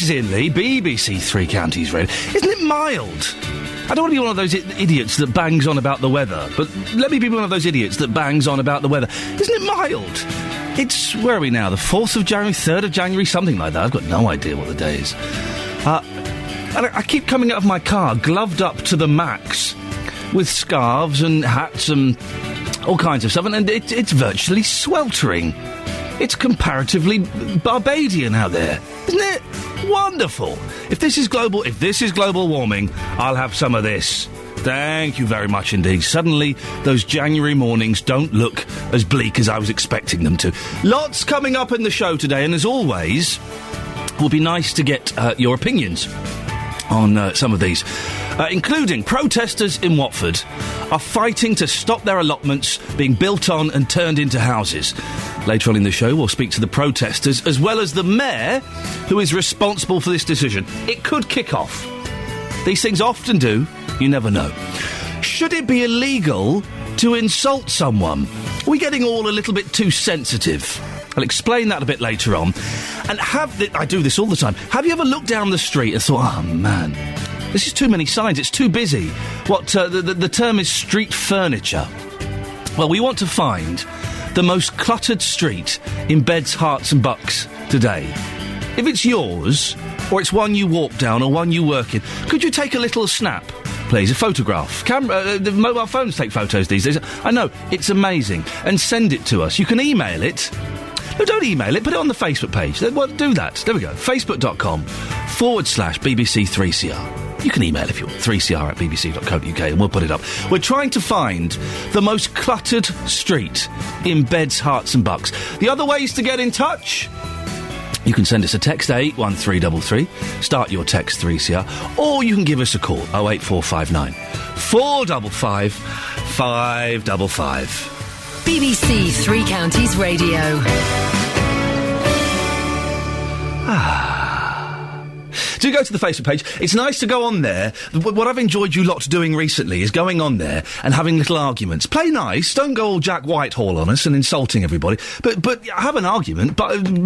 is Iain Lee, BBC Three Counties Radio. Isn't it mild? I don't want to be one of those idiots that bangs on about the weather, but let me be one of those idiots that bangs on about the weather. Isn't it mild? It's, where are we now, the 4th of January, 3rd of January, something like that. I've got no idea what the day is. And I keep coming out of my car, gloved up to the max, with scarves and hats and all kinds of stuff, and it's virtually sweltering. It's comparatively Barbadian out there, isn't it? Wonderful. If this is global warming, I'll have some of this. Thank you very much indeed. Suddenly, those January mornings don't look as bleak as I was expecting them to. Lots coming up in the show today, and as always, it will be nice to get your opinions on some of these, including protesters in Watford are fighting to stop their allotments being built on and turned into houses. Later on in the show, we'll speak to the protesters as well as the mayor who is responsible for this decision. It could kick off. These things often do. You never know. Should it be illegal to insult someone? Are we getting all a little bit too sensitive? I'll explain that a bit later on. And I do this all the time. Have you ever looked down the street and thought, oh, man, this is too many signs, it's too busy? The term is street furniture. Well, we want to find the most cluttered street in Beds, Herts and Bucks today. If it's yours, or it's one you walk down or one you work in, could you take a little snap, please, a photograph? The mobile phones take photos these days. I know, it's amazing. And send it to us. You can email it. No, don't email it, put it on the Facebook page. Well, do that. There we go. Facebook.com/BBC3CR. You can email if you want, 3cr@bbc.co.uk, and we'll put it up. We're trying to find the most cluttered street in Beds, Herts and Bucks. The other ways to get in touch: you can send us a text, 81333, start your text 3CR, or you can give us a call, 08459 455 555. BBC Three Counties Radio. Do go to the Facebook page. It's nice to go on there. What I've enjoyed you lot doing recently is going on there and having little arguments. Play nice. Don't go all Jack Whitehall on us and insulting everybody. But have an argument,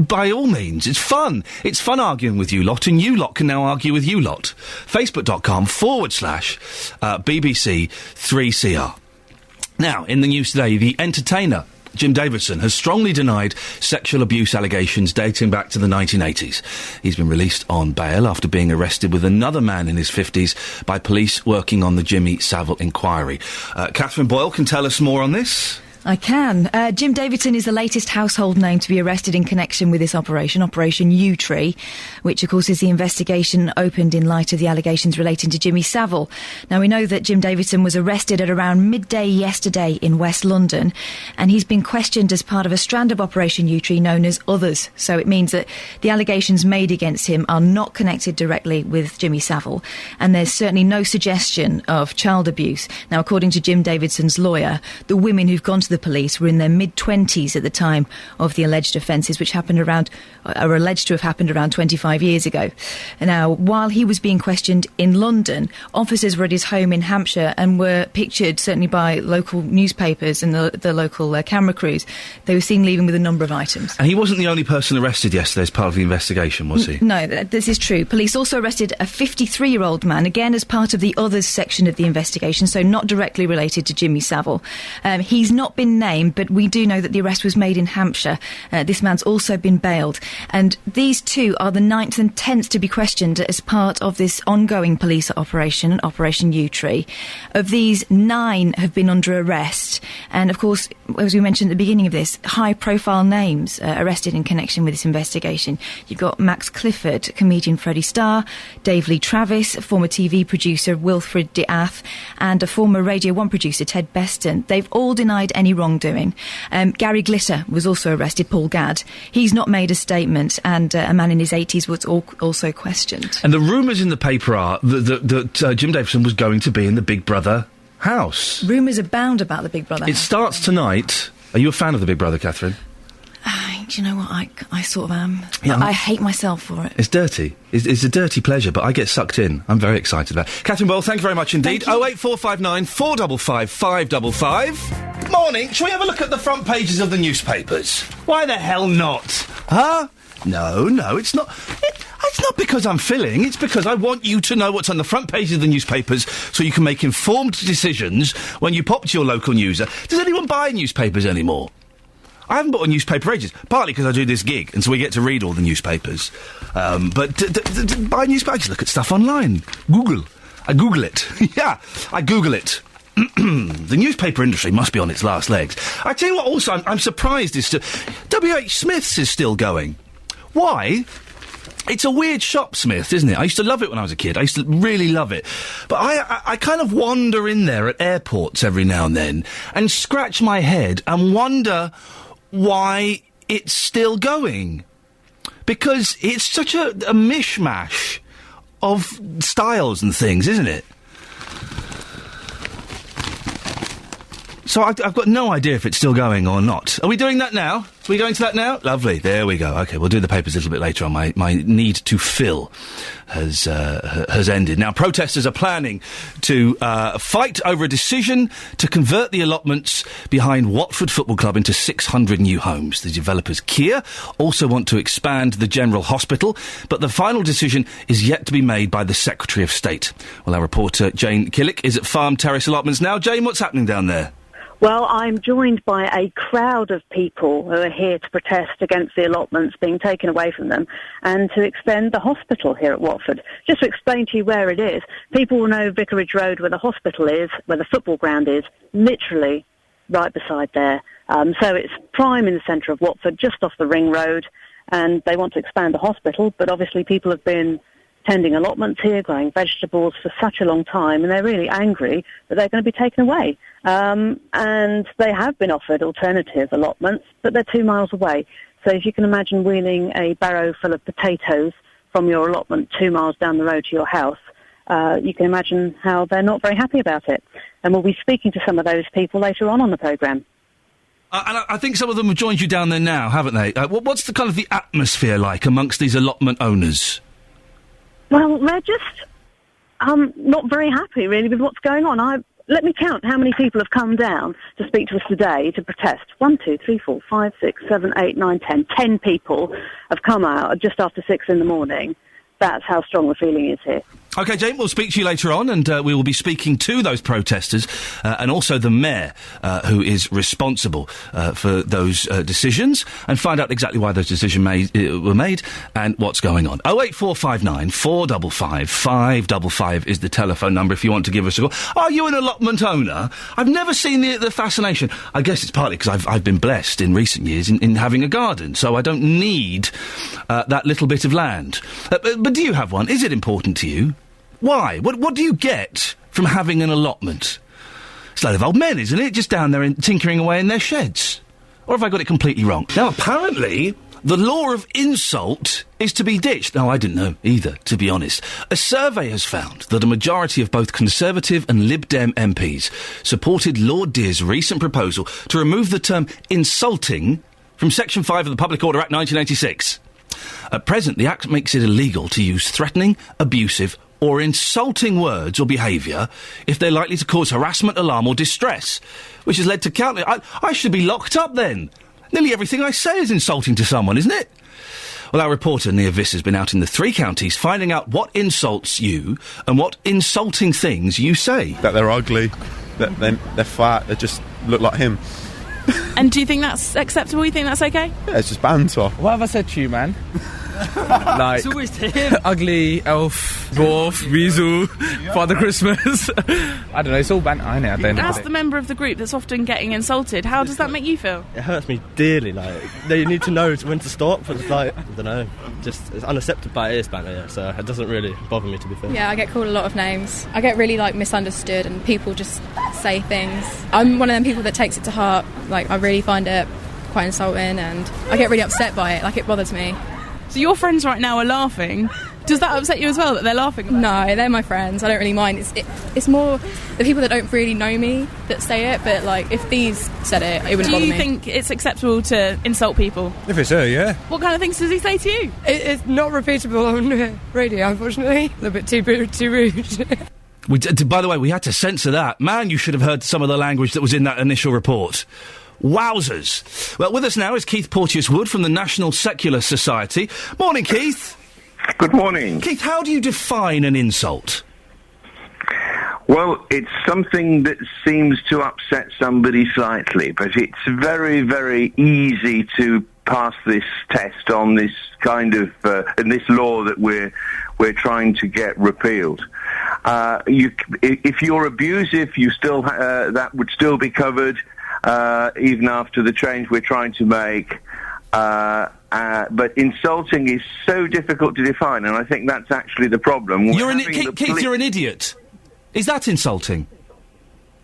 by all means. It's fun. It's fun arguing with you lot, and you lot can now argue with you lot. Facebook.com/BBC 3CR. Now, in the news today, the entertainer Jim Davidson has strongly denied sexual abuse allegations dating back to the 1980s. He's been released on bail after being arrested with another man in his 50s by police working on the Jimmy Savile inquiry. Catherine Boyle can tell us more on this. I can. Jim Davidson is the latest household name to be arrested in connection with this operation, Operation U-Tree, which, of course, is the investigation opened in light of the allegations relating to Jimmy Savile. Now, we know that Jim Davidson was arrested at around midday yesterday in West London, and he's been questioned as part of a strand of Operation U-Tree known as Others. So it means that the allegations made against him are not connected directly with Jimmy Savile, and there's certainly no suggestion of child abuse. Now, according to Jim Davidson's lawyer, the women who've gone to the police were in their mid-20s at the time of the alleged offences, which are alleged to have happened around 25 years ago. Now, while he was being questioned in London, officers were at his home in Hampshire and were pictured, certainly by local newspapers and the local camera crews, they were seen leaving with a number of items. And he wasn't the only person arrested yesterday as part of the investigation, was he? No, this is true. Police also arrested a 53-year-old man, again as part of the Others section of the investigation, so not directly related to Jimmy Savile. He's not been named, but we do know that the arrest was made in Hampshire. This man's also been bailed. And these two are the 9th and 10th to be questioned as part of this ongoing police operation, Operation U-Tree. Of these, 9 have been under arrest. And, of course, as we mentioned at the beginning of this, high-profile names arrested in connection with this investigation. You've got Max Clifford, comedian Freddie Starr, Dave Lee Travis, former TV producer Wilfred DeAth, and a former Radio 1 producer, Ted Beston. They've all denied any wrongdoing. Gary Glitter was also arrested, Paul Gadd. He's not made a statement, and a man in his 80s was also questioned. And the rumours in the paper are that Jim Davidson was going to be in the Big Brother house. Rumours abound about the Big Brother house. It starts tonight. Are you a fan of the Big Brother, Catherine? Do you know what? I sort of am. Yeah, I hate myself for it. It's dirty. It's a dirty pleasure, but I get sucked in. I'm very excited about it. Catherine Boyle, thank you very much indeed. 08459 455 555. Morning. Shall we have a look at the front pages of the newspapers? Why the hell not? Huh? No, it's not. It's not because I'm filling, it's because I want you to know what's on the front pages of the newspapers so you can make informed decisions when you pop to your local newser. Does anyone buy newspapers anymore? I haven't bought a newspaper for ages, partly because I do this gig, and so we get to read all the newspapers. But buy newspapers, I just look at stuff online. I Google it. Yeah, I Google it. The newspaper industry must be on its last legs. I tell you what also I'm surprised is W.H. Smith's is still going. Why? It's a weird shop, Smith, isn't it? I used to love it when I was a kid. I used to really love it. But I kind of wander in there at airports every now and then and scratch my head and why it's still going. Because it's such a mishmash of styles and things, isn't it? So I've got no idea if it's still going or not. Are we doing that now? Are we going to that now? Lovely. There we go. OK, we'll do the papers a little bit later on. My need to fill has ended. Now, protesters are planning to fight over a decision to convert the allotments behind Watford Football Club into 600 new homes. The developers, Kia, also want to expand the General Hospital, but the final decision is yet to be made by the Secretary of State. Well, our reporter, Jane Killick, is at Farm Terrace Allotments now. Jane, what's happening down there? Well, I'm joined by a crowd of people who are here to protest against the allotments being taken away from them and to extend the hospital here at Watford. Just to explain to you where it is, people will know Vicarage Road, where the hospital is, where the football ground is, literally right beside there. So it's prime in the centre of Watford, just off the Ring Road, and they want to expand the hospital, but obviously people have been tending allotments here, growing vegetables for such a long time, and they're really angry that they're going to be taken away. And they have been offered alternative allotments, but they're 2 miles away. So if you can imagine wheeling a barrow full of potatoes from your allotment 2 miles down the road to your house, you can imagine how they're not very happy about it. And we'll be speaking to some of those people later on the programme. And I think some of them have joined you down there now, haven't they? What's the kind of the atmosphere like amongst these allotment owners? Well, they're just not very happy, really, with what's going on. Let me count how many people have come down to speak to us today to protest. 1, 2, 3, 4, 5, 6, 7, 8, 9, 10. 10 people have come out just after 6 in the morning. That's how strong the feeling is here. OK, Jane, we'll speak to you later on, and we will be speaking to those protesters and also the mayor who is responsible for those decisions, and find out exactly why those decisions were made and what's going on. 08459 455 555 is the telephone number if you want to give us a call. Are you an allotment owner? I've never seen the fascination. I guess it's partly because I've been blessed in recent years in having a garden, so I don't need that little bit of land. But do you have one? Is it important to you? Why? What do you get from having an allotment? It's a load of old men, isn't it? Just down there tinkering away in their sheds. Or have I got it completely wrong? Now, apparently, the law of insult is to be ditched. No, I didn't know either, to be honest. A survey has found that a majority of both Conservative and Lib Dem MPs supported Lord Dear's recent proposal to remove the term insulting from Section 5 of the Public Order Act 1986. At present, the Act makes it illegal to use threatening, abusive or insulting words or behaviour if they're likely to cause harassment, alarm or distress, which has led to countless... I should be locked up then. Nearly everything I say is insulting to someone, isn't it? Well, our reporter, Nia Viss, has been out in the 3 counties finding out what insults you and what insulting things you say. That they're ugly, that they're fat, they just look like him. And do you think that's acceptable? You think that's okay? Yeah, it's just banter. What have I said to you, man? Like, it's always to him. Ugly, elf, dwarf, weasel, Father Christmas. I don't know, it's all banter, isn't it? That's the member of the group that's often getting insulted. How does that make you feel? It hurts me dearly, like, they need to know when to stop, but it's like, I don't know, just, it's unacceptable, but it is banter, yeah, so it doesn't really bother me, to be fair. Yeah, I get called a lot of names. I get really, like, misunderstood and people just say things. I'm one of them people that takes it to heart. Like, I really find it quite insulting and I get really upset by it, like, it bothers me. So your friends right now are laughing. Does that upset you as well, that they're laughing about No, they're my friends. I don't really mind. It's more the people that don't really know me that say it, but, like, if these said it, it wouldn't bother me. Do you think it's acceptable to insult people? If it's her, yeah. What kind of things does he say to you? It's not repeatable on radio, unfortunately. A little bit too rude. By the way, we had to censor that. Man, you should have heard some of the language that was in that initial report. Wowzers. Well, with us now is Keith Porteous-Wood from the National Secular Society. Morning, Keith. Good morning. Keith, how do you define an insult? Well, it's something that seems to upset somebody slightly, but it's very, very easy to pass this test on this kind of in this law that we're trying to get repealed. If you're abusive, you still that would still be covered even after the change we're trying to make. But insulting is so difficult to define, and I think that's actually the problem. Keith, you're an idiot. Is that insulting?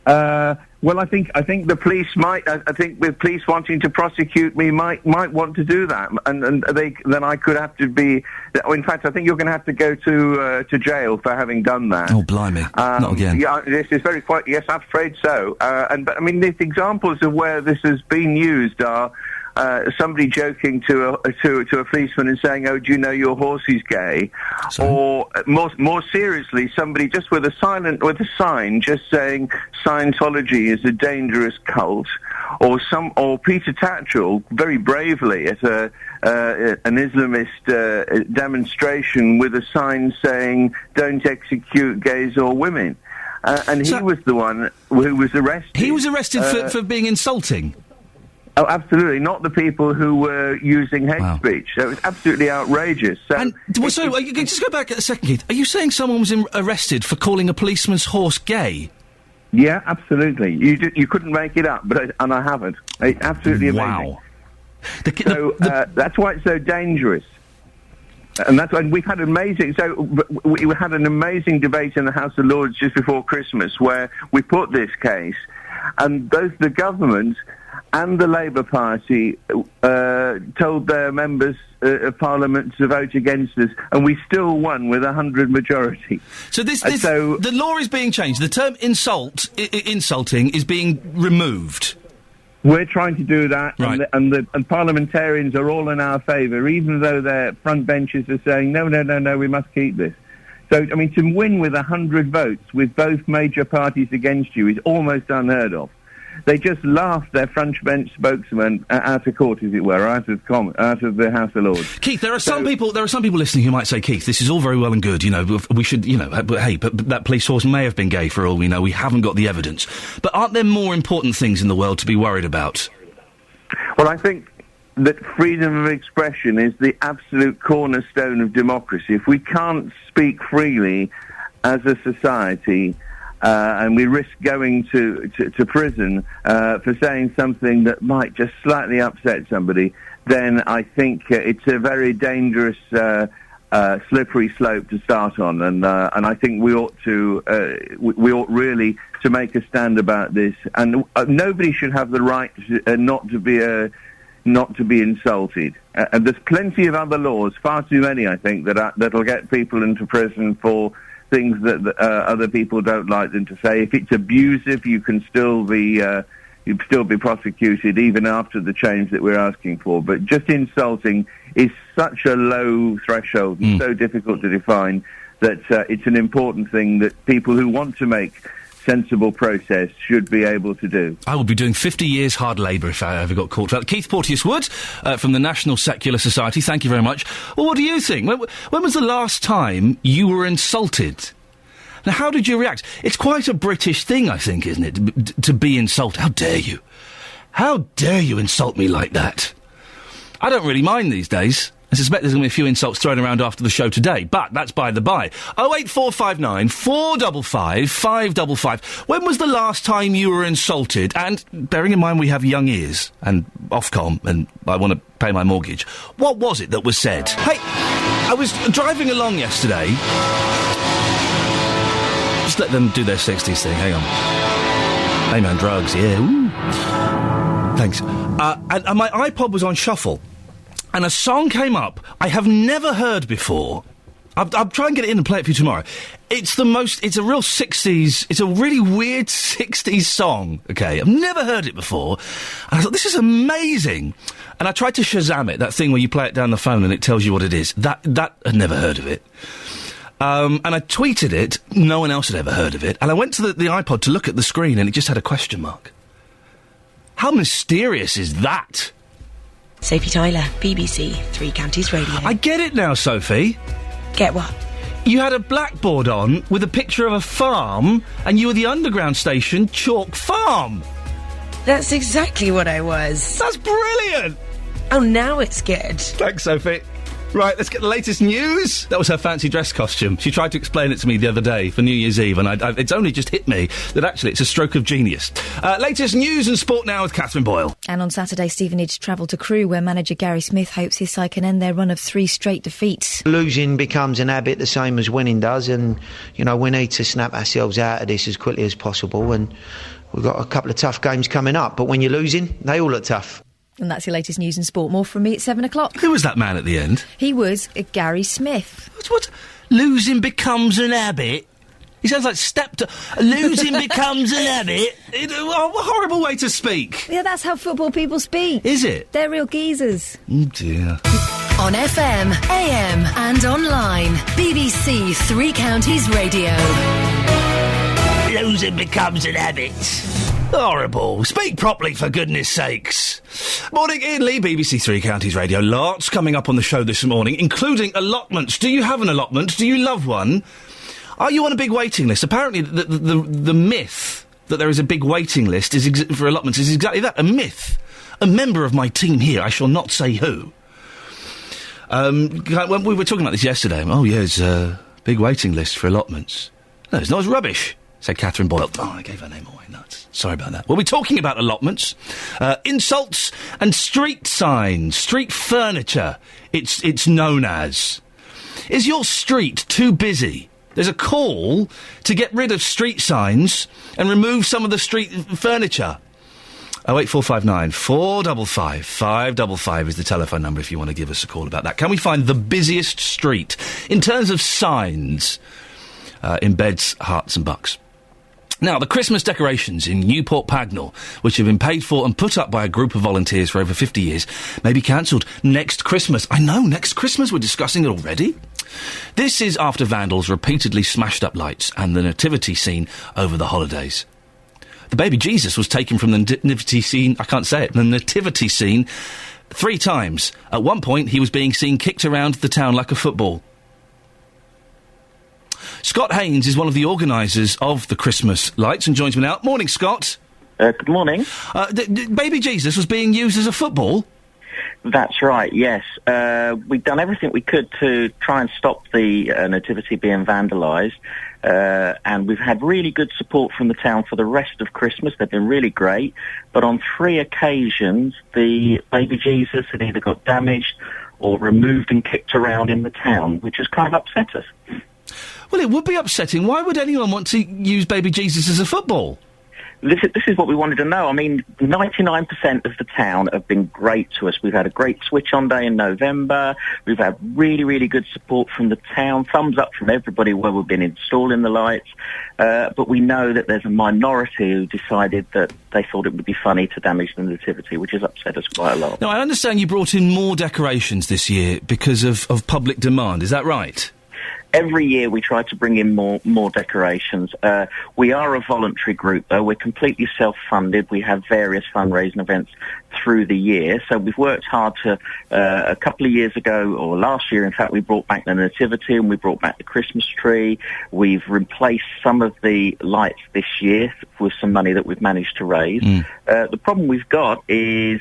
Well, I think the police might. I think with police wanting to prosecute me, might want to do that, and then I could have to be. In fact, I think you're going to have to go to jail for having done that. Oh, blimey! Not again. Yeah, this is very quite. Yes, I'm afraid so. But I mean, the examples of where this has been used are. Somebody joking to a policeman and saying, "Oh, do you know your horse is gay?" Sorry? Or more seriously, somebody just with a sign just saying Scientology is a dangerous cult, or Peter Tatchell very bravely at an Islamist demonstration with a sign saying "Don't execute gays or women," and he was the one who was arrested. He was arrested for being insulting. Oh, absolutely. Not the people who were using hate speech. That was absolutely outrageous. Just go back a second, Keith. Are you saying someone was arrested for calling a policeman's horse gay? Yeah, absolutely. You couldn't make it up, and I haven't. It's absolutely amazing. Wow. That's why it's so dangerous. And that's why we had an amazing debate in the House of Lords just before Christmas where we put this case, and both the government and the Labour Party told their members of Parliament to vote against us, and we still won with 100 majority. So the law is being changed. The term insulting is being removed. We're trying to do that, right. and parliamentarians are all in our favour, even though their front benches are saying, no, we must keep this. So, I mean, to win with 100 votes with both major parties against you is almost unheard of. They just laughed their front bench spokesman out of court, as it were, out of the House of Lords. Keith, there are some people listening who might say, Keith, this is all very well and good, we should, but hey, but that police horse may have been gay for all we know. We haven't got the evidence. But aren't there more important things in the world to be worried about? Well, I think that freedom of expression is the absolute cornerstone of democracy. If we can't speak freely as a society, and we risk going to prison for saying something that might just slightly upset somebody, then I think it's a very dangerous, slippery slope to start on. And I think we ought really to make a stand about this. And nobody should have the right not to be insulted. And there's plenty of other laws, far too many, I think, that'll get people into prison for things that other people don't like them to say. If it's abusive, you can still be prosecuted even after the change that we're asking for. But just insulting is such a low threshold and so difficult to define that it's an important thing that people who want to make sensible process should be able to do. I would be doing 50 years hard labour if I ever got caught for that. Keith Porteous-Wood from the National Secular Society, thank you very much. Well, what do you think? When was the last time you were insulted? Now, how did you react? It's quite a British thing, I think, isn't it, to be insulted? How dare you? How dare you insult me like that? I don't really mind these days. I suspect there's going to be a few insults thrown around after the show today, but that's by the by. 08459 455 555. When was the last time you were insulted? And bearing in mind we have young ears and Ofcom and I want to pay my mortgage, what was it that was said? Hey, I was driving along yesterday. Just let them do their 60s thing, hang on. Hey man, drugs, yeah, ooh. Thanks. And my iPod was on shuffle. And a song came up I have never heard before. I'll try and get it in and play it for you tomorrow. It's a real 60s, it's a really weird 60s song, okay? I've never heard it before. And I thought, this is amazing. And I tried to Shazam it, that thing where you play it down the phone and it tells you what it is. That I'd never heard of it. And I tweeted it, no one else had ever heard of it. And I went to the iPod to look at the screen and it just had a question mark. How mysterious is that? Sophie Tyler, BBC, Three Counties Radio. I get it now, Sophie. Get what? You had a blackboard on with a picture of a farm, and you were the underground station Chalk Farm. That's exactly what I was. That's brilliant! Oh, now it's good. Thanks, Sophie. Right, let's get the latest news. That was her fancy dress costume. She tried to explain it to me the other day for New Year's Eve, and it's only just hit me that actually it's a stroke of genius. Latest news and sport now with Catherine Boyle. And on Saturday, Stevenage travelled to Crewe, where manager Gary Smith hopes his side can end their run of 3 straight defeats. Losing becomes an habit the same as winning does, and, you know, we need to snap ourselves out of this as quickly as possible, and we've got a couple of tough games coming up, but when you're losing, they all look tough. And that's your latest news and sport. More from me at 7 o'clock. Who was that man at the end? He was Gary Smith. What? Losing becomes an habit? He sounds like losing becomes an habit? What a horrible way to speak. Yeah, that's how football people speak. Is it? They're real geezers. Oh, dear. On FM, AM and online. BBC Three Counties Radio. Losing becomes an habit. Horrible. Speak properly, for goodness sakes. Morning, Iain Lee, BBC Three Counties Radio. Lots coming up on the show this morning, including allotments. Do you have an allotment? Do you love one? Are you on a big waiting list? Apparently, the myth that there is a big waiting list for allotments is exactly that, a myth. A member of my team here, I shall not say who, when we were talking about this yesterday, there's a big waiting list for allotments. No, it's not, it's rubbish, said Catherine Boyle. Oh, I gave her name away, nuts. Sorry about that. We'll be talking about allotments, insults and street signs, street furniture, it's known as. Is your street too busy? There's a call to get rid of street signs and remove some of the street furniture. 08459 455 555 is the telephone number if you want to give us a call about that. Can we find the busiest street in terms of signs in beds, hearts and bucks? Now, the Christmas decorations in Newport Pagnell, which have been paid for and put up by a group of volunteers for over 50 years, may be cancelled next Christmas. I know, next Christmas. We're discussing it already. This is after vandals repeatedly smashed up lights and the nativity scene over the holidays. The baby Jesus was taken from the nativity scene, the nativity scene 3 times. At one point, he was being seen kicked around the town like a football. Scott Haynes is one of the organisers of the Christmas lights and joins me now. Morning, Scott. Good morning. Baby Jesus was being used as a football? That's right, yes. We've done everything we could to try and stop the nativity being vandalised, and we've had really good support from the town for the rest of Christmas. They've been really great, but on 3 occasions, the baby Jesus had either got damaged or removed and kicked around in the town, which has kind of upset us. Well, it would be upsetting. Why would anyone want to use baby Jesus as a football? This is what we wanted to know. I mean, 99% of the town have been great to us. We've had a great switch-on day in November. We've had really, really good support from the town. Thumbs up from everybody where we've been installing the lights. But we know that there's a minority who decided that they thought it would be funny to damage the nativity, which has upset us quite a lot. Now, I understand you brought in more decorations this year because of public demand. Is that right? Every year we try to bring in more decorations. We are a voluntary group, though. We're completely self-funded. We have various fundraising events through the year. So we've worked hard to, a couple of years ago, or last year, in fact, we brought back the nativity and we brought back the Christmas tree. We've replaced some of the lights this year with some money that we've managed to raise. The problem we've got is...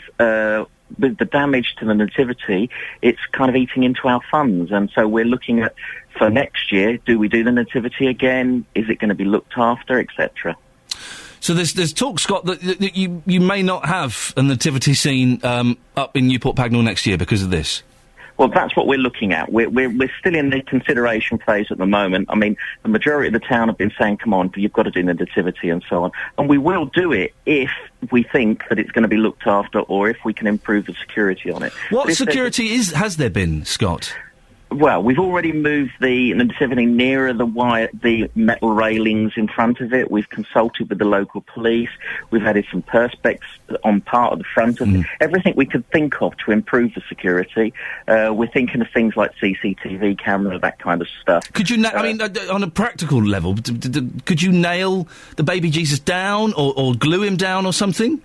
with the damage to the nativity, it's kind of eating into our funds. And so we're looking at, for next year, do we do the nativity again? Is it going to be looked after, etc.? So there's talk, Scott, that you may not have a nativity scene up in Newport Pagnell next year because of this. Well, that's what we're looking at. We're still in the consideration phase at the moment. I mean, the majority of the town have been saying, come on, you've got to do the nativity and so on. And we will do it if we think that it's going to be looked after or if we can improve the security on it. What security has there been, Scott? Well, we've already moved the nativity nearer the metal railings in front of it. We've consulted with the local police. We've added some perspex on part of the front of it. Everything we could think of to improve the security. We're thinking of things like CCTV camera, that kind of stuff. Could you, on a practical level, could you nail the baby Jesus down or glue him down or something?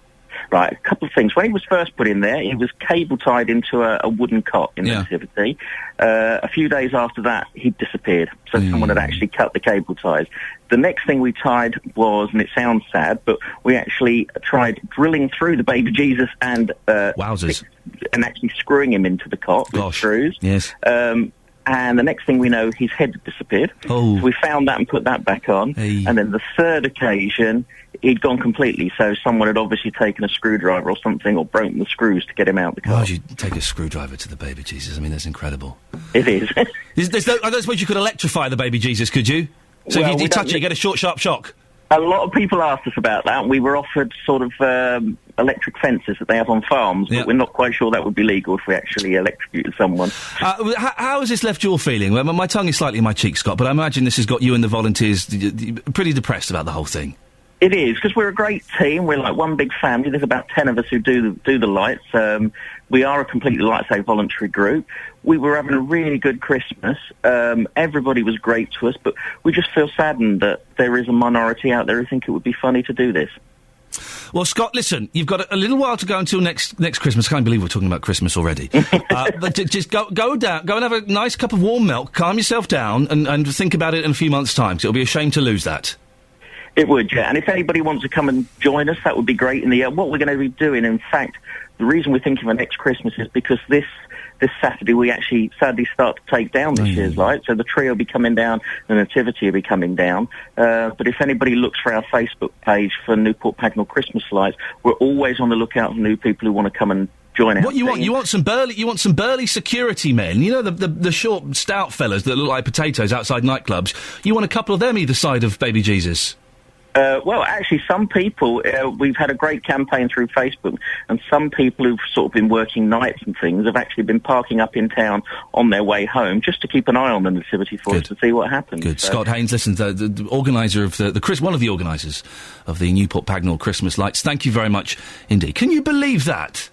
Right, a couple of things. When he was first put in there, he was cable tied into a wooden cot in the nativity. A few days after that, he disappeared. So someone had actually cut the cable ties. The next thing we tried was, and it sounds sad, but we actually tried drilling through the baby Jesus and wowzers, and actually screwing him into the cot with screws. Yes. And the next thing we know, his head had disappeared. Oh. So we found that and put that back on. Hey. And then the third occasion, he'd gone completely. So someone had obviously taken a screwdriver or something, or broken the screws to get him out the car. Why would you take a screwdriver to the baby Jesus? I mean, that's incredible. It is. I don't suppose you could electrify the baby Jesus, could you? So Well, if you we touch don't- it, you get a short, sharp shock. A lot of people asked us about that. We were offered sort of electric fences that they have on farms, but we're not quite sure that would be legal if we actually electrocuted someone. How has this left your feeling? Well, my tongue is slightly in my cheek, Scott, but I imagine this has got you and the volunteers pretty depressed about the whole thing. It is, because we're a great team. We're like one big family. There's about 10 of us who do the lights. We are a completely lights-out voluntary group. We were having a really good Christmas. Everybody was great to us, but we just feel saddened that there is a minority out there who think it would be funny to do this. Well, Scott, listen, you've got a little while to go until next Christmas. I can't believe we're talking about Christmas already. But just go down, go and have a nice cup of warm milk, calm yourself down, and think about it in a few months' time, 'cause it'll be a shame to lose that. It would, yeah. And if anybody wants to come and join us, that would be great. In the what we're going to be doing, in fact, the reason we're thinking of next Christmas is because this Saturday we actually sadly start to take down this year's light. So the tree will be coming down, the nativity will be coming down. But if anybody looks for our Facebook page for Newport Pagnell Christmas lights, we're always on the lookout for new people who want to come and join our What you want? team. You want some burly security men. You know the short, stout fellas that look like potatoes outside nightclubs. You want a couple of them either side of baby Jesus. Well, actually, some people, we've had a great campaign through Facebook, and some people who've sort of been working nights and things have actually been parking up in town on their way home just to keep an eye on the nativity for us to see what happens. Good. So- Scott Haynes, listen, the organiser of one of the organisers of the Newport Pagnell Christmas lights, thank you very much indeed. Can you believe that?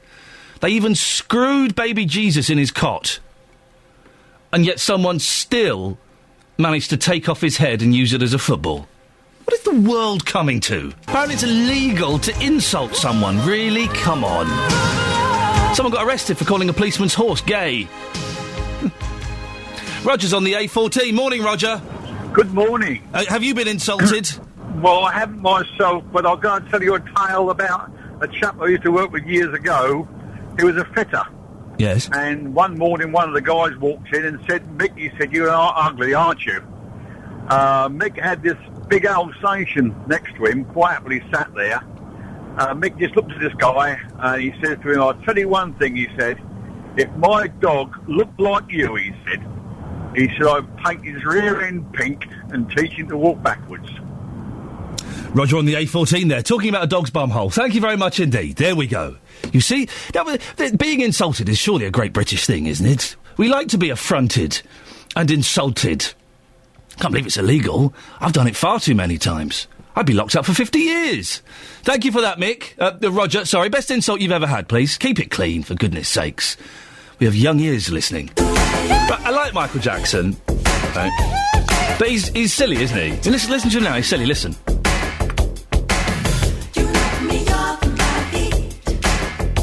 They even screwed baby Jesus in his cot, and yet someone still managed to take off his head and use it as a football. What is the world coming to? Apparently it's illegal to insult someone. Really? Come on. Someone got arrested for calling a policeman's horse gay. Roger's on the A14. Morning, Roger. Good morning. Have you been insulted? Well, I haven't myself, but I'll go and tell you a tale about a chap I used to work with years ago. He was a fitter. Yes. And one morning, one of the guys walked in and said, Mick, he said, you are ugly, aren't you? Mick had this big Alsatian next to him, quietly sat there. Mick just looked at this guy and he said to him, I'll tell you one thing, he said, if my dog looked like you, he said, I'd paint his rear end pink and teach him to walk backwards. Roger on the A14 there, talking about a dog's bumhole. Thank you very much indeed. There we go. You see, being insulted is surely a great British thing, isn't it? We like to be affronted and insulted. Can't believe it's illegal. I've done it far too many times. I'd be locked up for 50 years. Thank you for that, Mick. Roger, sorry, best insult you've ever had, please. Keep it clean, for goodness sakes. We have young ears listening. But I like Michael Jackson. Okay. But he's silly, isn't he? Listen to him now, he's silly, listen.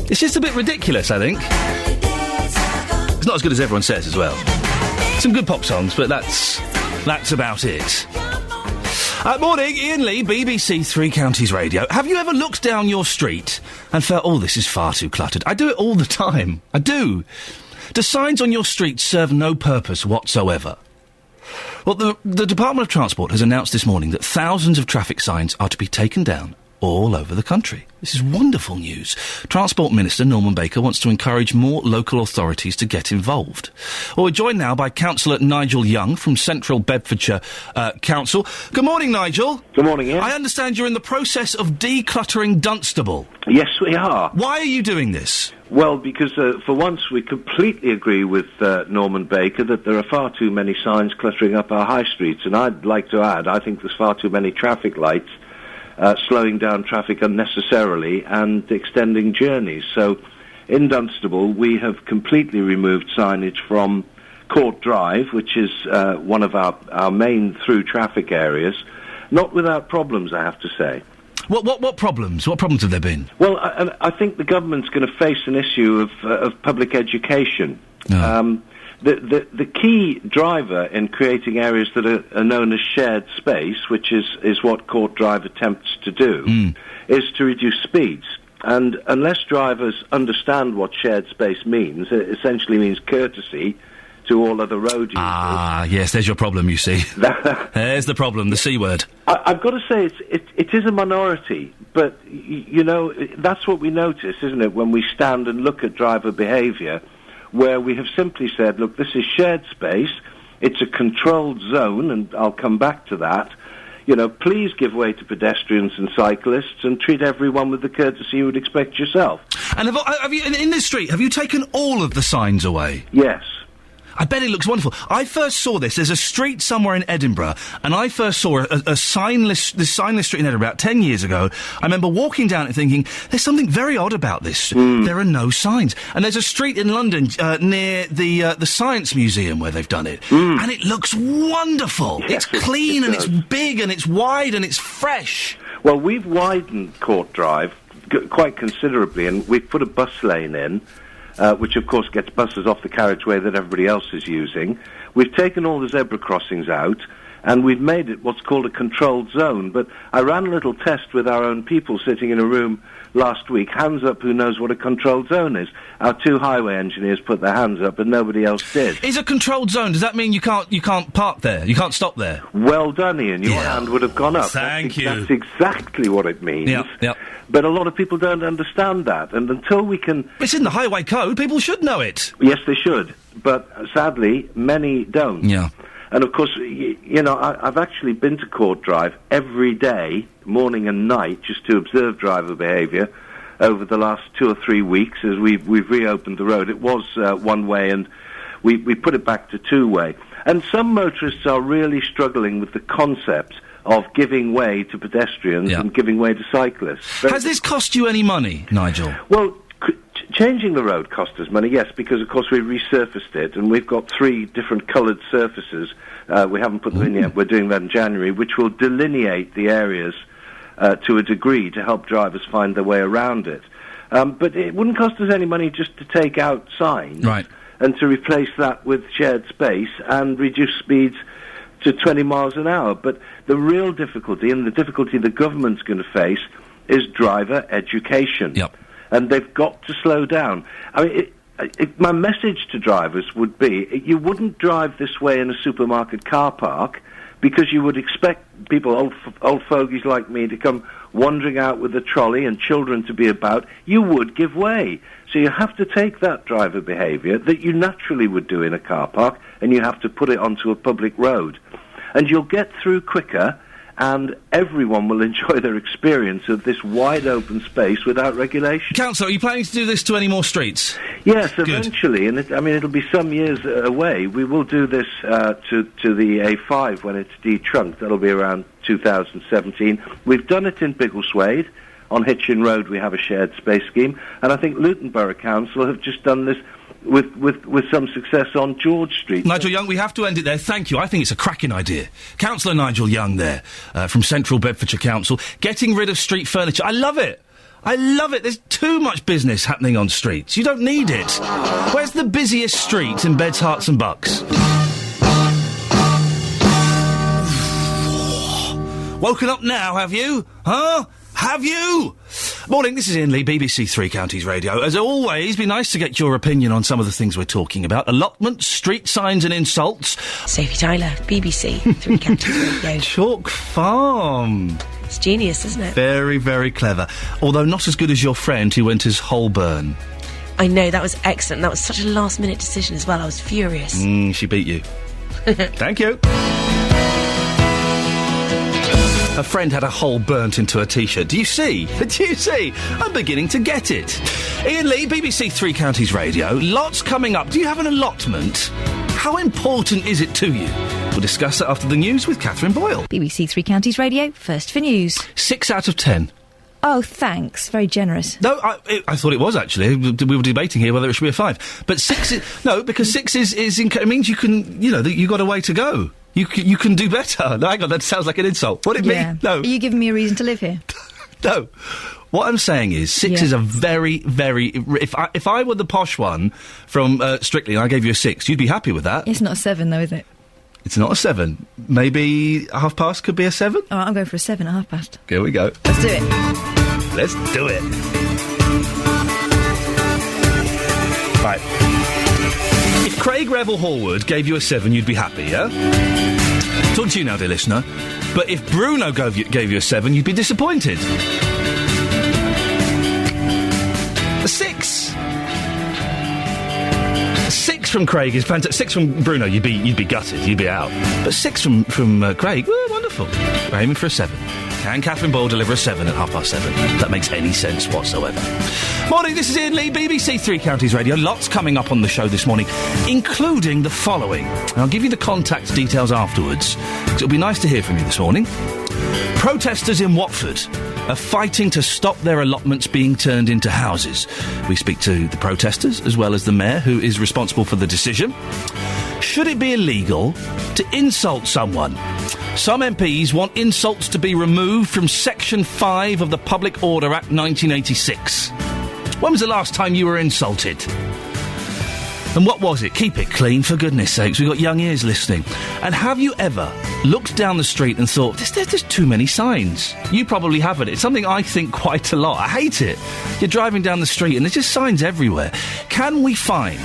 It's just a bit ridiculous, I think. It's not as good as everyone says as well. Some good pop songs, but that's about it. Morning, Iain Lee, BBC Three Counties Radio. Have you ever looked down your street and felt, oh, this is far too cluttered? I do it all the time. I do. Do signs on your street serve no purpose whatsoever? Well, the Department of Transport has announced this morning that thousands of traffic signs are to be taken down all over the country. This is wonderful news. Transport Minister Norman Baker wants to encourage more local authorities to get involved. Well, we're joined now by Councillor Nigel Young from Central Bedfordshire Council. Good morning, Nigel. Good morning, Ian. I understand you're in the process of decluttering Dunstable. Yes, we are. Why are you doing this? Well, because for once we completely agree with Norman Baker that there are far too many signs cluttering up our high streets. And I'd like to add, I think there's far too many traffic lights slowing down traffic unnecessarily and extending journeys. So in Dunstable, we have completely removed signage from Court Drive, which is one of our main through traffic areas, not without problems, I have to say. What problems? What problems have there been? Well, I think the government's going to face an issue of public education. The key driver in creating areas that are known as shared space, which is what Court Drive attempts to do, is to reduce speeds. And unless drivers understand what shared space means, it essentially means courtesy to all other road users. Ah, yes, there's your problem, you see. There's the problem, the C word. I've got to say, it is a minority, but, that's what we notice, isn't it, when we stand and look at driver behaviour, where we have simply said, look, this is shared space, it's a controlled zone, and I'll come back to that. Please give way to pedestrians and cyclists and treat everyone with the courtesy you would expect yourself. And have you, in this street, have you taken all of the signs away? Yes. I bet it looks wonderful. I first saw this. There's a street somewhere in Edinburgh, and I first saw this signless street in Edinburgh about 10 years ago. I remember walking down it thinking, there's something very odd about this. There are no signs. And there's a street in London near the Science Museum where they've done it. And it looks wonderful. It's clean and it's big and it's wide and it's fresh. Well, we've widened Court Drive quite considerably, and we've put a bus lane in, which of course gets buses off the carriageway that everybody else is using. We've taken all the zebra crossings out, and we've made it what's called a controlled zone. But I ran a little test with our own people sitting in a room last week. Hands up who knows what a controlled zone is. Our 2 highway engineers put their hands up, but nobody else did. Is a controlled zone, does that mean you can't park there? You can't stop there? Well done, Ian. Your hand would have gone up. Thank you. That's exactly what it means. Yep. But a lot of people don't understand that, and until we can... It's in the highway code, people should know it. Yes, they should, but sadly, many don't. Yeah. And of course, I've actually been to Court Drive every day, morning and night, just to observe driver behaviour over the last 2 or 3 weeks as we've reopened the road. It was one way, and we put it back to 2-way. And some motorists are really struggling with the concept of giving way to pedestrians and giving way to cyclists. Has this cost you any money, Nigel? Well, changing the road cost us money, yes, because of course we resurfaced it, and we've got 3 different coloured surfaces. We haven't put them in yet. We're doing that in January, which will delineate the areas to a degree to help drivers find their way around it. But it wouldn't cost us any money just to take out signs and to replace that with shared space and reduce speeds to 20 miles an hour. But the real difficulty, and the difficulty the government's going to face, is driver education. And they've got to slow down. I mean, my message to drivers would be, you wouldn't drive this way in a supermarket car park because you would expect people, old fogies like me, to come wandering out with a trolley and children to be about. You would give way. So you have to take that driver behaviour that you naturally would do in a car park, and you have to put it onto a public road. And you'll get through quicker, and everyone will enjoy their experience of this wide-open space without regulation. Councillor, are you planning to do this to any more streets? Yes, eventually, and it'll be some years away. We will do this to the A5 when it's detrunked. That'll be around 2017. We've done it in Biggleswade. On Hitchin Road we have a shared space scheme, and I think Luton Borough Council have just done this with some success on George Street. Nigel Young, we have to end it there. Thank you. I think it's a cracking idea. Councillor Nigel Young there, from Central Bedfordshire Council, getting rid of street furniture. I love it. I love it. There's too much business happening on streets. You don't need it. Where's the busiest street in Beds, Herts and Bucks? Woken up now, have you? Huh? Have you? Morning, this is Iain Lee, BBC Three Counties Radio. As always, be nice to get your opinion on some of the things we're talking about. Allotments, street signs and insults. Sophie Tyler, BBC Three Counties Radio. Chalk Farm. It's genius, isn't it? Very, very clever. Although not as good as your friend who went as Holborn. I know, that was excellent. That was such a last-minute decision as well. I was furious. She beat you. Thank you. A friend had a hole burnt into her T-shirt. Do you see? Do you see? I'm beginning to get it. Iain Lee, BBC Three Counties Radio. Lots coming up. Do you have an allotment? How important is it to you? We'll discuss that after the news with Catherine Boyle. BBC Three Counties Radio, first for news. 6 out of 10. Oh, thanks. Very generous. No, I thought it was, actually. We were debating here whether it should be a 5. But 6 is... No, because 6 is it means you can... You know, you got a way to go. You can do better. No, hang on, that sounds like an insult. What did it mean? No. Are you giving me a reason to live here? No. What I'm saying is, 6 is a very, very... If I were the posh one from Strictly and I gave you a 6, you'd be happy with that. It's not a 7, though, is it? It's not a 7. Maybe a half past could be a 7? All right, I'm going for a 7 at half past. Here we go. Let's do it. Let's do it. Right. If Craig Revel Horwood gave you a 7, you'd be happy, yeah? Talking to you now, dear listener. But if Bruno gave you a 7, you'd be disappointed. A 6. A 6 from Craig is fantastic. 6 from Bruno, you'd be gutted, you'd be out. But 6 from Craig, well, wonderful. We're aiming for a 7. Can Catherine Boyle deliver a 7 at 7:30? That makes any sense whatsoever. Morning, this is Iain Lee, BBC Three Counties Radio. Lots coming up on the show this morning, including the following. And I'll give you the contact details afterwards, because it'll be nice to hear from you this morning. Protesters in Watford are fighting to stop their allotments being turned into houses. We speak to the protesters, as well as the mayor, who is responsible for the decision. Should it be illegal to insult someone? Some MPs want insults to be removed from Section 5 of the Public Order Act 1986. When was the last time you were insulted? And what was it? Keep it clean, for goodness sakes. We've got young ears listening. And have you ever looked down the street and thought, there's too many signs? You probably haven't. It's something I think quite a lot. I hate it. You're driving down the street and there's just signs everywhere. Can we find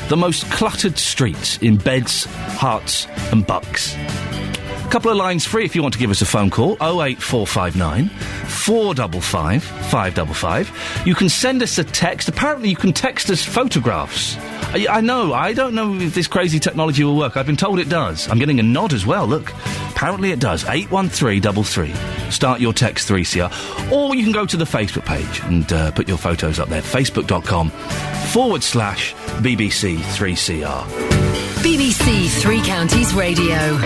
the most cluttered streets in Beds, Herts and Bucks? Couple of lines free if you want to give us a phone call. 08459 455 555. You can send us a text. Apparently you can text us photographs. I know. I don't know if this crazy technology will work. I've been told it does. I'm getting a nod as well. Look. Apparently it does. 81333. Start your text 3CR. Or you can go to the Facebook page and put your photos up there. Facebook.com/BBC 3CR. BBC Three Counties Radio.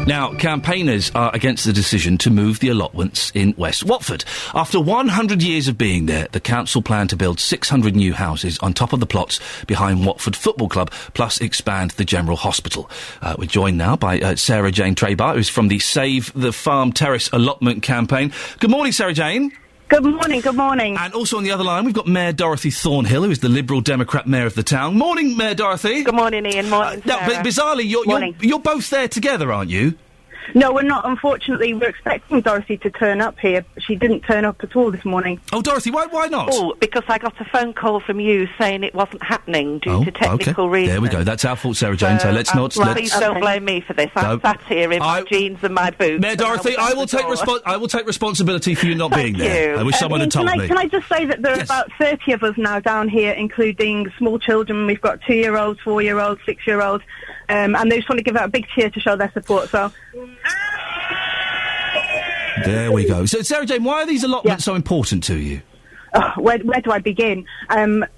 Now, campaigners are against the decision to move the allotments in West Watford. After 100 years of being there, the council plan to build 600 new houses on top of the plots behind Watford Football Club, plus expand the General Hospital. We're joined now by Sarah Jane Traybar, who's from the Save the Farm Terrace allotment campaign. Good morning, Sarah Jane. Good morning, good morning. And also on the other line, we've got Mayor Dorothy Thornhill, who is the Liberal Democrat Mayor of the town. Morning, Mayor Dorothy. Good morning, Iain. Morning, Sarah. But bizarrely, you're both there together, aren't you? No, we're not. Unfortunately, we're expecting Dorothy to turn up here. She didn't turn up at all this morning. Oh, Dorothy, why not? Oh, because I got a phone call from you saying it wasn't happening due to technical reasons. There we go. That's our fault, Sarah Jane, so let's not... Please don't blame me for this. I'm sat here in my jeans and my boots. Mayor Dorothy, I will take responsibility for you not being there. I wish someone had told me. Can I just say that there are about 30 of us now down here, including small children. We've got 2-year-olds, 4-year-olds, 6-year-olds, and they just want to give out a big cheer to show their support, so... There we go. So, Sarah Jane, why are these allotments so important to you? Where do I begin?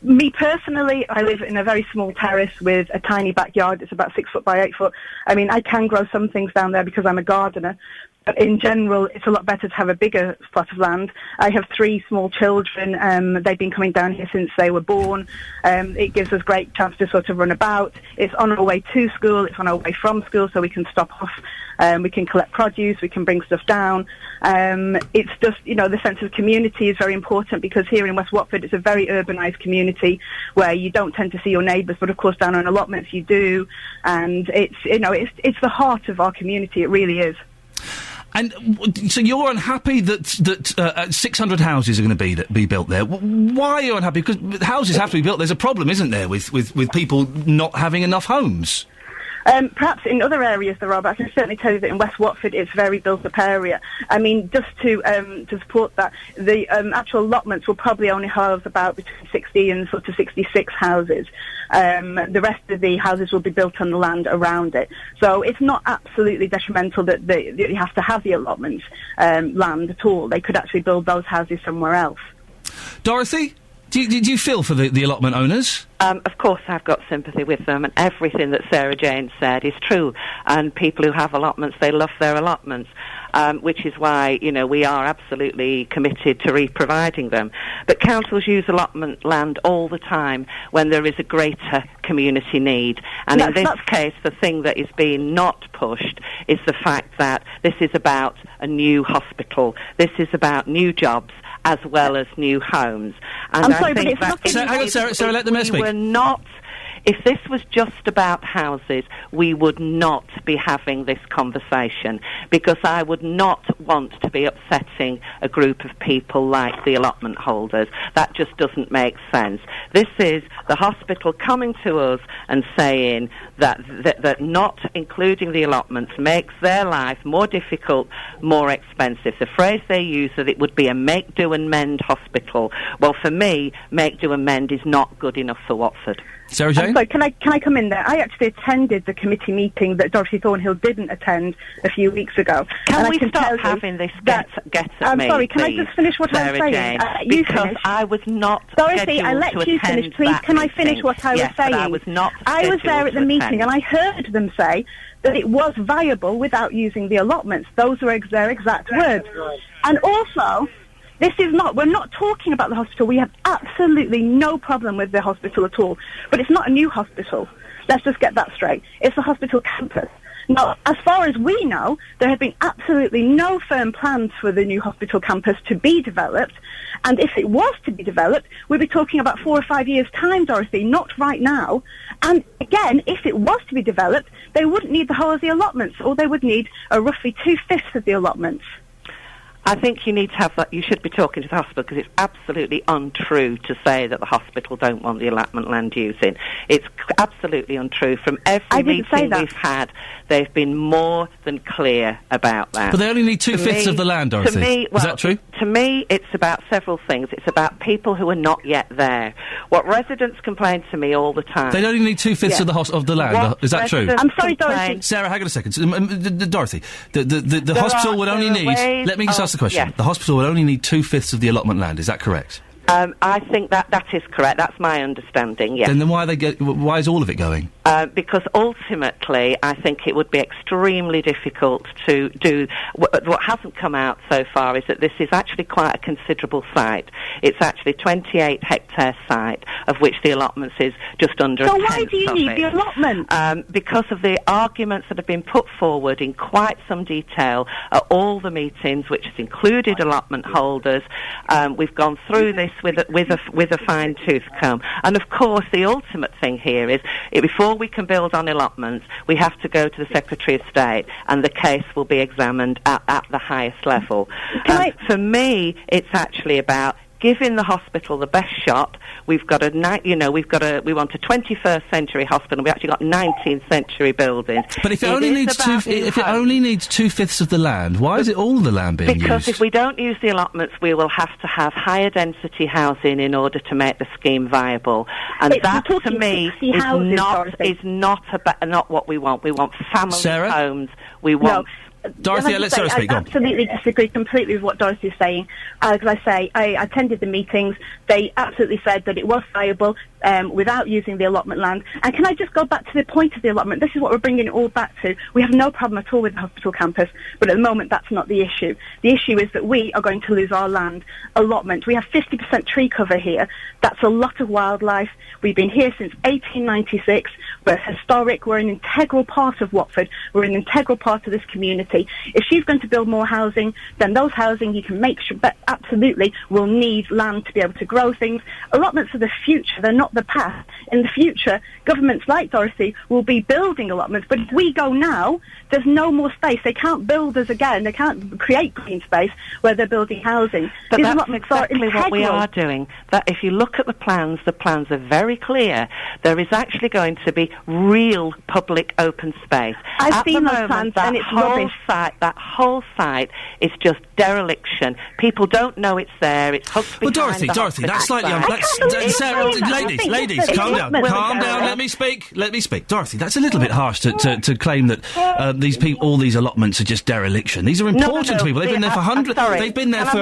Me personally, I live in a very small terrace with a tiny backyard. It's about 6 foot by 8 foot. I mean, I can grow some things down there because I'm a gardener. But in general, it's a lot better to have a bigger plot of land. I have 3 small children. They've been coming down here since they were born. It gives us great chance to sort of run about. It's on our way to school. It's on our way from school, so we can stop off. We can collect produce. We can bring stuff down. It's just, the sense of community is very important because here in West Watford, it's a very urbanised community where you don't tend to see your neighbours, but of course down on allotments you do. And it's the heart of our community. It really is. And so you're unhappy that 600 houses are going to be built there. Why are you unhappy? Because houses have to be built. There's a problem, isn't there, with people not having enough homes? Perhaps in other areas there are, but I can certainly tell you that in West Watford it's a very built-up area. I mean, just to support that, the actual allotments will probably only have about between 60 and sort of 66 houses. The rest of the houses will be built on the land around it. So it's not absolutely detrimental that you have to have the allotments land at all. They could actually build those houses somewhere else. Dorothy? Do you feel for the allotment owners? Of course I've got sympathy with them, and everything that Sarah Jane said is true. And people who have allotments, they love their allotments, which is why, we are absolutely committed to re-providing them. But councils use allotment land all the time when there is a greater community need. And in this case, the thing that is being not pushed is the fact that this is about a new hospital. This is about new jobs, as well as new homes. And I'm sorry, but it's not... Hang on, Sarah, let the mayor speak. If this was just about houses, we would not be having this conversation, because I would not want to be upsetting a group of people like the allotment holders. That just doesn't make sense. This is the hospital coming to us and saying that not including the allotments makes their life more difficult, more expensive. The phrase they use, that it would be a make, do and mend hospital. Well, for me, make, do and mend is not good enough for Watford. Sarah Jane? Sorry, can I come in there? I actually attended the committee meeting that Dorothy Thornhill didn't attend a few weeks ago. Can we stop having this get at me? I'm sorry, can I just finish what I was saying? Because I was not Dorothy, I let you finish. Please, can I finish what I was saying? I was not. I was there at the meeting, and I heard them say that it was viable without using the allotments. Those were their exact words. And also, we're not talking about the hospital. We have absolutely no problem with the hospital at all. But it's not a new hospital. Let's just get that straight. It's a hospital campus. Now, as far as we know, there have been absolutely no firm plans for the new hospital campus to be developed. And if it was to be developed, we'd be talking about 4 or 5 years' time, Dorothy, not right now. And again, if it was to be developed, they wouldn't need the whole of the allotments, or they would need a roughly 2/5 of the allotments. I think you need to have that. You should be talking to the hospital, because it's absolutely untrue to say that the hospital don't want the allotment land use in. It's absolutely untrue. From every meeting we've had, they've been more than clear about that. But they only need 2/5 of the land, Dorothy. Is that true? To me, it's about several things. It's about people who are not yet there. What residents complain to me all the time. They only need 2/5 of the land. Is that true? I'm sorry, Dorothy. Sarah, hang on a second. Dorothy, the hospital would only need. Let me just ask the question. Yes. The hospital would only need 2/5 of the allotment land. Is that correct? I think that is correct. That's my understanding, yes. Then why is all of it going? Because ultimately, I think it would be extremely difficult to do... What hasn't come out so far is that this is actually quite a considerable site. It's actually 28-hectare site, of which the allotments is just under a tenth of it. So why do you need the allotment? Because of the arguments that have been put forward in quite some detail at all the meetings, which has included allotment holders. We've gone through this with a fine-tooth comb. And of course, the ultimate thing here is, before we can build on allotments, we have to go to the Secretary of State, and the case will be examined at the highest level. For me, it's actually about giving the hospital the best shot. We want a 21st century hospital. We actually got 19th century buildings. But if it only needs 2/5 of the land, why is it all the land being used? Because if we don't use the allotments, we will have to have higher density housing in order to make the scheme viable. And that, to me, is not what we want. We want family homes. We want. Dorothy, let's Sarah speak. I absolutely disagree completely with what Dorothy is saying. As I say, I attended the meetings. They absolutely said that it was viable without using the allotment land. And can I just go back to the point of the allotment? This is what we're bringing it all back to. We have no problem at all with the hospital campus, but at the moment that's not the issue. The issue is that we are going to lose our land allotment. We have 50% tree cover here. That's a lot of wildlife. We've been here since 1896. We're historic. We're an integral part of Watford. We're an integral part of this community. If she's going to build more housing, then those housing you can make sure, but absolutely will need land to be able to grow things. Allotments are the future, they're not the past. In the future, governments like Dorothy will be building allotments, but if we go now, there's no more space. They can't build us again. They can't create green space where they're building housing. But that's exactly what we are doing. That if you look at the plans are very clear. There is actually going to be real public open space. I've seen those plans and it's rubbish. whole site is just dereliction. People don't know it's there. It's hugged Well, behind the Dorothy, that's slightly... Sarah, ladies, calm down. Calm down, let me speak. Dorothy, that's a little bit harsh to claim that all these allotments are just dereliction. These are important to people. They've been there for hundreds... They've been there for...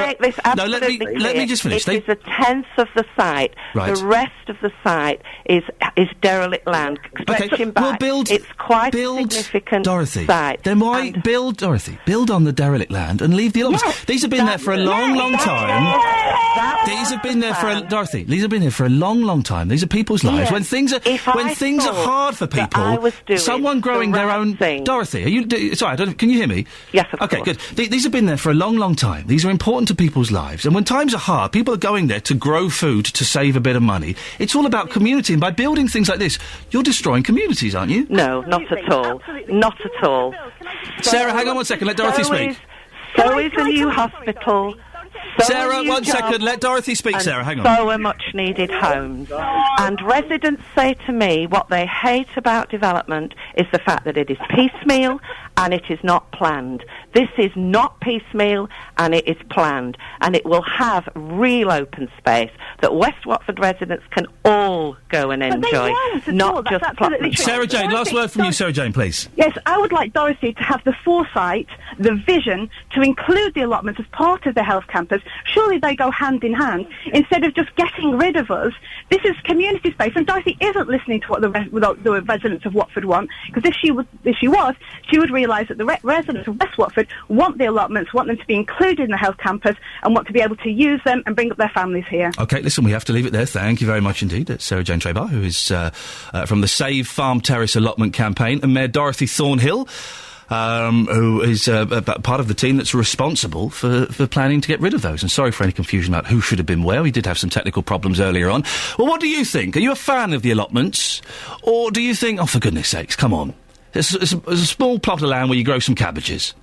No, let me just finish. It is a tenth of the site. Right. The rest of the site is derelict land. Stretching back, it's quite a significant site. Then why build on the derelict land and leave the allotments? Yes, these have been there for a long time. These have been there for Dorothy. These have been here for a long time. These are people's lives. When things are hard for people, someone growing their own thing. Dorothy, are you? Sorry, can you hear me? Yes, of course. Okay, good. These have been there for a long time. These are important to people's lives, and when times are hard, people are going there to grow food to save a bit of money. It's all about community, and by building things like this, you're destroying communities, aren't you? No, not at all. Not at all. Sarah, hang on one second. Let Dorothy speak. So is a new hospital. Sarah, 1 second. Let Dorothy speak, Sarah. Hang on. So are much-needed homes. And residents say to me what they hate about development is the fact that it is piecemeal and it is not planned. This is not piecemeal and it is planned. And it will have real open space that West Watford residents can all go and enjoy, not just plot. Sarah Jane, last word from you, Sarah Jane, please. Yes, I would like Dorothy to have the foresight, the vision, to include the allotments as part of the health campus. Surely they go hand in hand. Instead of just getting rid of us, this is community space. And Dorothy isn't listening to what the residents of Watford want, because if she was, she would realise that the residents of West Watford want the allotments, want them to be included in the health campus, and want to be able to use them and bring up their families here. OK, listen, we have to leave it there. Thank you very much indeed. That's Sarah Jane Trebar, who is from the Save Farm Terrace Allotment Campaign, and Mayor Dorothy Thornhill, who is part of the team that's responsible for planning to get rid of those. And sorry for any confusion about who should have been where. We did have some technical problems earlier on. Well, what do you think? Are you a fan of the allotments? Or do you think, oh, for goodness sakes, come on. There's a small plot of land where you grow some cabbages.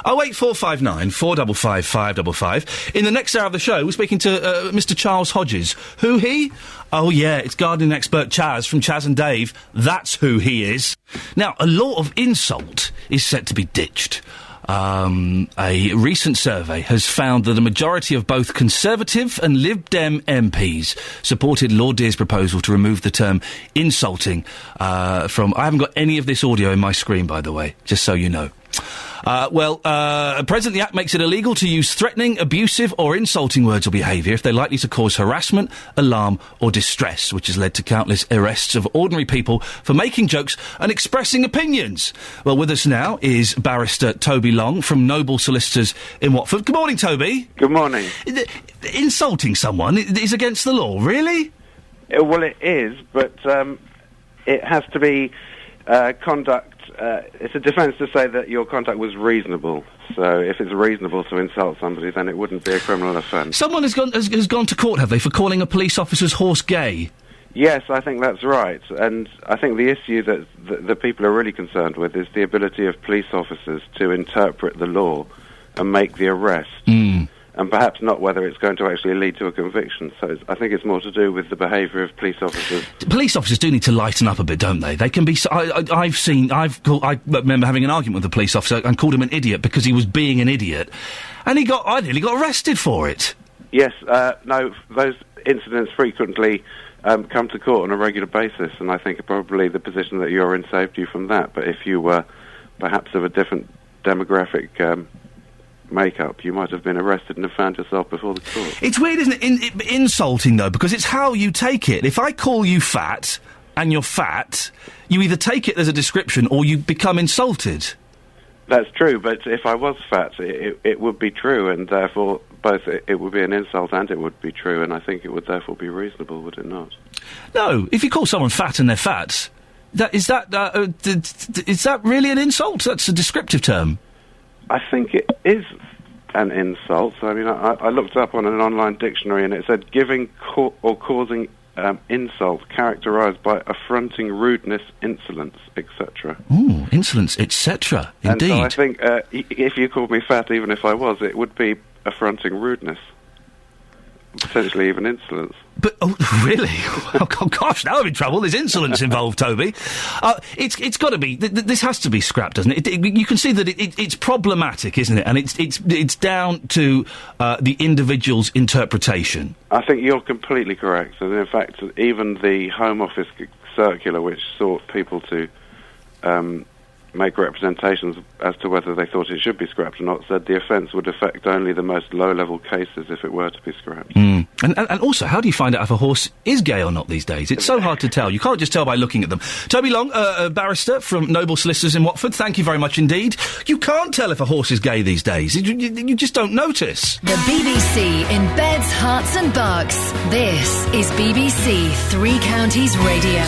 08459 455 555. In the next hour of the show, we're speaking to Mr. Charles Hodges. Who he? Oh, yeah, it's gardening expert Chaz from Chaz and Dave. That's who he is. Now, a law of insult is set to be ditched. A recent survey has found that a majority of both Conservative and Lib Dem MPs supported Lord Dear's proposal to remove the term insulting from... I haven't got any of this audio in my screen, by the way, just so you know. Presently the Act makes it illegal to use threatening, abusive or insulting words or behaviour if they're likely to cause harassment, alarm or distress, which has led to countless arrests of ordinary people for making jokes and expressing opinions. Well, with us now is barrister Toby Long from Noble Solicitors in Watford. Good morning, Toby. Good morning. Insulting someone is against the law, really? Well, it is, but it has to be conduct... it's a defence to say that your conduct was reasonable. So if it's reasonable to insult somebody, then it wouldn't be a criminal offence. Someone has gone to court, have they, for calling a police officer's horse gay? Yes, I think that's right. And I think the issue that the people are really concerned with is the ability of police officers to interpret the law and make the arrest. And perhaps not whether it's going to actually lead to a conviction. So I think it's more to do with the behaviour of police officers. Police officers do need to lighten up a bit, don't they? They can be... I remember having an argument with a police officer and called him an idiot because he was being an idiot. And I nearly got arrested for it. Yes, no, those incidents frequently come to court on a regular basis, and I think probably the position that you're in saved you from that. But if you were perhaps of a different demographic... makeup, you might have been arrested and have found yourself before the court. It's weird, isn't it, insulting, though, because it's how you take it. If I call you fat, and you're fat, you either take it as a description or you become insulted. That's true, but if I was fat, it would be true, and therefore both it would be an insult and it would be true, and I think it would therefore be reasonable, would it not? No, if you call someone fat and they're fat, is that really an insult? That's a descriptive term. I think it is an insult. I mean, I looked up on an online dictionary and it said giving or causing insult characterised by affronting rudeness, insolence, etc. Ooh, insolence, etc. Indeed. And so I think if you called me fat, even if I was, it would be affronting rudeness. potentially even insolence. But, oh, really? Oh, gosh, now I'm in trouble. There's insolence involved, Toby. It's got to be... this has to be scrapped, doesn't it? You can see that it's problematic, isn't it? And it's down to the individual's interpretation. I think you're completely correct. And in fact, even the Home Office circular, which sought people to make representations as to whether they thought it should be scrapped or not, said the offence would affect only the most low-level cases if it were to be scrapped. Mm. And also, how do you find out if a horse is gay or not these days? It's so hard to tell. You can't just tell by looking at them. Toby Long, a barrister from Noble Solicitors in Watford, thank you very much indeed. You can't tell if a horse is gay these days. You just don't notice. The BBC in beds, hearts and bucks. This is BBC Three Counties Radio.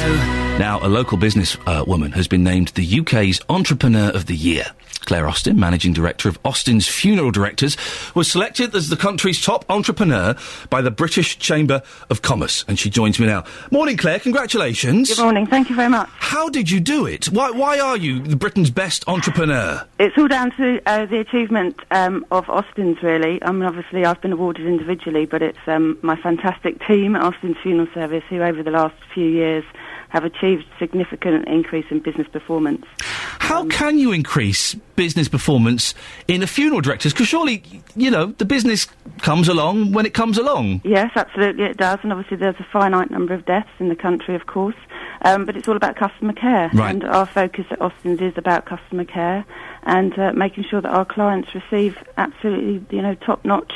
Now, a local business woman has been named the UK's Entrepreneur of the Year. Claire Austin, Managing Director of Austin's Funeral Directors, was selected as the country's top entrepreneur by the British Chamber of Commerce, and she joins me now. Morning, Claire. Congratulations. Good morning. Thank you very much. How did you do it? Why are you Britain's best entrepreneur? It's all down to the achievement of Austin's, really. I mean, obviously, I've been awarded individually, but it's my fantastic team at Austin's Funeral Service who, over the last few years, have achieved significant increase in business performance. How can you increase business performance in a funeral directors? Because surely, the business comes along when it comes along. Yes, absolutely it does. And obviously there's a finite number of deaths in the country, of course. But it's all about customer care. Right. And our focus at Austin's is about customer care and making sure that our clients receive absolutely, top-notch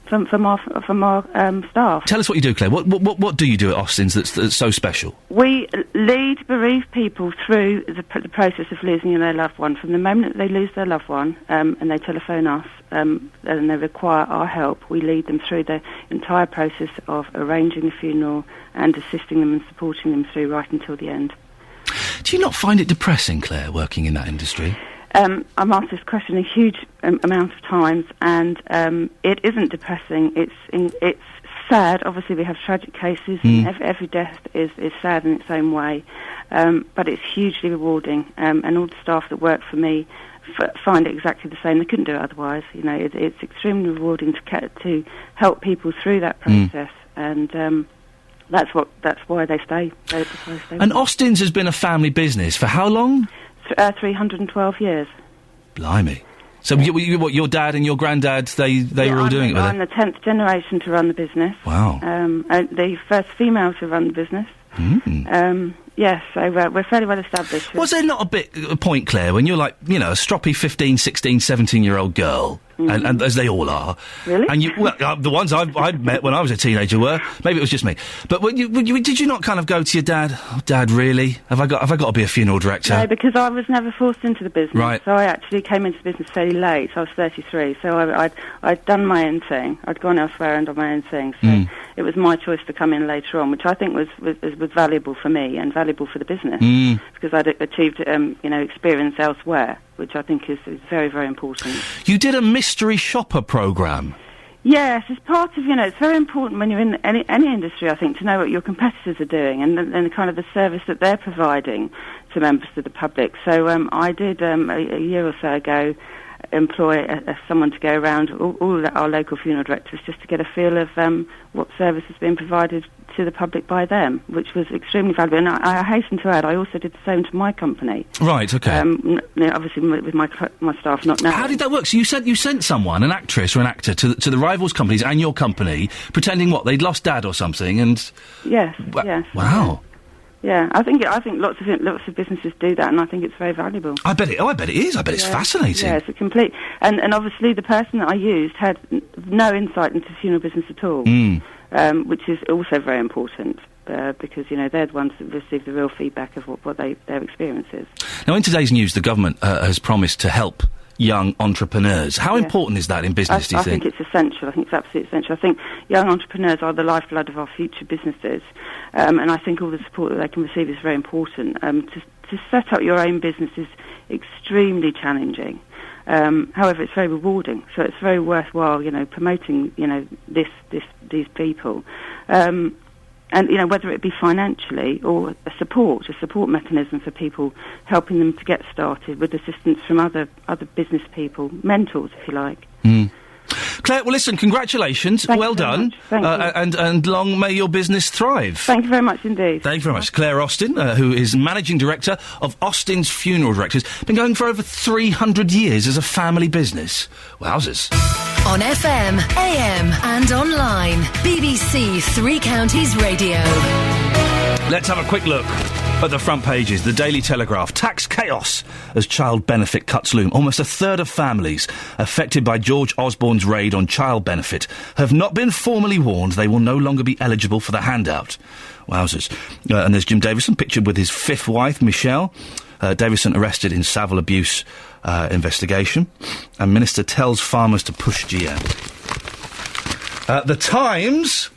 from our staff. Tell us what you do, Claire. What do you do at Austin's that's so special? We lead bereaved people through the process of losing their loved one. From the moment that they lose their loved one and they telephone us and they require our help, we lead them through the entire process of arranging the funeral and assisting them and supporting them through right until the end. Do you not find it depressing, Claire, working in that industry? I'm asked this question a huge amount of times, and it isn't depressing. It's sad. Obviously, we have tragic cases, and every death is sad in its own way. But it's hugely rewarding, and all the staff that work for me find it exactly the same. They couldn't do it otherwise. It's extremely rewarding to help people through that process, and that's why they stay. And Austin's has been a family business for how long? 312 years. Blimey. So your dad and your granddad, they were all doing it with it? I'm the 10th generation to run the business. Wow. The first female to run the business. Yes, so we're fairly well established. Was there not a point, Claire, when you're like, a stroppy 15, 16, 17-year-old girl, and as they all are. Really? And the ones I'd met when I was a teenager were. Maybe it was just me. But did you not kind of go to your dad, oh, Dad, really? Have I got to be a funeral director? No, because I was never forced into the business. Right. So I actually came into the business fairly late. So I was 33. So I'd done my own thing. I'd gone elsewhere and done my own thing. So it was my choice to come in later on, which I think was valuable for me and valuable for the business. Because I'd achieved, experience elsewhere, which I think is very, very important. You did a mystery shopper programme. Yes, it's part of, it's very important when you're in any industry, I think, to know what your competitors are doing and the kind of the service that they're providing to members of the public. So I did, a year or so ago, employ someone to go around all our local funeral directors just to get a feel of what service has been provided to the public by them, which was extremely valuable. And I hasten to add, I also did the same to my company. Right, okay. Obviously with my staff not now. How did that work? So you sent someone, an actress or an actor, to the rivals' companies and your company, pretending they'd lost Dad or something, and... Yes, yes. Wow. Yeah, I think lots of businesses do that, and I think it's very valuable. I bet it is. I bet it's fascinating. Yeah, it's a complete... And obviously the person that I used had no insight into the funeral business at all, which is also very important. Because, they're the ones that receive the real feedback of what their experience is. Now, in today's news, the government has promised to help young entrepreneurs. How important is that in business, do you think? I think it's essential. I think it's absolutely essential. I think young entrepreneurs are the lifeblood of our future businesses, and I think all the support that they can receive is very important. To set up your own business is extremely challenging. However, it's very rewarding, so it's very worthwhile, promoting, these people. And, whether it be financially or a support mechanism for people, helping them to get started with assistance from other business people, mentors, if you like. Claire, well, listen, congratulations. Thank well you very done. much. Thank you. And long may your business thrive. Thank you very much indeed. Thank you very much. Claire Austin, who is Managing Director of Austin's Funeral Directors. Been going for over 300 years as a family business. Wowzers. On FM, AM and online. BBC Three Counties Radio. Let's have a quick look at the front pages. The Daily Telegraph. Tax chaos as child benefit cuts loom. Almost a third of families affected by George Osborne's raid on child benefit have not been formally warned they will no longer be eligible for the handout. Wowzers. And there's Jim Davison, pictured with his fifth wife, Michelle. Davison arrested in Savile abuse investigation. And Minister tells farmers to push GM. The Times.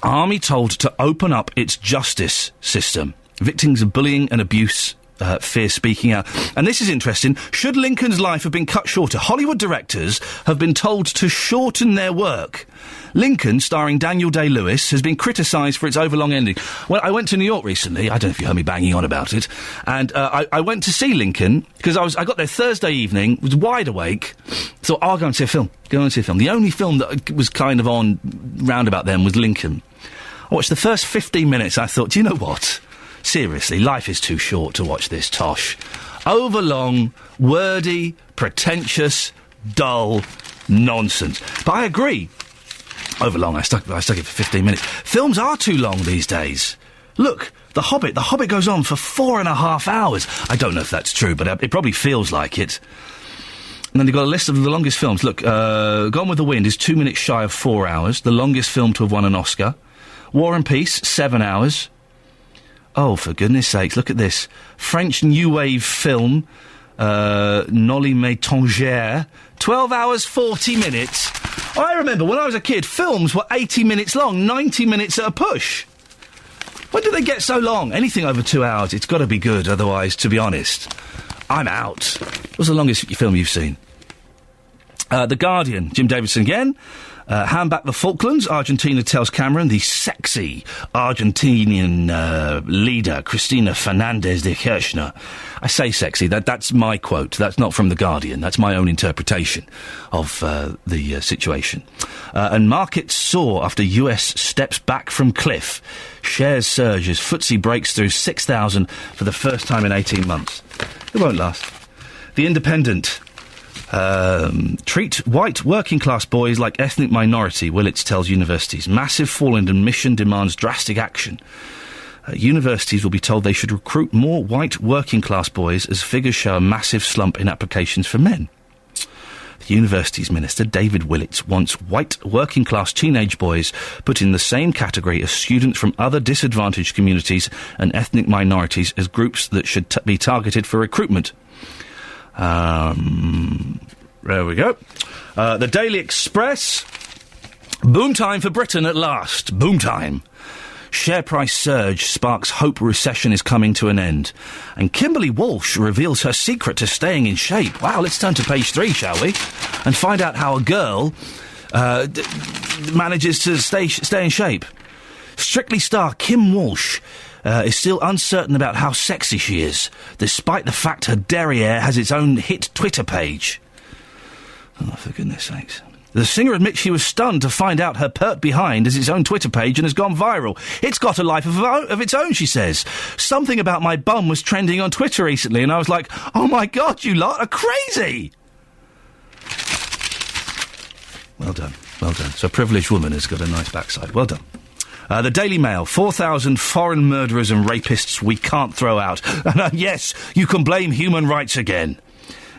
Army told to open up its justice system. Victims of bullying and abuse fear speaking out. And this is interesting. Should Lincoln's life have been cut shorter? Hollywood directors have been told to shorten their work. Lincoln, starring Daniel Day-Lewis, has been criticised for its overlong ending. Well, I went to New York recently. I don't know if you heard me banging on about it. And I went to see Lincoln because I got there Thursday evening, was wide awake. Thought, I'll go and see a film. Go and see a film. The only film that was kind of on round about then was Lincoln. I watched the first 15 minutes. I thought, do you know what? Seriously, life is too short to watch this tosh. Overlong, wordy, pretentious, dull nonsense. But I agree. Overlong, I stuck it for 15 minutes. Films are too long these days. Look, The Hobbit goes on for 4.5 hours. I don't know if that's true, but it probably feels like it. And then they've got a list of the longest films. Look, Gone with the Wind is 2 minutes shy of 4 hours. The longest film to have won an Oscar. War and Peace, 7 hours. Oh, for goodness sakes, look at this. French New Wave film, Nolly Métangère, 12 hours, 40 minutes. I remember when I was a kid, films were 80 minutes long, 90 minutes at a push. When do they get so long? Anything over 2 hours, it's got to be good, otherwise, to be honest, I'm out. What's the longest film you've seen? The Guardian, Jim Davidson again. Hand back the Falklands. Argentina tells Cameron the sexy Argentinian leader, Cristina Fernandez de Kirchner. I say sexy. That's my quote. That's not from The Guardian. That's my own interpretation of the situation. And markets soar after US steps back from cliff. Shares surge as FTSE breaks through 6,000 for the first time in 18 months. It won't last. The Independent. Treat white working class boys like ethnic minority, Willits tells universities. Massive fall in admission demands drastic action. Universities will be told they should recruit more white working class boys as figures show a massive slump in applications for men. The universities minister, David Willits, wants white working class teenage boys put in the same category as students from other disadvantaged communities and ethnic minorities as groups that should be targeted for recruitment. There we go. The Daily Express. Boom time for Britain at last. Boom time. Share price surge sparks hope recession is coming to an end. And Kimberly Walsh reveals her secret to staying in shape. Wow, let's turn to page 3, shall we? And find out how a girl manages to stay in shape. Strictly star Kim Walsh is still uncertain about how sexy she is, despite the fact her derriere has its own hit Twitter page. Oh, for goodness sakes. The singer admits she was stunned to find out her pert behind has its own Twitter page and has gone viral. It's got a life of its own, she says. Something about my bum was trending on Twitter recently, and I was like, oh my God, you lot are crazy! Well done, well done. So a privileged woman has got a nice backside. Well done. The Daily Mail, 4,000 foreign murderers and rapists we can't throw out. And yes, you can blame human rights again.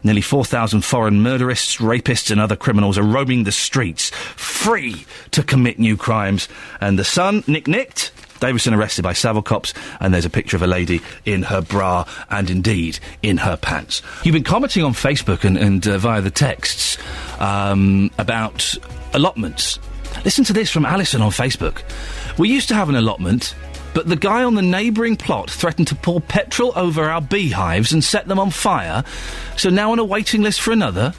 Nearly 4,000 foreign murderists, rapists and other criminals are roaming the streets, free to commit new crimes. And the Sun, nicked. Davison arrested by Savile cops, and there's a picture of a lady in her bra and indeed in her pants. You've been commenting on Facebook and via the texts about allotments. Listen to this from Alison on Facebook. We used to have an allotment, but the guy on the neighbouring plot threatened to pour petrol over our beehives and set them on fire, so now on a waiting list for another.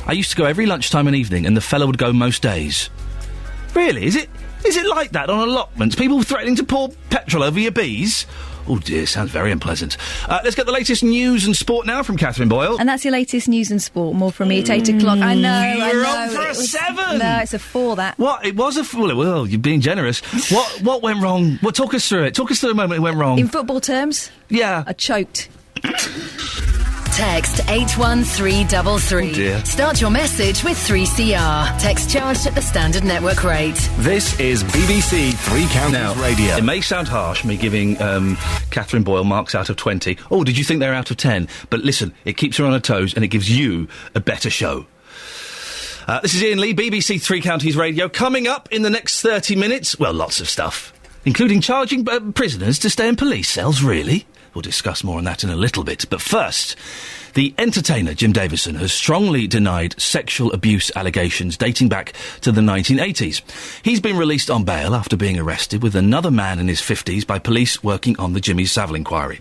I used to go every lunchtime and evening, and the fellow would go most days. Really? Is it like that on allotments? People threatening to pour petrol over your bees? Oh dear, sounds very unpleasant. Let's get the latest news and sport now from Catherine Boyle. And that's your latest news and sport. More from me at 8 o'clock. I know. You're on for a 7. No, it's a 4. That. What? It was a well. You're being generous. What went wrong? Well, talk us through it. Talk us through a moment it went wrong. In football terms, yeah, I choked. Text 81333. Oh dear. Start your message with 3CR. Text charged at the standard network rate. This is BBC Three Counties Radio. It may sound harsh, me giving Catherine Boyle marks out of 20. Oh, did you think they're out of 10? But listen, it keeps her on her toes and it gives you a better show. This is Iain Lee, BBC Three Counties Radio. Coming up in the next 30 minutes, well, lots of stuff, including charging prisoners to stay in police cells, really? We'll discuss more on that in a little bit. But first, the entertainer Jim Davison has strongly denied sexual abuse allegations dating back to the 1980s. He's been released on bail after being arrested with another man in his 50s by police working on the Jimmy Savile inquiry.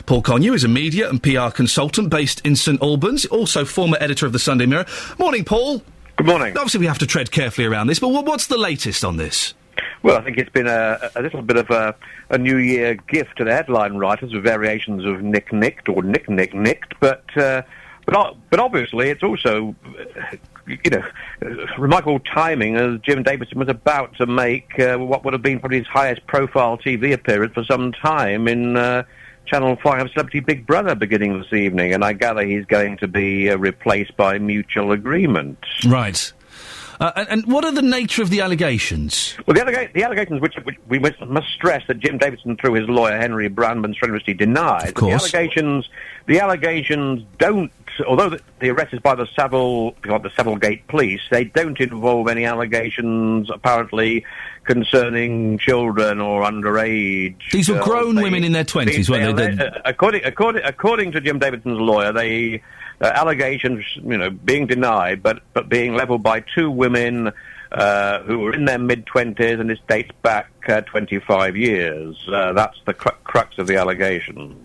Paul Connew is a media and PR consultant based in St Albans, also former editor of the Sunday Mirror. Morning, Paul. Good morning. Obviously, we have to tread carefully around this, but what's the latest on this? Well, I think it's been a little bit of a New Year gift to the headline writers with variations of nicked or nicked, but obviously it's also, remarkable timing as Jim Davison was about to make what would have been probably his highest profile TV appearance for some time in Channel 5 Celebrity Big Brother beginning this evening, and I gather he's going to be replaced by mutual agreement. Right. And what are the nature of the allegations? Well, the allegations which we must stress that Jim Davison, through his lawyer Henry Brandman, strenuously denied. Of course. The allegations don't, although the arrest is by the Savilegate police, they don't involve any allegations apparently concerning children or underage. These were grown women in their 20s, weren't they? According to Jim Davidson's lawyer, they allegations, being denied, but being levelled by two women who were in their mid-20s, and this dates back 25 years. That's the crux of the allegations.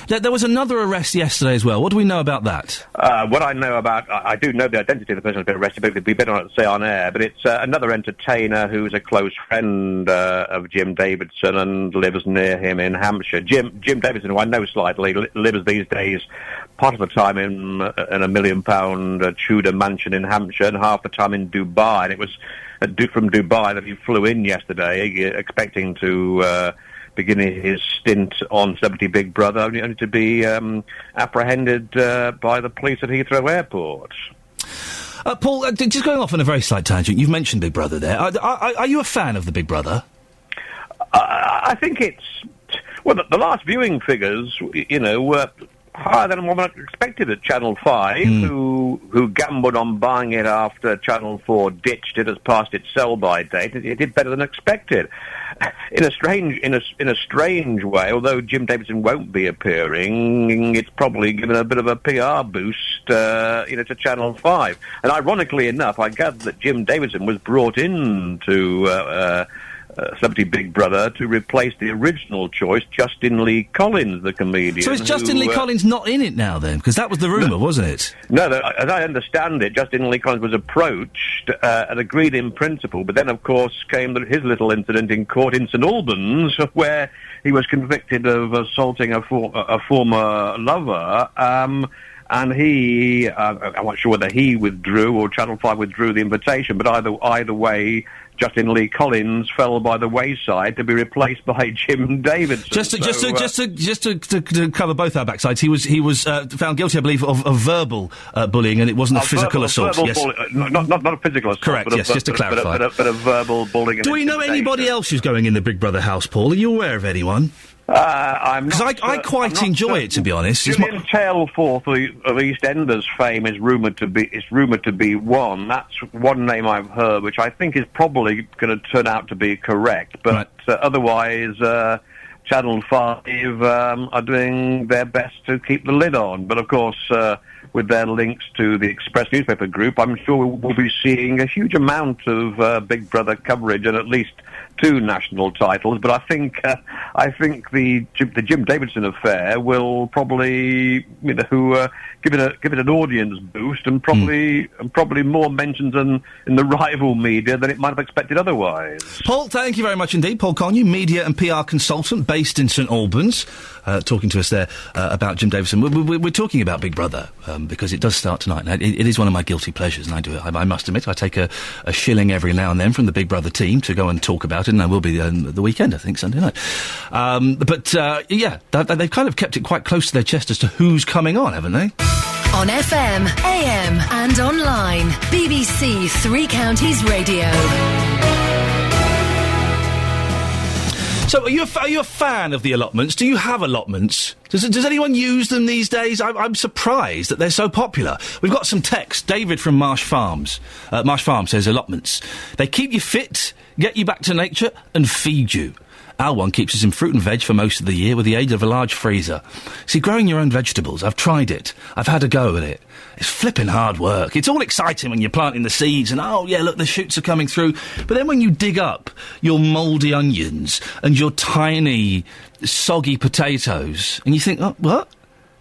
There was another arrest yesterday as well. What do we know about that? What I know about, I do know the identity of the person who's been arrested, but we better not say on air, but it's another entertainer who's a close friend of Jim Davidson and lives near him in Hampshire. Jim Davidson, who I know slightly, lives these days part of the time in a £1 million Tudor mansion in Hampshire and half the time in Dubai. And it was from Dubai that he flew in yesterday, expecting to begin his stint on Celebrity Big Brother, only to be apprehended by the police at Heathrow Airport. Paul, just going off on a very slight tangent, you've mentioned Big Brother there. Are you a fan of the Big Brother? I think it's... Well, the last viewing figures, were higher than one expected at Channel 5, who gambled on buying it after Channel 4 ditched it as past its sell-by date. It did better than expected. In a strange way, although Jim Davison won't be appearing, it's probably given a bit of a PR boost, to Channel 5. And ironically enough, I gather that Jim Davison was brought in to Celebrity Big Brother to replace the original choice, Justin Lee Collins, the comedian. So is Justin Lee Collins not in it now, then? Because that was the rumour, wasn't it? No, as I understand it, Justin Lee Collins was approached and agreed in principle, but then, of course, came his little incident in court in St Albans, where he was convicted of assaulting a former lover, and he, I'm not sure whether he withdrew or Channel 5 withdrew the invitation, but either way, Justin Lee Collins fell by the wayside to be replaced by Jim Davidson. Just to cover both our backsides, he was found guilty, I believe, of verbal bullying, and it wasn't a physical assault. Verbal yes, not a physical assault. Correct. Yes, just to clarify. But a verbal bullying. Do we know anybody else who's going in the Big Brother house, Paul? Are you aware of anyone? Because I quite enjoy it, to be honest. Julian Tailforth of EastEnders fame is rumoured to be one. That's one name I've heard, which I think is probably going to turn out to be correct. But otherwise, Channel 5 are doing their best to keep the lid on. But of course, their links to the Express newspaper group, I'm sure we'll be seeing a huge amount of Big Brother coverage and at least 2 national titles. But I think the Jim Davidson affair will probably give it an audience boost and probably more mentions in the rival media than it might have expected otherwise. Paul, thank you very much indeed. Paul Connew, media and PR consultant based in St Albans, talking to us there about Jim Davidson. We're talking about Big Brother because it does start tonight. And it is one of my guilty pleasures, and I do it. I must admit, I take a shilling every now and then from the Big Brother team to go and talk about it, and I will be the weekend, I think, Sunday night. They've kind of kept it quite close to their chest as to who's coming on, haven't they? On FM, AM and online. BBC Three Counties Radio. So, are you a fan of the allotments? Do you have allotments? Does anyone use them these days? I'm surprised that they're so popular. We've got some text. David from Marsh Farms. Marsh Farm says allotments. They keep you fit, get you back to nature, and feed you. Our one keeps us in fruit and veg for most of the year with the aid of a large freezer. See, growing your own vegetables, I've tried it. I've had a go at it. It's flipping hard work. It's all exciting when you're planting the seeds and, oh, yeah, look, the shoots are coming through. But then when you dig up your mouldy onions and your tiny, soggy potatoes, and you think, oh, what?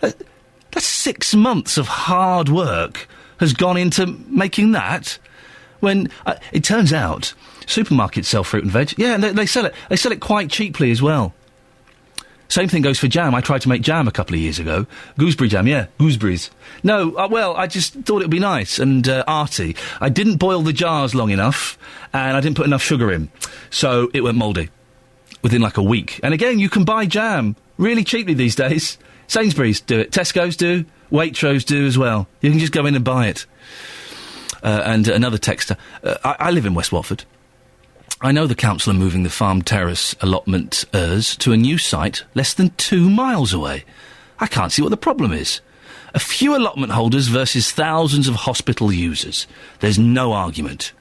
That's 6 months of hard work has gone into making that. When it turns out supermarkets sell fruit and veg. Yeah, and they sell it. They sell it quite cheaply as well. Same thing goes for jam. I tried to make jam a couple of years ago. Gooseberry jam, yeah, gooseberries. No, I just thought it would be nice and arty. I didn't boil the jars long enough, and I didn't put enough sugar in. So it went mouldy within like a week. And again, you can buy jam really cheaply these days. Sainsbury's do it. Tesco's do. Waitrose do as well. You can just go in and buy it. And another texter. I live in West Watford. I know the council are moving the farm terrace allotment to a new site less than 2 miles away. I can't see what the problem is. A few allotment holders versus thousands of hospital users. There's no argument.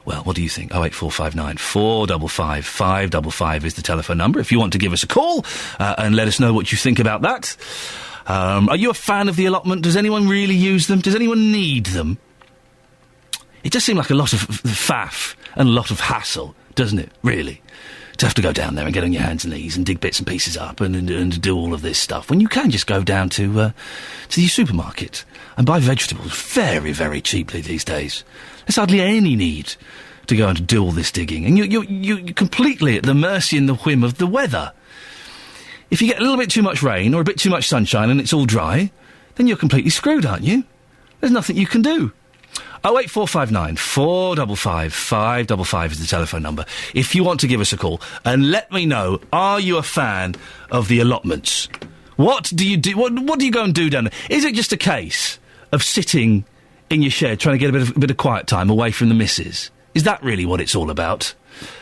Well, what do you think? 08459 455 555 is the telephone number if you want to give us a call and let us know what you think about that. Are you a fan of the allotment? Does anyone really use them? Does anyone need them? It does seem like a lot of faff and a lot of hassle, doesn't it, really? To have to go down there and get on your hands and knees and dig bits and pieces up and do all of this stuff, when you can just go down to the supermarket and buy vegetables very, very cheaply these days. There's hardly any need to go and do all this digging. And you're completely at the mercy and the whim of the weather. If you get a little bit too much rain or a bit too much sunshine and it's all dry, then you're completely screwed, aren't you? There's nothing you can do. 08459 455 555 is the telephone number. If you want to give us a call and let me know, are you a fan of the allotments? What do you do? What do you go and do down there? Is it just a case of sitting in your shed trying to get a bit of quiet time away from the missus? Is that really what it's all about?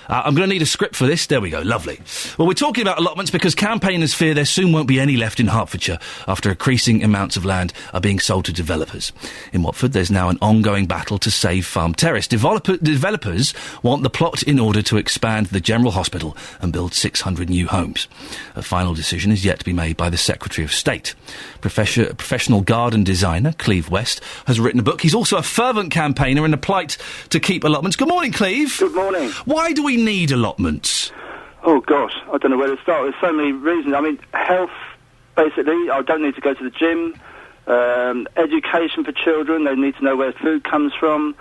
I'm going to need a script for this. There we go. Lovely. Well, we're talking about allotments because campaigners fear there soon won't be any left in Hertfordshire after increasing amounts of land are being sold to developers. In Watford, there's now an ongoing battle to save Farm Terrace. Developers want the plot in order to expand the General Hospital and build 600 new homes. A final decision is yet to be made by the Secretary of State. Professional garden designer Cleve West has written a book. He's also a fervent campaigner in a plight to keep allotments. Good morning, Cleve. Good morning. Why do we need allotments? Oh, gosh, I don't know where to start. There's so many reasons. I mean, health, basically. I don't need to go to the gym. Education for children. They need to know where food comes from.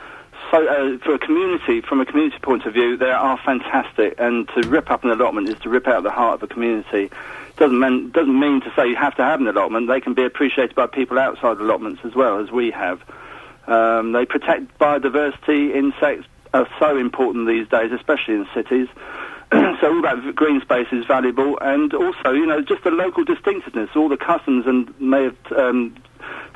So, from a community point of view, they are fantastic. And to rip up an allotment is to rip out the heart of a community. Doesn't mean to say you have to have an allotment. They can be appreciated by people outside allotments as well, as we have. They protect biodiversity. Insects are so important these days, especially in cities. So all that green space is valuable, and also, you know, just the local distinctiveness, all the customs and may have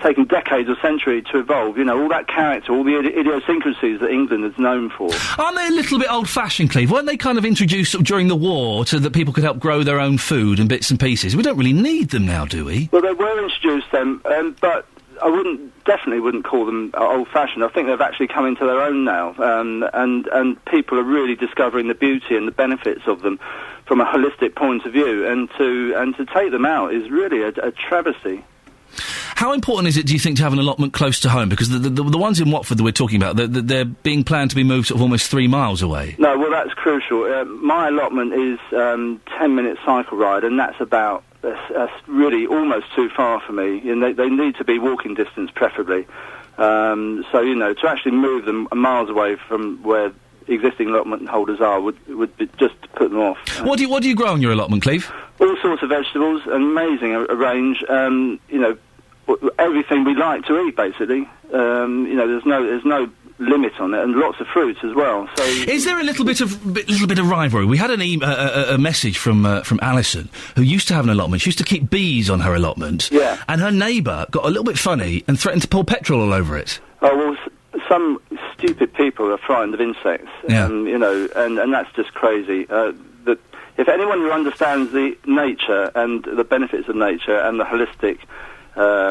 taken decades or centuries to evolve, you know, all that character, all the idiosyncrasies that England is known for. Aren't they a little bit old-fashioned, Cleve? Weren't they kind of introduced during the war so that people could help grow their own food and bits and pieces? We don't really need them now, do we? Well, they were introduced then, but I definitely wouldn't call them old-fashioned. I think they've actually come into their own now, and people are really discovering the beauty and the benefits of them from a holistic point of view, and to take them out is really a travesty. How important is it, do you think, to have an allotment close to home? Because the ones in Watford that we're talking about, they're being planned to be moved sort of almost 3 miles away. No, well, that's crucial. My allotment is 10-minute cycle ride, and that's about that's really almost too far for me. You know, they need to be walking distance, preferably. So, you know, to actually move them miles away from where existing allotment holders are would be just to put them off. What do you grow on your allotment, Cleve? All sorts of vegetables, amazing a range. You know, everything we like to eat, basically. You know, there's no limit on it, and lots of fruits as well. So, is there a little bit of rivalry? We had a message from Alison, who used to have an allotment. She used to keep bees on her allotment. Yeah. And her neighbour got a little bit funny and threatened to pour petrol all over it. Oh well, some stupid people are frightened of insects. Yeah. You know, and that's just crazy. That if anyone who understands the nature and the benefits of nature and the holistic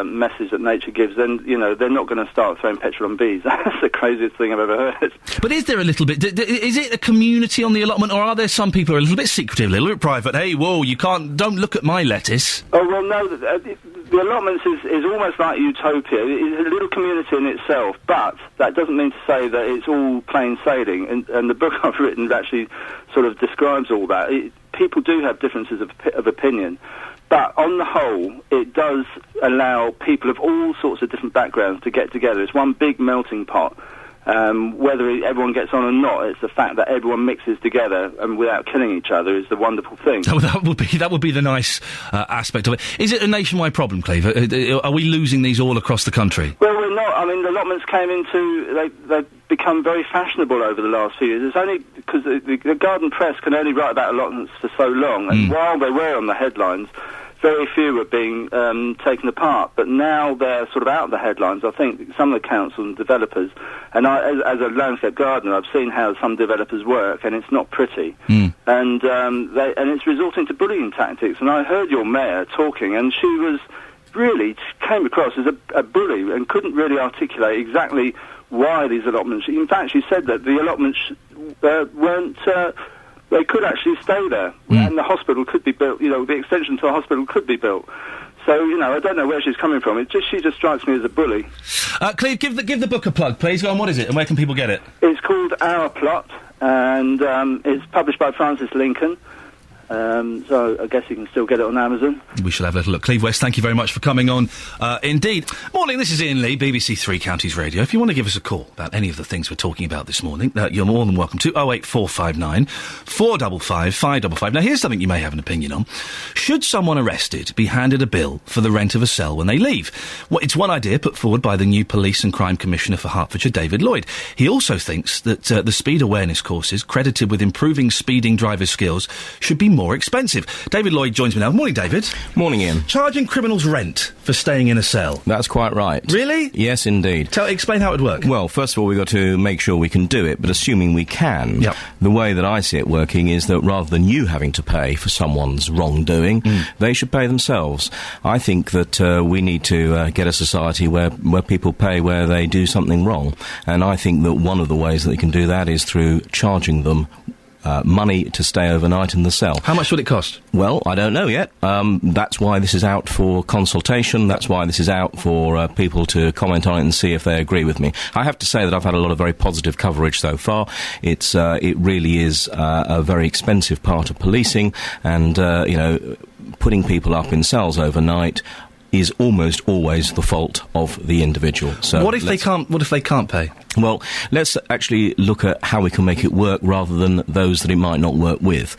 message that nature gives, then, you know, they're not going to start throwing petrol on bees. That's the craziest thing I've ever heard. But is there a little bit... is it a community on the allotment, or are there some people who are a little bit secretive, a little bit private? Hey, whoa, don't look at my lettuce. Oh, well, no, the allotments is almost like utopia. It's a little community in itself, but that doesn't mean to say that it's all plain sailing, and the book I've written actually sort of describes all that. People do have differences of opinion, but on the whole, it does allow people of all sorts of different backgrounds to get together. It's one big melting pot. Whether everyone gets on or not, it's the fact that everyone mixes together and without killing each other is the wonderful thing. Oh, that would be the nice aspect of it. Is it a nationwide problem, Cleve? Are we losing these all across the country? Well, we're not. I mean, the allotments came into... They've become very fashionable over the last few years. It's only because the Garden Press can only write about allotments for so long, and while they were on the headlines, very few were being taken apart, but now they're sort of out of the headlines. I think some of the councils and developers, and as a landscape gardener, I've seen how some developers work, and it's not pretty. And it's resorting to bullying tactics. And I heard your mayor talking, and she came across as a bully and couldn't really articulate exactly why these allotments... In fact, she said that the allotments weren't... they could actually stay there, and the hospital could be built, you know, the extension to the hospital could be built. So, you know, I don't know where she's coming from. She just strikes me as a bully. Cleve, give the book a plug, please. Go on, what is it, and where can people get it? It's called Our Plot, and it's published by Francis Lincoln. So I guess you can still get it on Amazon. We shall have a little look. Cleve West, thank you very much for coming on. Indeed. Morning, this is Iain Lee, BBC Three Counties Radio. If you want to give us a call about any of the things we're talking about this morning, you're more than welcome to. 08459 455 555. Now, here's something you may have an opinion on. Should someone arrested be handed a bill for the rent of a cell when they leave? Well, it's one idea put forward by the new Police and Crime Commissioner for Hertfordshire, David Lloyd. He also thinks that the speed awareness courses, credited with improving speeding drivers' skills, should be more expensive. David Lloyd joins me now. Morning, David. Morning, Ian. Charging criminals rent for staying in a cell. That's quite right. Really? Yes, indeed. Explain how it would work. Well, first of all, we've got to make sure we can do it, but assuming we can, the way that I see it working is that rather than you having to pay for someone's wrongdoing, they should pay themselves. I think that we need to get a society where people pay where they do something wrong, and I think that one of the ways that they can do that is through charging them money to stay overnight in the cell. How much would it cost? Well, I don't know yet. That's why this is out for consultation. That's why this is out for people to comment on it and see if they agree with me. I have to say that I've had a lot of very positive coverage so far. It really is a very expensive part of policing, and putting people up in cells overnight is almost always the fault of the individual. So what if they can't pay? Well, let's actually look at how we can make it work rather than those that it might not work with.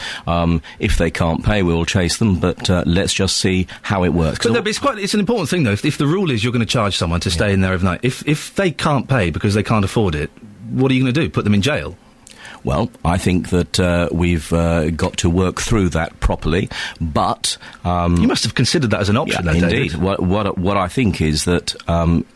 If they can't pay, we'll chase them, but let's just see how it works. But it's an important thing, though. If the rule is you're going to charge someone to stay in there overnight, if they can't pay because they can't afford it, what are you going to do? Put them in jail? Well, I think that we've got to work through that properly, but... you must have considered that as an option, though, indeed. David. What I think is that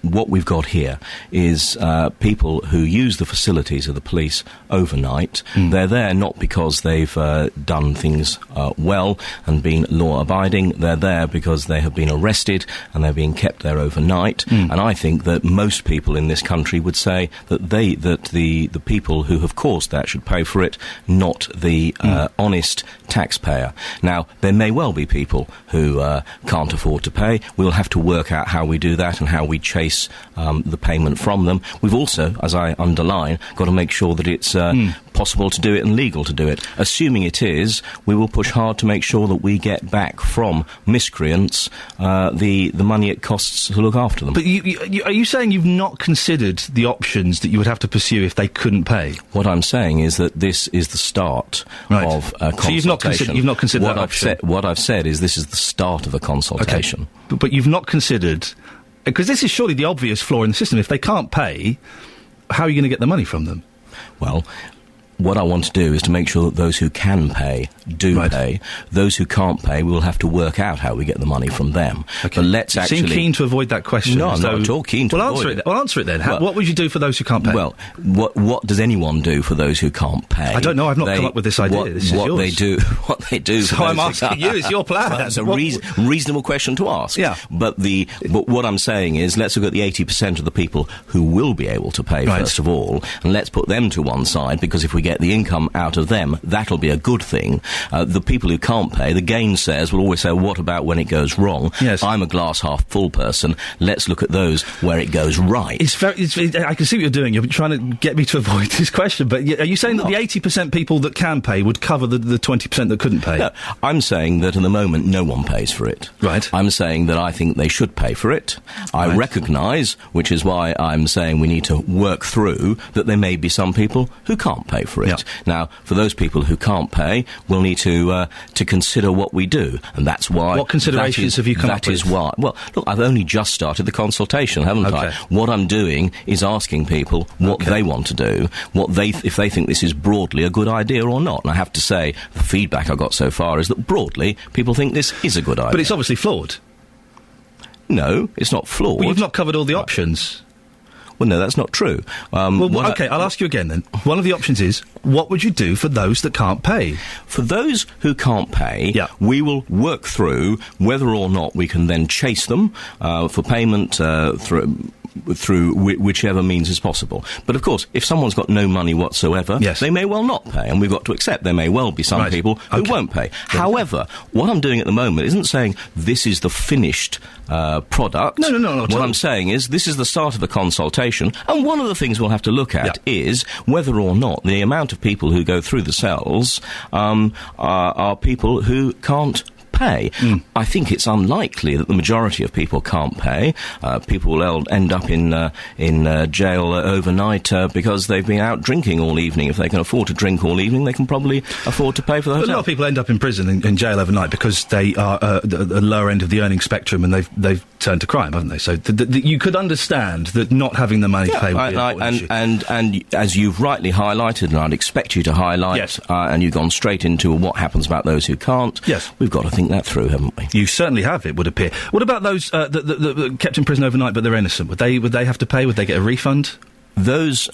what we've got here is people who use the facilities of the police overnight. They're there not because they've done things well and been law-abiding. They're there because they have been arrested and they're being kept there overnight. And I think that most people in this country would say that the people who have caused that should should pay for it, not the honest taxpayer. Now, there may well be people who can't afford to pay. We'll have to work out how we do that and how we chase the payment from them. We've also, as I underline, got to make sure that it's possible to do it and legal to do it. Assuming it is, we will push hard to make sure that we get back from miscreants the money it costs to look after them. But are you saying you've not considered the options that you would have to pursue if they couldn't pay? What I'm saying is that this is the start of a consultation. So you've not considered that option? What I've said is this is the start of a consultation. Okay. But you've not considered... Because this is surely the obvious flaw in the system. If they can't pay, how are you going to get the money from them? Well... What I want to do is to make sure that those who can pay do pay. Those who can't pay, we will have to work out how we get the money from them. Okay. But let's you seem keen to avoid that question. No, I'm not at all keen to avoid it. Well, answer it then. What would you do for those who can't pay? Well, what does anyone do for those who can't pay? I don't know. I've not come up with this idea. This is yours. What they do. So I'm asking you. It's your plan. Well, that's a reasonable question to ask. Yeah. But what I'm saying is, let's look at the 80% of the people who will be able to pay first of all, and let's put them to one side, because if we get the income out of them, that'll be a good thing. The people who can't pay, the gainsayers will always say, what about when it goes wrong? Yes. I'm a glass half full person. Let's look at those where it goes right. I can see what you're doing. You're trying to get me to avoid this question, but are you saying that the 80% people that can pay would cover the 20% that couldn't pay? No, I'm saying that at the moment no one pays for it. Right. I'm saying that I think they should pay for it. I recognise, which is why I'm saying we need to work through, that there may be some people who can't pay for it. Yeah. Now, for those people who can't pay, we'll need to consider what we do, and that's why... What considerations have you come up with? That is why... Well, look, I've only just started the consultation, haven't I? What I'm doing is asking people what they want to do, if they think this is broadly a good idea or not. And I have to say, the feedback I got so far is that broadly, people think this is a good idea. But it's obviously flawed. No, it's not flawed. Well, you've not covered all the options. Well, no, that's not true. I'll ask you again then. One of the options is, what would you do for those that can't pay? For those who can't pay, we will work through whether or not we can then chase them for payment through whichever means is possible. But of course, if someone's got no money whatsoever, they may well not pay, and we've got to accept there may well be some people who won't pay. However, what I'm doing at the moment isn't saying this is the finished product. No. What I'm saying is this is the start of a consultation, and one of the things we'll have to look at is whether or not the amount of people who go through the cells are people who can't pay. I think it's unlikely that the majority of people can't pay. People will end up in jail overnight because they've been out drinking all evening. If they can afford to drink all evening, they can probably afford to pay for the hotel. A lot of people end up in prison and in jail overnight because they are at the lower end of the earning spectrum, and they've turned to crime, haven't they? So you could understand that not having the money to pay would be an issue. And as you've rightly highlighted, and I'd expect you to highlight, and you've gone straight into what happens about those who can't. Yes, we've got to think that through, haven't we? You certainly have, it would appear. What about those that kept in prison overnight but they're innocent? Would they have to pay? Would they get a refund? Those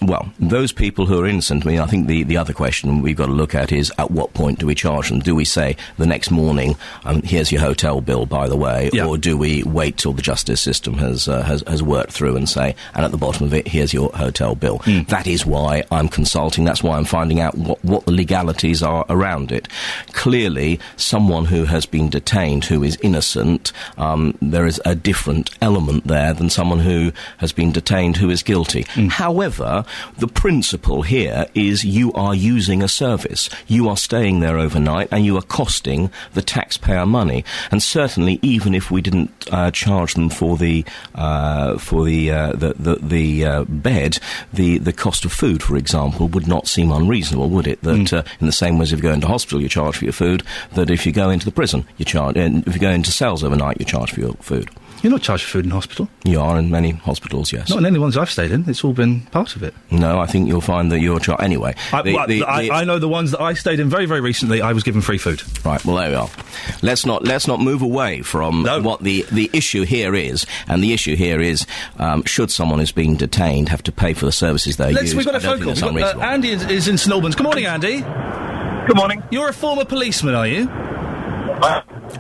people who are innocent, I mean, I think the other question we've got to look at is, at what point do we charge them? Do we say the next morning, here's your hotel bill, by the way, or do we wait till the justice system has worked through and say, and at the bottom of it, here's your hotel bill? That is why I'm consulting. That's why I'm finding out what the legalities are around it. Clearly, someone who has been detained who is innocent, there is a different element there than someone who has been detained who is guilty. However, the principle here is you are using a service. You are staying there overnight, and you are costing the taxpayer money. And certainly, even if we didn't charge them for the bed, the cost of food, for example, would not seem unreasonable, would it? That in the same way as if you go into hospital, you charge for your food. That if you go into the prison, you charge. And if you go into cells overnight, you charge for your food. You're not charged for food in hospital? You are in many hospitals, yes. Not in any ones I've stayed in. It's all been part of it. No, I think you'll find that you're charged... Anyway. I know the ones that I stayed in very, very recently, I was given free food. Right, well, there we are. Let's not move away from what the issue here is. And the issue here is, should someone who's been detained have to pay for the services they use? We've got a phone call. Andy is in St Albans. Good morning, Andy. Good morning. You're a former policeman, are you?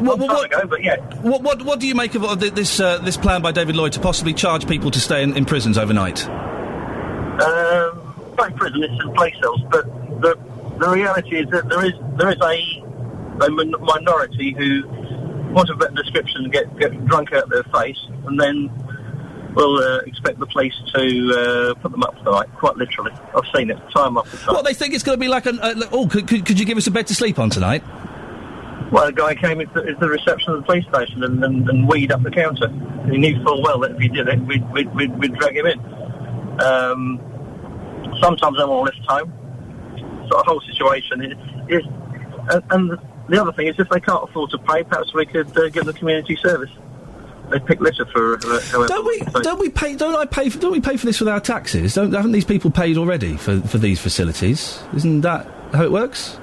What do you make of this plan by David Lloyd to possibly charge people to stay in prisons overnight? Not in prison, it's in place cells, but the reality is that there is a minority who want a better description and get drunk out their face, and then will expect the police to put them up for the night, quite literally. I've seen it time after time. What, they think it's going to be like could you give us a bed to sleep on tonight? Well, a guy came into the reception of the police station and weed up the counter. He knew full well that if he did it, we'd drag him in. Sometimes they want to lift home. So the whole situation is and the other thing is, if they can't afford to pay, perhaps we could give them community service. They pick litter for however. Don't we pay for this with our taxes? Haven't these people paid already for these facilities? Isn't that how it works?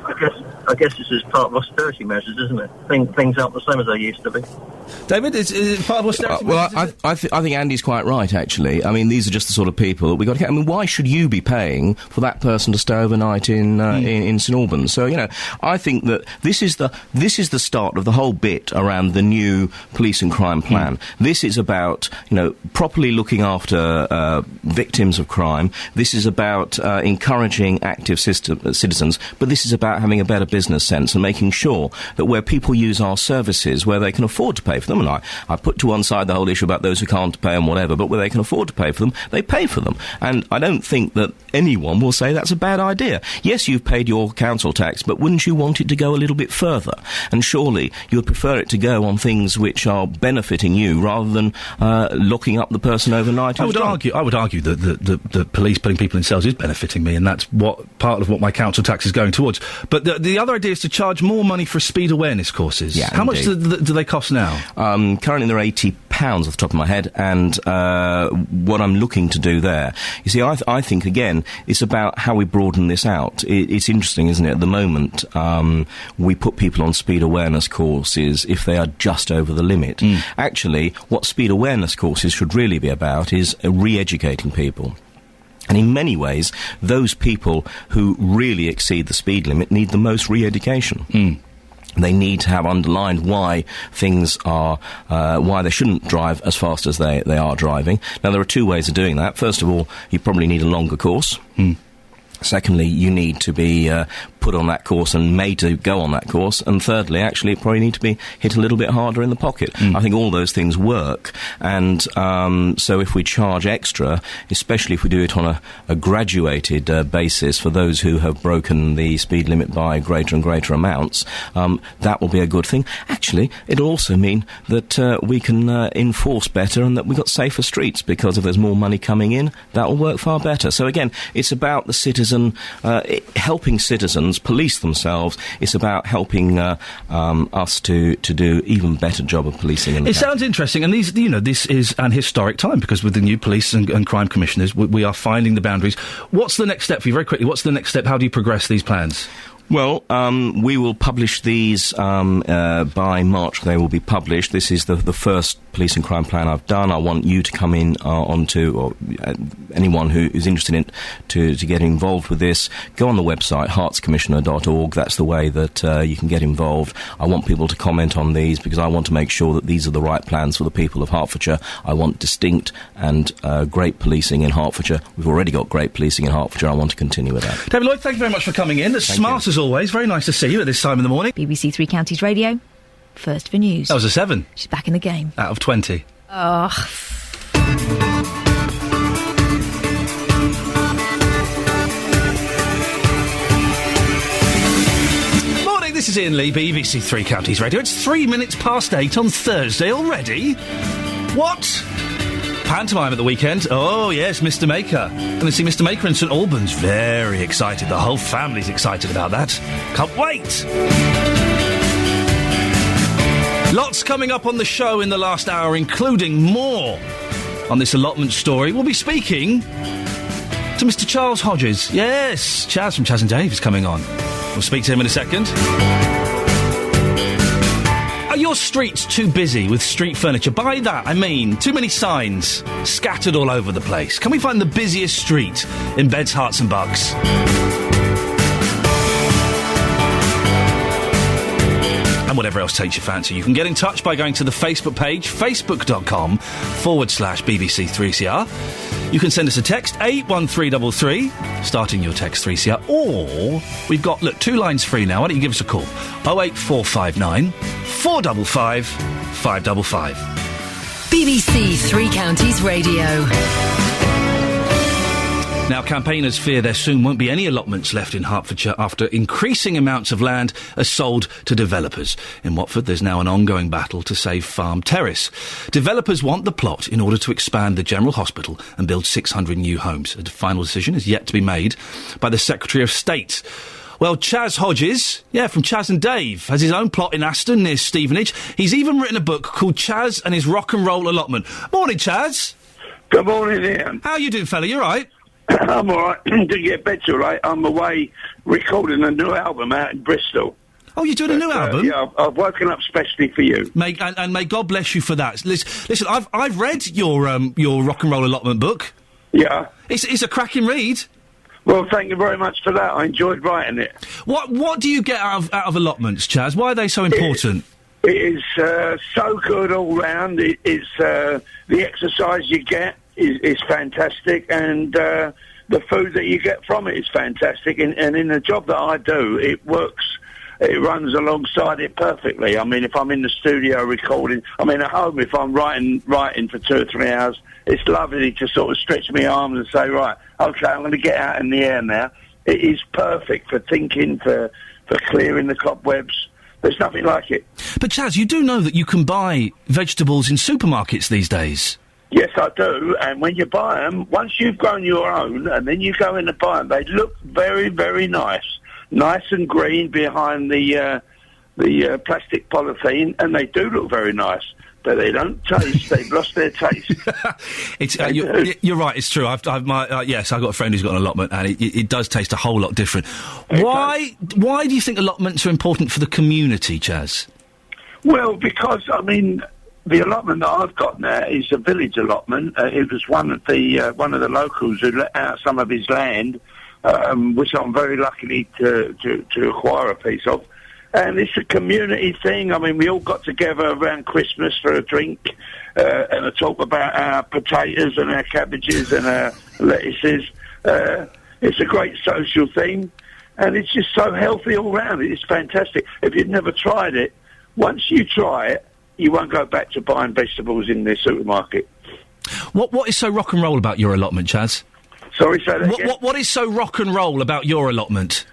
I guess this is part of austerity measures, isn't it? Things aren't the same as they used to be. David, is it part of austerity measures? Well, I think Andy's quite right, actually. I mean, these are just the sort of people that we got to get. I mean, why should you be paying for that person to stay overnight in St Albans? So, I think that this is the start of the whole bit around the new police and crime plan. This is about, properly looking after victims of crime. This is about encouraging active citizens, but this is about having a better business sense and making sure that where people use our services, where they can afford to pay for them, and I put to one side the whole issue about those who can't pay and whatever, but where they can afford to pay for them, they pay for them. And I don't think that anyone will say that's a bad idea. Yes, you've paid your council tax, but wouldn't you want it to go a little bit further? And surely you would prefer it to go on things which are benefiting you rather than locking up the person overnight. I would argue that the police putting people in cells is benefiting me, and that's part of what my council tax is going towards. But the other idea is to charge more money for speed awareness courses. Yeah, how much do they cost now? Currently they're £80 off the top of my head, and what I'm looking to do there, you see, I think again it's about how we broaden this out. It's interesting, isn't it? At the moment, we put people on speed awareness courses if they are just over the limit. Actually, what speed awareness courses should really be about is re-educating people. And in many ways, those people who really exceed the speed limit need the most re-education. They need to have underlined why things are, why they shouldn't drive as fast as they are driving. Now, there are two ways of doing that. First of all, you probably need a longer course. Secondly, you need to be put on that course and made to go on that course. And thirdly, actually, it probably need to be hit a little bit harder in the pocket. I think all those things work. And so if we charge extra, especially if we do it on a graduated basis for those who have broken the speed limit by greater and greater amounts, that will be a good thing. Actually, it'll also mean that we can enforce better and that we've got safer streets, because if there's more money coming in, that will work far better. So again, it's about the citizen, helping citizens police themselves. It's about helping us to do even better job of policing in the country. Sounds interesting, and this is an historic time, because with the new police and crime commissioners, we are finding the boundaries. What's the next step for you, very quickly? What's the next step? How do you progress these plans? Well, we will publish these by March. They will be published. This is the first police and crime plan I've done. I want you to come in onto, or anyone who is interested in to get involved with this. Go on the website, heartscommissioner.org. That's the way that you can get involved. I want people to comment on these, because I want to make sure that these are the right plans for the people of Hertfordshire. I want distinct and great policing in Hertfordshire. We've already got great policing in Hertfordshire. I want to continue with that. David Lloyd, thank you very much for coming in. That's smart as always. Very nice to see you at this time in the morning. BBC Three Counties Radio, first for news. That was a 7. She's back in the game. Out of 20. Oh. Morning, this is Iain Lee, BBC Three Counties Radio. It's 3 minutes past 8 on Thursday already. What? Pantomime at the weekend. Oh, yes, Mr. Maker. Going to see Mr. Maker in St Albans. Very excited. The whole family's excited about that. Can't wait. Lots coming up on the show in the last hour, including more on this allotment story. We'll be speaking to Mr. Charles Hodges. Yes, Chaz from Chaz and Dave is coming on. We'll speak to him in a second. Are your streets too busy with street furniture? By that, I mean too many signs scattered all over the place. Can we find the busiest street in Beds, Herts and Bucks? And whatever else takes your fancy. You can get in touch by going to the Facebook page, facebook.com/BBC3CR. You can send us a text, 81333, starting your text 3CR, or we've got, look, 2 lines free now. Why don't you give us a call? 08459 455 555. BBC Three Counties Radio. Now, campaigners fear there soon won't be any allotments left in Hertfordshire after increasing amounts of land are sold to developers. In Watford, there's now an ongoing battle to save Farm Terrace. Developers want the plot in order to expand the General Hospital and build 600 new homes. A final decision is yet to be made by the Secretary of State. Well, Chaz Hodges, from Chaz and Dave, has his own plot in Aston near Stevenage. He's even written a book called Chaz and His Rock and Roll Allotment. Morning, Chaz. Good morning, Ian. How you doing, fella? You all right? I'm all right. Didn't get bed too late. I'm away recording a new album out in Bristol. Oh, you're doing a new album? Yeah, I've woken up specially for you. May God bless you for that. Listen, I've read your Rock and Roll Allotment book. Yeah. It's a cracking read. Well, thank you very much for that. I enjoyed writing it. What do you get out of allotments, Chaz? Why are they so important? It is so good all round. It's the exercise you get is fantastic, and the food that you get from it is fantastic. And in the job that I do, it works. It runs alongside it perfectly. I mean, if I'm in the studio recording, I mean, at home, if I'm writing for 2 or 3 hours, it's lovely to sort of stretch my arms and say, right, okay, I'm going to get out in the air now. It is perfect for thinking, for clearing the cobwebs. There's nothing like it. But, Chaz, you do know that you can buy vegetables in supermarkets these days? Yes, I do. And when you buy them, once you've grown your own, and then you go in to buy them, they look very, very nice. Nice and green behind the plastic polythene, and they do look very nice. But they don't taste. They've lost their taste. You're right. It's true. I've got a friend who's got an allotment, and it does taste a whole lot different. Why do you think allotments are important for the community, Chaz? Well, because I mean, the allotment that I've got now is a village allotment. It was one of the locals who let out some of his land, which I'm very lucky to acquire a piece of. And it's a community thing. I mean, we all got together around Christmas for a drink and a talk about our potatoes and our cabbages and our lettuces. It's a great social thing, and it's just so healthy all round. It's fantastic. If you've never tried it, once you try it, you won't go back to buying vegetables in the supermarket. What is so rock and roll about your allotment, Chaz? Sorry, say that again? What is so rock and roll about your allotment?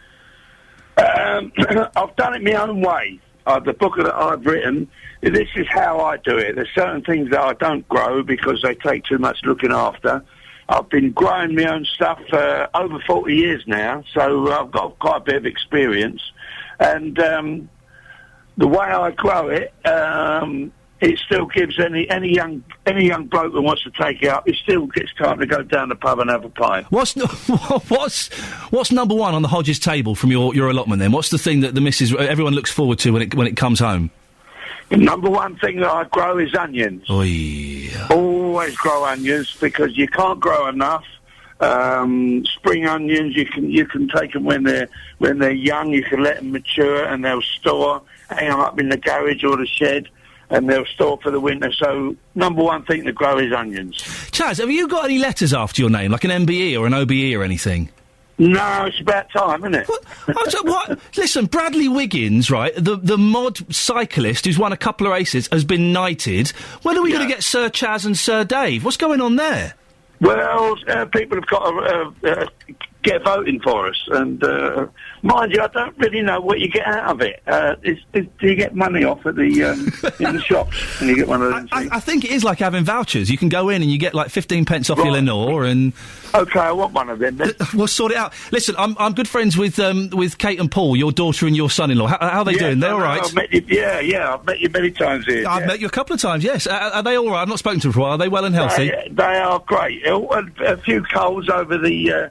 I've done it my own way. The book that I've written, this is how I do it. There's certain things that I don't grow because they take too much looking after. I've been growing my own stuff for over 40 years now, so I've got quite a bit of experience. And the way I grow it, it still gives any young bloke that wants to take it up, it still gets time to go down the pub and have a pint. What's number one on the Hodges table from your allotment then? What's the thing that the missus, everyone looks forward to when it comes home? The number one thing that I grow is onions. Oy. Always grow onions because you can't grow enough. Spring onions, you can take them when they're young. You can let them mature and they'll store, hang them up in the garage or the shed, and they'll store for the winter. So, number one thing to grow is onions. Chaz, have you got any letters after your name, like an MBE or an OBE or anything? No, it's about time, isn't it? What? Listen, Bradley Wiggins, right, the mod cyclist who's won a couple of races, has been knighted. When are we going to get Sir Chaz and Sir Dave? What's going on there? Well, people have got to get voting for us, and mind you, I don't really know what you get out of it. Do you get money off at the in the shops when you get one of those things? I think it is like having vouchers. You can go in and you get like 15 pence off your Lenore, and okay, I want one of them then. We'll sort it out. Listen, I'm good friends with Kate and Paul, your daughter and your son-in-law. How are they doing? They're all right. I've met you, I've met you many times here. I've met you a couple of times. Yes, are they all right? I've not spoken to them for a while. Are they well and healthy? They are great. A few colds over the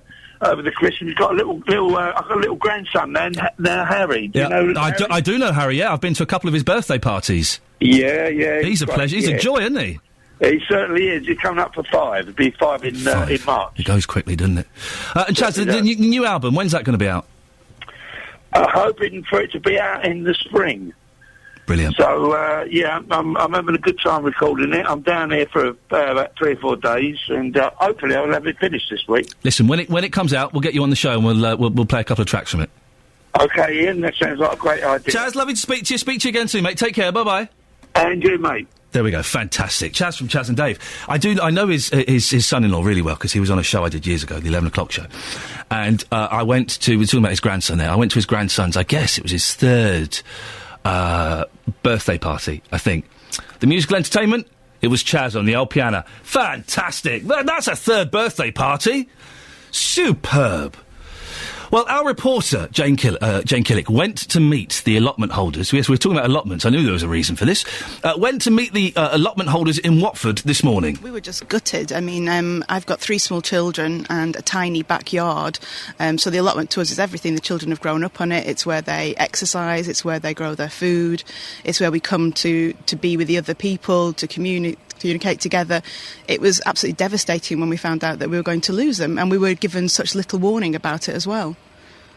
Christmas. Got a little grandson now, Harry. Do you know Harry? I do know Harry. Yeah, I've been to a couple of his birthday parties. Yeah. He's a pleasure. He's a joy, isn't he? He certainly is. He's coming up for 5. It'll be 5 in March. It goes quickly, doesn't it? And Chaz, the new album, when's that going to be out? I'm hoping for it to be out in the spring. Brilliant. So, I'm having a good time recording it. I'm down here for about 3 or 4 days, and hopefully I'll have it finished this week. Listen, when it comes out, we'll get you on the show and we'll play a couple of tracks from it. Okay, Ian, that sounds like a great idea. Chaz, lovely to speak to you. Speak to you again soon, mate. Take care. Bye-bye. And you, mate. There we go. Fantastic. Chaz from Chaz and Dave. I know his son-in-law really well, because he was on a show I did years ago, the 11 o'clock show. And we were talking about his grandson there. I went to his grandson's, I guess it was his 3rd birthday party, I think. The musical entertainment, it was Chaz on the old piano. Fantastic. That's a 3rd birthday party. Superb. Well, our reporter, Jane Killick, went to meet the allotment holders. Yes, we're talking about allotments. I knew there was a reason for this. Went to meet the allotment holders in Watford this morning. We were just gutted. I mean, I've got 3 small children and a tiny backyard. So the allotment to us is everything. The children have grown up on it. It's where they exercise. It's where they grow their food. It's where we come to be with the other people, to communicate together. It was absolutely devastating when we found out that we were going to lose them, and we were given such little warning about it as well.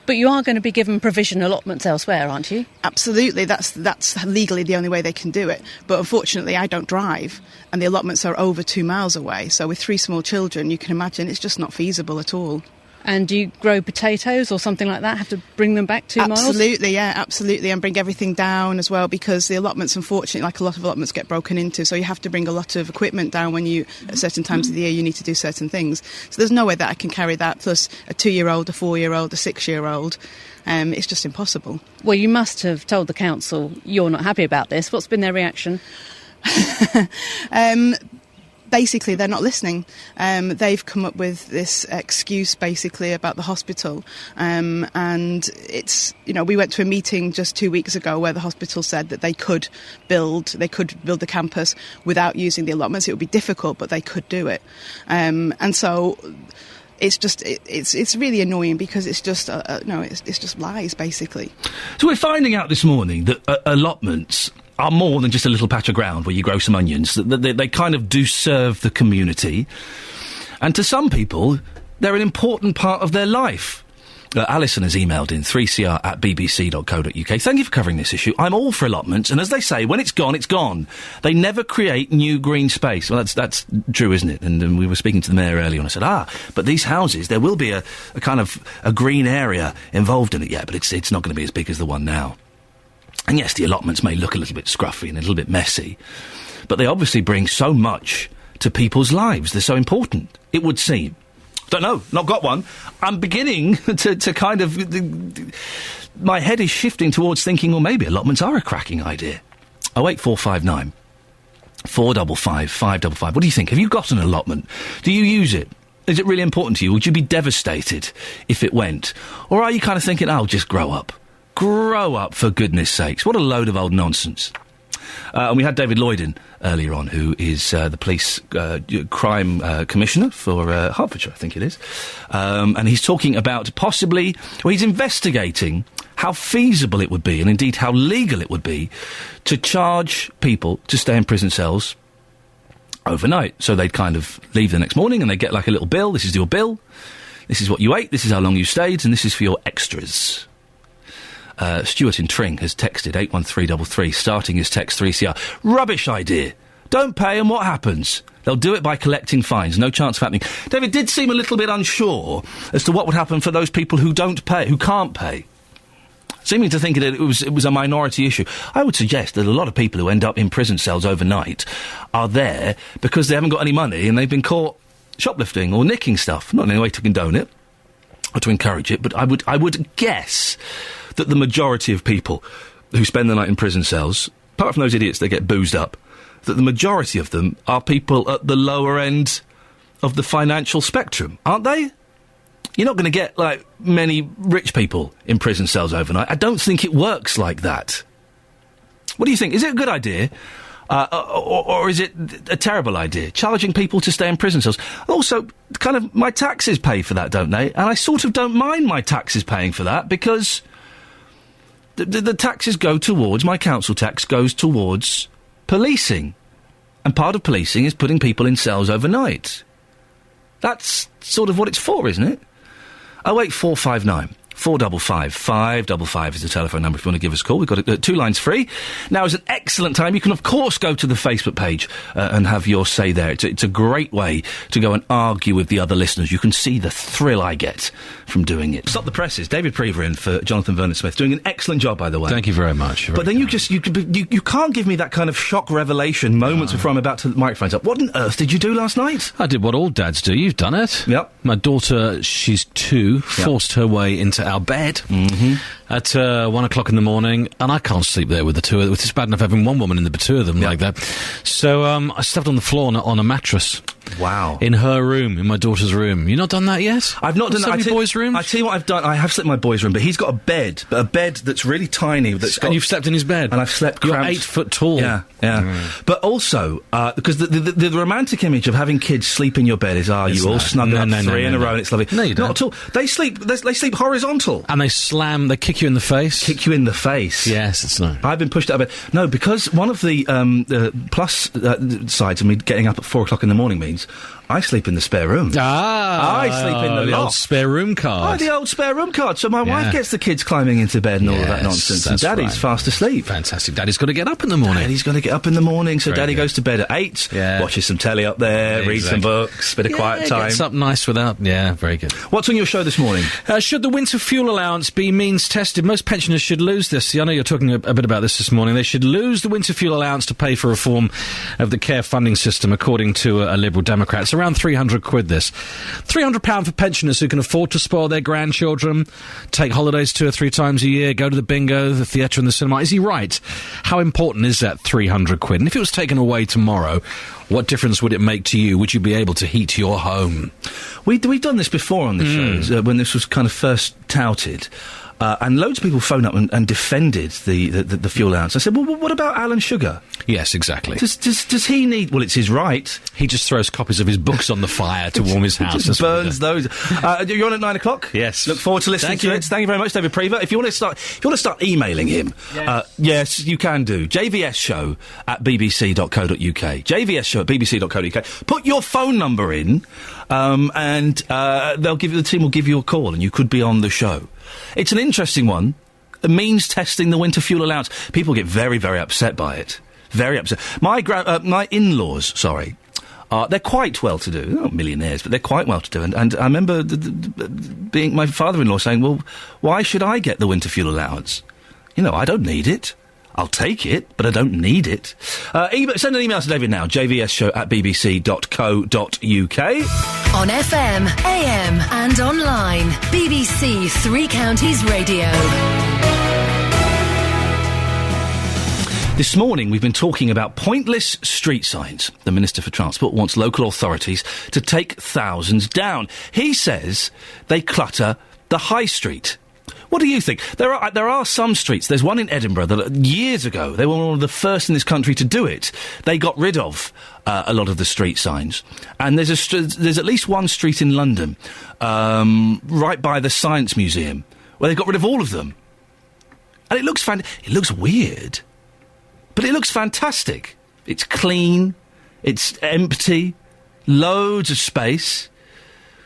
But you are going to be given provision allotments elsewhere, aren't you? Absolutely, that's legally the only way they can do it. But unfortunately, I don't drive, and the allotments are over 2 miles away. So with 3 small children, you can imagine it's just not feasible at all. And do you grow potatoes or something like that? Have to bring them back 2 miles? Absolutely, yeah, absolutely. And bring everything down as well, because the allotments, unfortunately, like a lot of allotments, get broken into. So you have to bring a lot of equipment down when at certain times of the year, you need to do certain things. So there's no way that I can carry that, plus a 2-year-old, a 4-year-old, a 6-year-old. It's just impossible. Well, you must have told the council you're not happy about this. What's been their reaction? Basically, they're not listening. They've come up with this excuse, basically, about the hospital. And it's, we went to a meeting just 2 weeks ago where the hospital said that they could build the campus without using the allotments. It would be difficult, but they could do it. And so it's just, it's really annoying, because it's just, it's just lies, basically. So we're finding out this morning that allotments are more than just a little patch of ground where you grow some onions. They kind of do serve the community. And to some people, they're an important part of their life. Alison has emailed in 3cr@bbc.co.uk. Thank you for covering this issue. I'm all for allotments, and as they say, when it's gone, it's gone. They never create new green space. Well, that's true, isn't it? And we were speaking to the mayor earlier, and I said, but these houses, there will be a kind of a green area involved in it. Yeah, but it's not going to be as big as the one now. And yes, the allotments may look a little bit scruffy and a little bit messy, but they obviously bring so much to people's lives. They're so important, it would seem. Don't know, not got one. I'm beginning to kind of... my head is shifting towards thinking, well, maybe allotments are a cracking idea. 08459 455 555. What do you think? Have you got an allotment? Do you use it? Is it really important to you? Would you be devastated if it went? Or are you kind of thinking, just grow up? Grow up, for goodness sakes. What a load of old nonsense. And we had David Lloyd in earlier on, who is the police crime commissioner for Hertfordshire, I think it is. And he's talking about he's investigating how feasible it would be, and indeed how legal it would be, to charge people to stay in prison cells overnight. So they'd kind of leave the next morning and they get like a little bill. This is your bill. This is what you ate. This is how long you stayed. And this is for your extras. Stuart in Tring has texted 81333, starting his text 3CR. Rubbish idea. Don't pay, and what happens? They'll do it by collecting fines. No chance of happening. David did seem a little bit unsure as to what would happen for those people who don't pay, who can't pay. Seeming to think that it was a minority issue. I would suggest that a lot of people who end up in prison cells overnight are there because they haven't got any money and they've been caught shoplifting or nicking stuff. Not in any way to condone it or to encourage it, but I would guess that the majority of people who spend the night in prison cells, apart from those idiots that get boozed up, that the majority of them are people at the lower end of the financial spectrum, aren't they? You're not going to get, many rich people in prison cells overnight. I don't think it works like that. What do you think? Is it a good idea? Or is it a terrible idea? Charging people to stay in prison cells. Also, kind of, my taxes pay for that, don't they? And I sort of don't mind my taxes paying for that, because the taxes go towards, my council tax goes towards policing. And part of policing is putting people in cells overnight. That's sort of what it's for, isn't it? 08459 455 555 is the telephone number if you want to give us a call. We've got 2 lines free. Now is an excellent time. You can, of course, go to the Facebook page and have your say there. It's a great way to go and argue with the other listeners. You can see the thrill I get from doing it. Stop the presses. David Prever in for Jonathan Vernon-Smith. Doing an excellent job, by the way. Thank you very much. But then you can't give me that kind of shock revelation moments before I'm about to microphones up. What on earth did you do last night? I did what all dads do. You've done it. Yep. My daughter, she's 2, forced her way into our bed at 1 o'clock in the morning, and I can't sleep there with the two of them. It's bad enough having one woman in the two of them like that. So I slept on the floor on a mattress. Wow. In her room, in my daughter's room. You not done that yet? I've not done that. Your boy's room? I tell you what I've done. I have slept in my boy's room, but he's got a bed that's really tiny. And you've slept in his bed? And I've slept You're cramped. 8 foot tall. Yeah. But also, because the romantic image of having kids sleep in your bed is, you all snuggle up three in a row and it's lovely. No, you don't. Not at all. They sleep horizontal. And they kick you in the face? Kick you in the face. Yes, it's no. I've been pushed out of bed. No, because one of the plus sides of me getting up at 4 o'clock in the morning means I sleep in the spare room. I sleep in the old loft. spare room card. The old spare room card. So my wife gets the kids climbing into bed and all of that nonsense. And Daddy's fast asleep. Fantastic. Daddy's got to get up in the morning. Daddy's got to get up in the morning. So Very Daddy good. goes to bed at 8, watches some telly up there, reads some books, bit of quiet time. Gets up nice without... Yeah, very good. What's on your show this morning? Should the winter fuel allowance be means tested? Most pensioners should lose this. I know you're talking a bit about this morning. They should lose the winter fuel allowance to pay for reform of the care funding system, according to a Liberal Democrat. It's around 300 quid, this. £300 for pensioners who can afford to spoil their grandchildren, take holidays 2 or 3 times a year, go to the bingo, the theatre and the cinema. Is he right? How important is that 300 quid? And if it was taken away tomorrow, what difference would it make to you? Would you be able to heat your home? We've done this before on the show, when this was kind of first touted. And loads of people phoned up and defended the fuel allowance. I said, well, what about Alan Sugar? Yes, exactly. Does he need... Well, it's his right. He just throws copies of his books on the fire to warm his house. Just burns those. You're on at 9 o'clock? Yes. Look forward to listening to it. Thank you very much, David Prever. If you want to start emailing him, yes, you can do. jvsshow@bbc.co.uk. jvsshow@bbc.co.uk. Put your phone number in, and the team will give you a call, and you could be on the show. It's an interesting one. It means testing the winter fuel allowance. People get very, very upset by it. Very upset. My in-laws, they're quite well-to-do. They're not millionaires, but they're quite well-to-do. And I remember being my father-in-law saying, well, why should I get the winter fuel allowance? I don't need it. I'll take it, but I don't need it. Send an email to David now, jvsshow@bbc.co.uk. On FM, AM and online. BBC Three Counties Radio. This morning we've been talking about pointless street signs. The Minister for Transport wants local authorities to take thousands down. He says they clutter the high street. What do you think? There are some streets. There's one in Edinburgh that years ago, they were one of the first in this country to do it. They got rid of a lot of the street signs. And there's at least one street in London, right by the Science Museum, where they got rid of all of them. And it looks weird, but it looks fantastic. It's clean, it's empty, loads of space.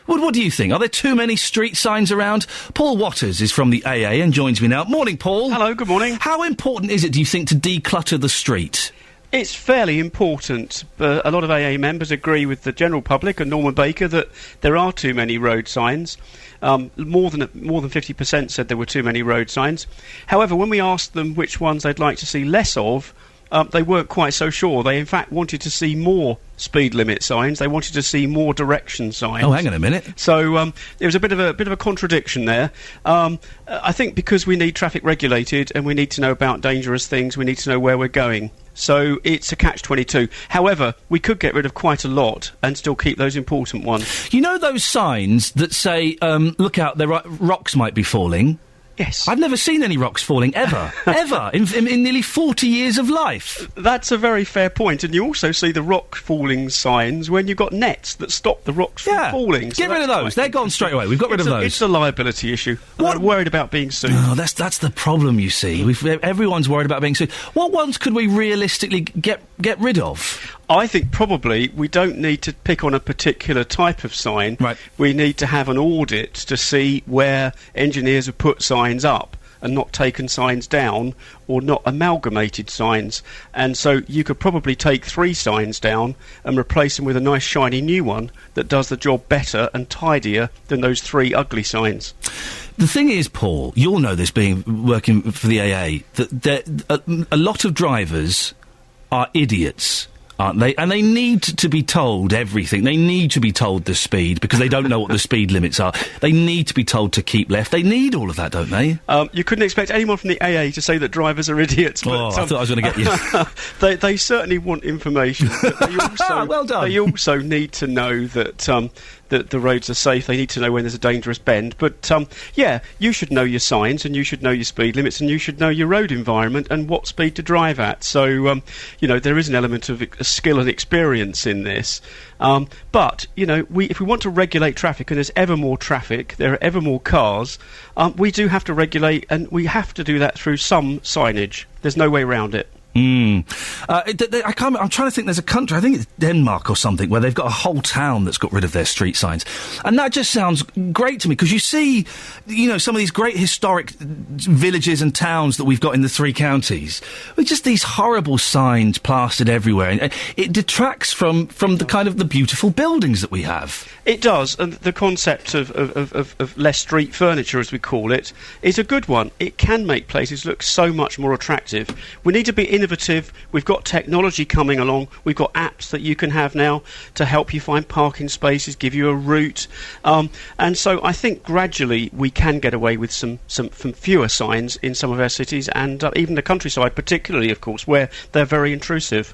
What do you think? Are there too many street signs around? Paul Watters is from the AA and joins me now. Morning, Paul. Hello, good morning. How important is it, do you think, to declutter the street? It's fairly important, but a lot of AA members agree with the general public and Norman Baker that there are too many road signs. More than 50% said there were too many road signs. However, when we asked them which ones they'd like to see less of, they weren't quite so sure. They, in fact, wanted to see more speed limit signs. They wanted to see more direction signs. Oh, hang on a minute. So there was a bit of a contradiction there. I think because we need traffic regulated and we need to know about dangerous things, we need to know where we're going. So it's a catch-22. However, we could get rid of quite a lot and still keep those important ones. You know those signs that say, look out, rocks might be falling? Yes. I've never seen any rocks falling, ever. Ever. In nearly 40 years of life. That's a very fair point. And you also see the rock falling signs when you've got nets that stop the rocks from falling. Get rid of those. They're gone straight away. We've got rid of those. It's a liability issue. I'm worried about being sued. Oh, that's the problem, you see. Everyone's worried about being sued. What ones could we realistically get rid of? I think probably we don't need to pick on a particular type of sign. Right. We need to have an audit to see where engineers have put signs up and not taken signs down, or not amalgamated signs. And so you could probably take 3 signs down and replace them with a nice shiny new one that does the job better and tidier than those 3 ugly signs. The thing is, Paul, you'll know this working for the AA, that a lot of drivers are idiots, aren't they? And they need to be told everything. They need to be told the speed, because they don't know what the speed limits are. They need to be told to keep left. They need all of that, don't they? You couldn't expect anyone from the AA to say that drivers are idiots. But, I thought I was going to get you. They certainly want information. But they also, well done. They also need to know that that the roads are safe. They need to know when there's a dangerous bend. But, yeah, you should know your signs, and you should know your speed limits, and you should know your road environment and what speed to drive at. So, you know, there is an element of skill and experience in this. But, you know, if we want to regulate traffic, and there's ever more traffic, there are ever more cars, we do have to regulate, and we have to do that through some signage. There's no way around it. I'm trying to think. There's a country, I think it's Denmark or something, where they've got a whole town that's got rid of their street signs, and that just sounds great to me, because you see, you know, some of these great historic villages and towns that we've got in the 3 counties with just these horrible signs plastered everywhere, and it detracts from the kind of the beautiful buildings that we have. It does, and the concept of less street furniture, as we call it, is a good one. It can make places look so much more attractive. We need to be innovative. We've got technology coming along. We've got apps that you can have now to help you find parking spaces, give you a route. And so I think gradually we can get away with some fewer signs in some of our cities, and even the countryside, particularly, of course, where they're very intrusive.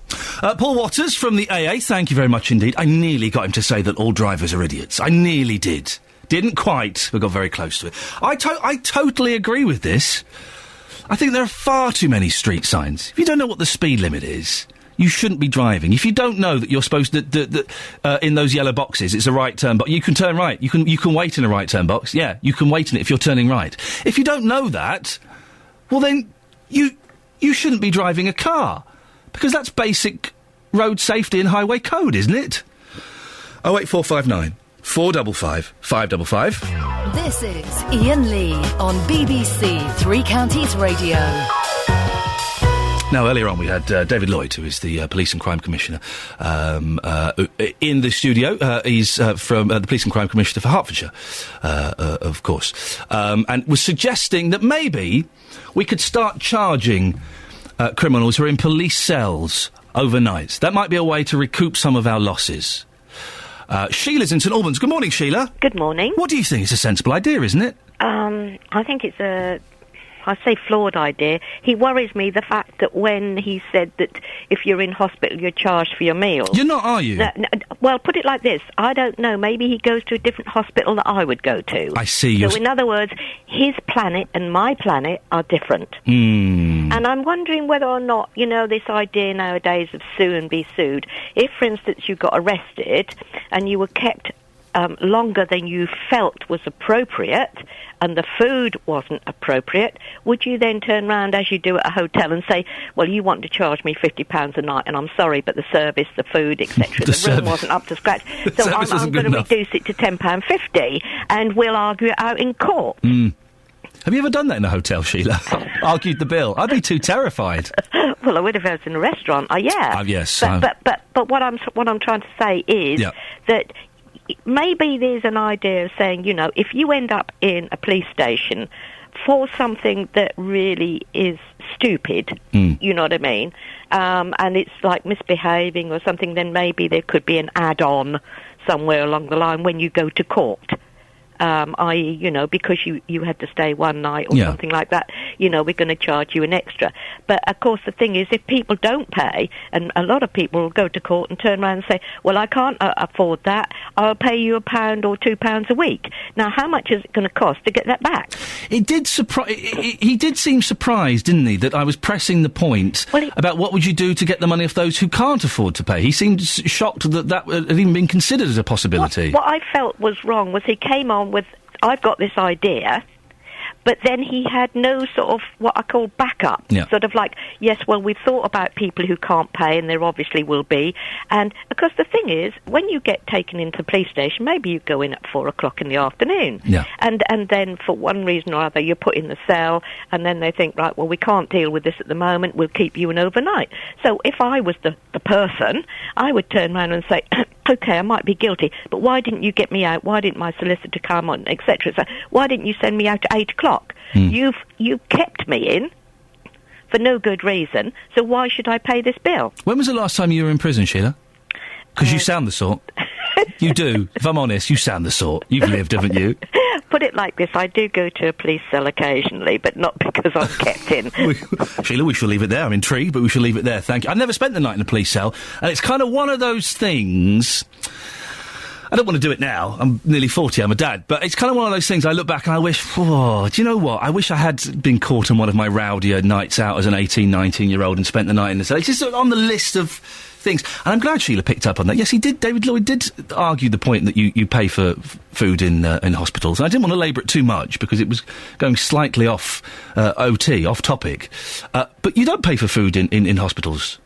Paul Waters from the AA, thank you very much indeed. I nearly got him to say that all drivers are idiots. I nearly did. Didn't quite, but got very close to it. I totally agree with this. I think there are far too many street signs. If you don't know what the speed limit is, you shouldn't be driving. If you don't know that you're supposed to, in those yellow boxes, it's a right turn box, you can turn right. You can wait in a right turn box. Yeah, you can wait in it if you're turning right. If you don't know that, well then, you shouldn't be driving a car. Because that's basic road safety and highway code, isn't it? 08459 455 555. This is Iain Lee on BBC 3 Counties Radio. Now, earlier on we had David Lloyd, who is the Police and Crime Commissioner, in the studio. He's from the Police and Crime Commissioner for Hertfordshire, of course, and was suggesting that maybe we could start charging criminals who are in police cells overnight. That might be a way to recoup some of our losses. Sheila's in St Albans. Good morning, Sheila. Good morning. What do you think? It's a sensible idea, isn't it? I think it's I say flawed idea. He worries me, the fact that when he said that if you're in hospital you're charged for your meals. You're not, are you? No, well, put it like this. I don't know. Maybe he goes to a different hospital that I would go to. I see. So in other words, his planet and my planet are different. And I'm wondering whether or not, you know, this idea nowadays of sue and be sued. If, for instance, you got arrested and you were kept longer than you felt was appropriate, and the food wasn't appropriate, would you then turn round, as you do at a hotel, and say, well, you want to charge me £50 a night, and I'm sorry, but the service, the food, etc., the room wasn't up to scratch, so I'm going to reduce it to £10.50, and we'll argue it out in court. Have you ever done that in a hotel, Sheila? Argued the bill? I'd be too terrified. Well, I would if I was in a restaurant. Yeah. Yes. But what I'm trying to say is that maybe there's an idea of saying, you know, if you end up in a police station for something that really is stupid, you know what I mean, and it's like misbehaving or something, then maybe there could be an add-on somewhere along the line when you go to court. I.e., you know, because you had to stay one night or something like that, you know, we're going to charge you an extra. But, of course, the thing is, if people don't pay, and a lot of people will go to court and turn around and say, well, I can't afford that, I'll pay you £1 or £2 a week. Now, how much is it going to cost to get that back? He did seem surprised, didn't he, that I was pressing the point about what would you do to get the money off those who can't afford to pay. He seemed shocked that had even been considered as a possibility. What I felt was wrong was he came on with, I've got this idea, but then he had no sort of what I call backup. Yeah. Sort of like, yes, well, we've thought about people who can't pay, and there obviously will be. And because the thing is, when you get taken into the police station, maybe you go in at 4:00 in the afternoon. Yeah. And then for one reason or other, you're put in the cell, and then they think, right, well, we can't deal with this at the moment, we'll keep you in overnight. So if I was the person, I would turn around and say, okay, I might be guilty, but why didn't you get me out? Why didn't my solicitor come on, etc.? So why didn't you send me out at 8:00? You've kept me in for no good reason, so why should I pay this bill? When was the last time you were in prison, Sheila? Because you sound the sort. You do. If I'm honest, you sound the sort. You've lived, haven't you? Put it like this, I do go to a police cell occasionally, but not because I'm kept in. Sheila, we shall leave it there. I'm intrigued, but we shall leave it there. Thank you. I've never spent the night in a police cell, and it's kind of one of those things... I don't want to do it now. I'm nearly 40, I'm a dad. But it's kind of one of those things I look back and I wish, do you know what? I wish I had been caught on one of my rowdier nights out as an 18, 19-year-old and spent the night in the cell. It's just on the list of things. And I'm glad Sheila picked up on that. Yes, he did. David Lloyd did argue the point that you pay for food in hospitals. And I didn't want to labour it too much because it was going slightly off OT, off topic. But you don't pay for food in hospitals.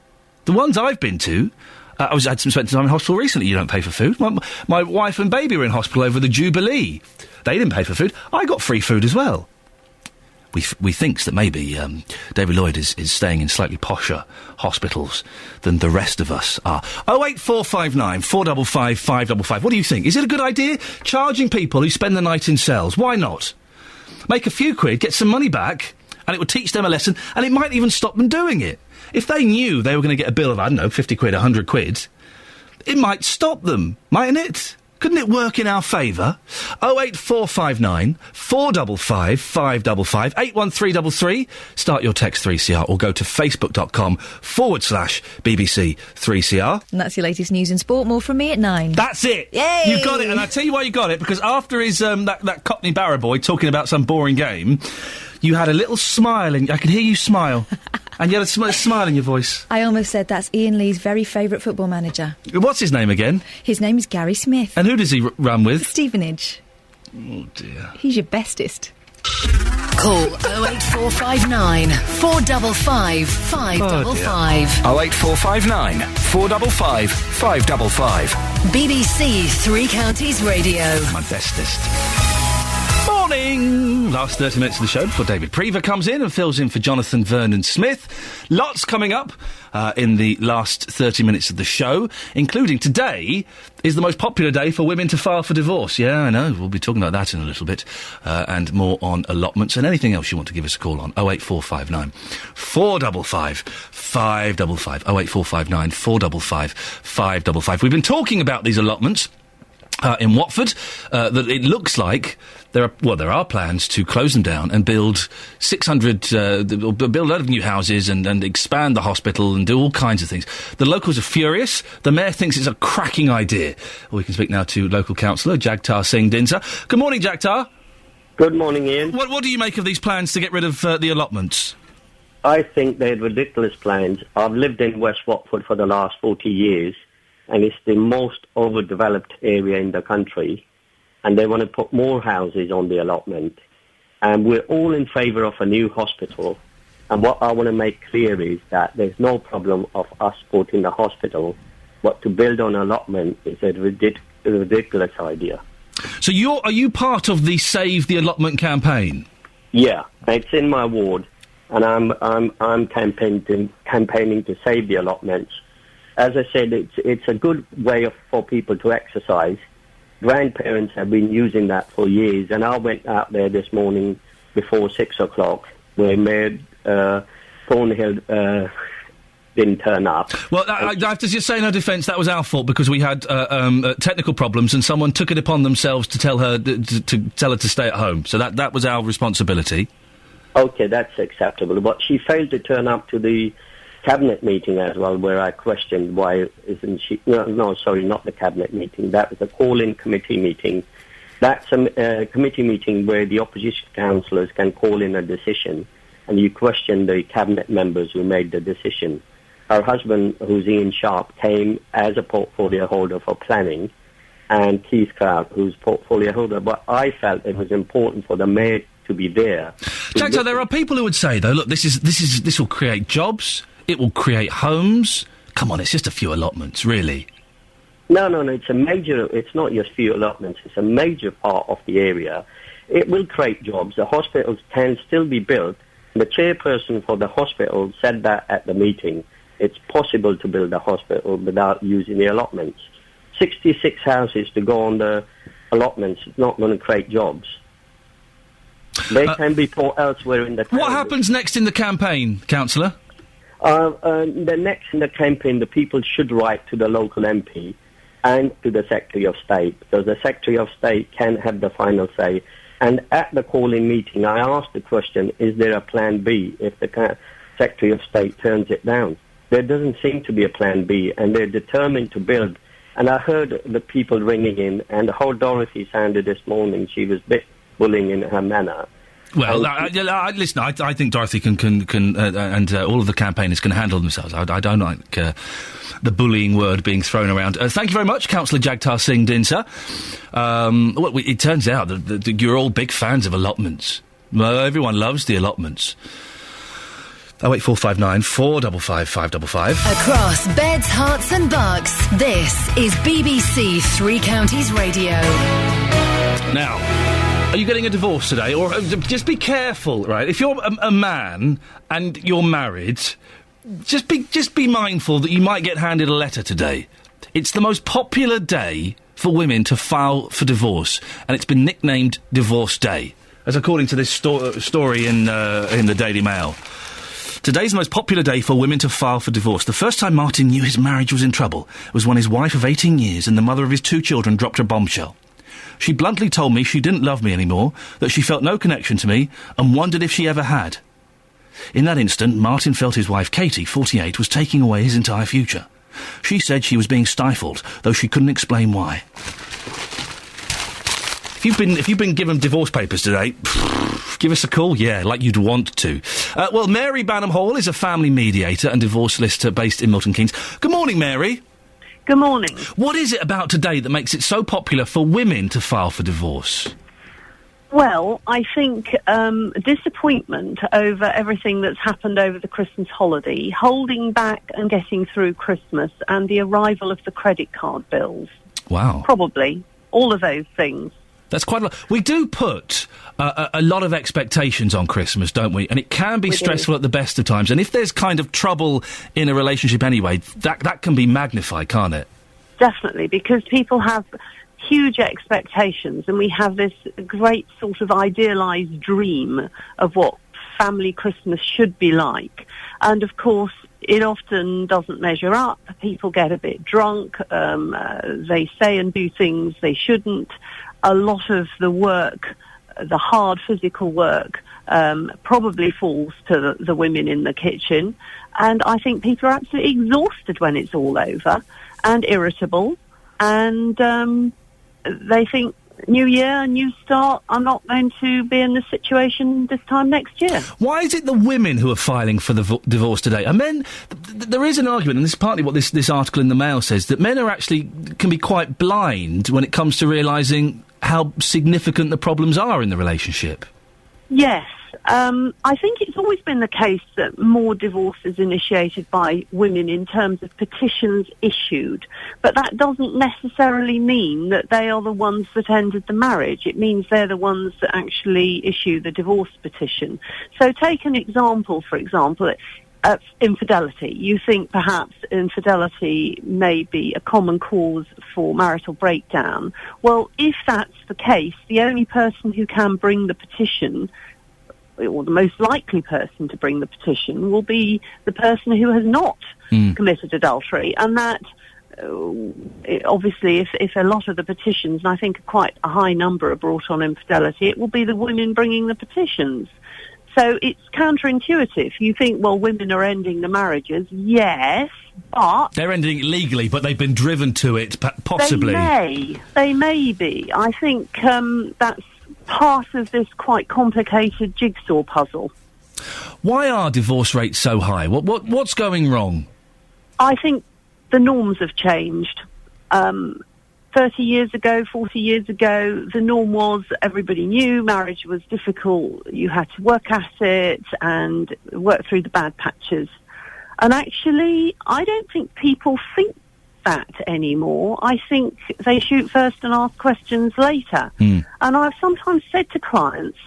The ones I've been to... I had some spent time in hospital recently. You don't pay for food. My wife and baby were in hospital over the Jubilee. They didn't pay for food. I got free food as well. We thinks that maybe David Lloyd is staying in slightly posher hospitals than the rest of us are. 08459 455 555. What do you think? Is it a good idea? Charging people who spend the night in cells. Why not? Make a few quid, get some money back, and it would teach them a lesson, and it might even stop them doing it. If they knew they were going to get a bill of, I don't know, 50 quid, 100 quid, it might stop them, mightn't it? Couldn't it work in our favour? 08459 455 555 81333. Start your text 3CR or go to facebook.com/BBC 3CR. And that's your latest news and sport. More from me at 9. That's it! Yay! You got it, and I tell you why you got it, because after his, that Cockney Barrow boy talking about some boring game, you had a little smile, and I could hear you smile. And you had a smile in your voice. I almost said that's Iain Lee's very favourite football manager. What's his name again? His name is Gary Smith. And who does he run with? Stevenage. Oh, dear. He's your bestest. Call 08459 455 555. 08459 455 555. BBC Three Counties Radio. My bestest. Morning! Last 30 minutes of the show before David Prever comes in and fills in for Jonathan Vernon Smith. Lots coming up in the last 30 minutes of the show, including today is the most popular day for women to file for divorce. Yeah, I know. We'll be talking about that in a little bit. And more on allotments and anything else you want to give us a call on. 08459 455 555. 08459 455 555. We've been talking about these allotments in Watford. That it looks like there are plans to close them down and build 600, or build a lot of new houses and expand the hospital and do all kinds of things. The locals are furious. The mayor thinks it's a cracking idea. We can speak now to local councillor Jagtar Singh Dinser. Good morning, Jagtar. Good morning, Ian. What do you make of these plans to get rid of the allotments? I think they're ridiculous plans. I've lived in West Watford for the last 40 years, and it's the most overdeveloped area in the country. And they want to put more houses on the allotment. And we're all in favour of a new hospital. And what I want to make clear is that there's no problem of us putting the hospital, but to build on allotment is a ridiculous idea. So are you part of the Save the Allotment campaign? Yeah, it's in my ward, and I'm campaigning to save the allotments. As I said, it's a good way for people to exercise. Grandparents have been using that for years, and I went out there this morning before 6 o'clock, where Mayor Thornhill didn't turn up. Well, I have to just say in her defence, that was our fault, because we had technical problems, and someone took it upon themselves to tell her to stay at home. So that was our responsibility. Okay, that's acceptable. But she failed to turn up to the cabinet meeting as well, where I questioned why isn't she... No, sorry, not the cabinet meeting. That was a call-in committee meeting. That's a committee meeting where the opposition councillors can call in a decision, and you question the cabinet members who made the decision. Her husband, who's Ian Sharp, came as a portfolio holder for planning, and Keith Clark, who's portfolio holder. But I felt it was important for the mayor to be there. Jack, there are people who would say, though, look, this will create jobs, it will create homes. Come on, it's just a few allotments, really. No, it's not just few allotments, it's a major part of the area. It will create jobs. The hospitals can still be built. The chairperson for the hospital said that at the meeting. It's possible to build a hospital without using the allotments. 66 houses to go on the allotments is not going to create jobs. They can be put elsewhere in the town. What happens next in the campaign, Councillor? The next in the campaign, the people should write to the local MP and to the Secretary of State, because the Secretary of State can have the final say. And at the calling meeting, I asked the question, is there a plan B if the Secretary of State turns it down? There doesn't seem to be a plan B, and they're determined to build. And I heard the people ringing in, and how Dorothy sounded this morning, she was a bit bullying in her manner. Well, listen, I think Dorothy can and all of the campaigners can handle themselves. I don't like the bullying word being thrown around. Thank you very much, Councillor Jagtar Singh Dinsa. Well, it turns out that you're all big fans of allotments. Well, everyone loves the allotments. 08459 455 555. Across beds, hearts and bucks, this is BBC Three Counties Radio. Now, are you getting a divorce today? Or just be careful, right? If you're a man and you're married, just be mindful that you might get handed a letter today. It's the most popular day for women to file for divorce, and it's been nicknamed Divorce Day, as according to this story in the Daily Mail. Today's the most popular day for women to file for divorce. The first time Martin knew his marriage was in trouble was when his wife of 18 years and the mother of his 2 children dropped a bombshell. She bluntly told me she didn't love me anymore, that she felt no connection to me, and wondered if she ever had. In that instant, Martin felt his wife, Katie, 48, was taking away his entire future. She said she was being stifled, though she couldn't explain why. If you've been given divorce papers today, give us a call, like you'd want to. Well, Mary Banham Hall is a family mediator and divorce solicitor based in Milton Keynes. Good morning, Mary. Good morning. What is it about today that makes it so popular for women to file for divorce? Well, I think disappointment over everything that's happened over the Christmas holiday, holding back and getting through Christmas, and the arrival of the credit card bills. Wow. Probably. All of those things. That's quite a lot. We do put a lot of expectations on Christmas, don't we? And it can be stressful at the best of times. And if there's kind of trouble in a relationship anyway, that can be magnified, can't it? Definitely, because people have huge expectations, and we have this great sort of idealised dream of what family Christmas should be like. And, of course, it often doesn't measure up. People get a bit drunk. They say and do things they shouldn't. A lot of the work, the hard physical work, probably falls to the women in the kitchen. And I think people are absolutely exhausted when it's all over, and irritable. And they think, new year, new start, I'm not going to be in this situation this time next year. Why is it the women who are filing for the divorce today? And men, there is an argument, and this is partly what this article in the Mail says, that men can be quite blind when it comes to realising how significant the problems are in the relationship. Yes. I think it's always been the case that more divorce is initiated by women in terms of petitions issued, but that doesn't necessarily mean that they are the ones that ended the marriage. It means they're the ones that actually issue the divorce petition. So take an example, for example, infidelity. You think perhaps infidelity may be a common cause for marital breakdown. Well, if that's the case, the only person who can bring the petition, or the most likely person to bring the petition, will be the person who has not committed adultery. And that, obviously, if a lot of the petitions, and I think quite a high number are brought on infidelity, it will be the women bringing the petitions. So it's counterintuitive. You think, well, women are ending the marriages. Yes, but... They're ending it legally, but they've been driven to it, possibly. They may be. I think that's part of this quite complicated jigsaw puzzle. Why are divorce rates so high? What's going wrong? I think the norms have changed. 30 years ago, 40 years ago, the norm was everybody knew marriage was difficult. You had to work at it and work through the bad patches. And actually, I don't think people think that anymore. I think they shoot first and ask questions later. And I've sometimes said to clients,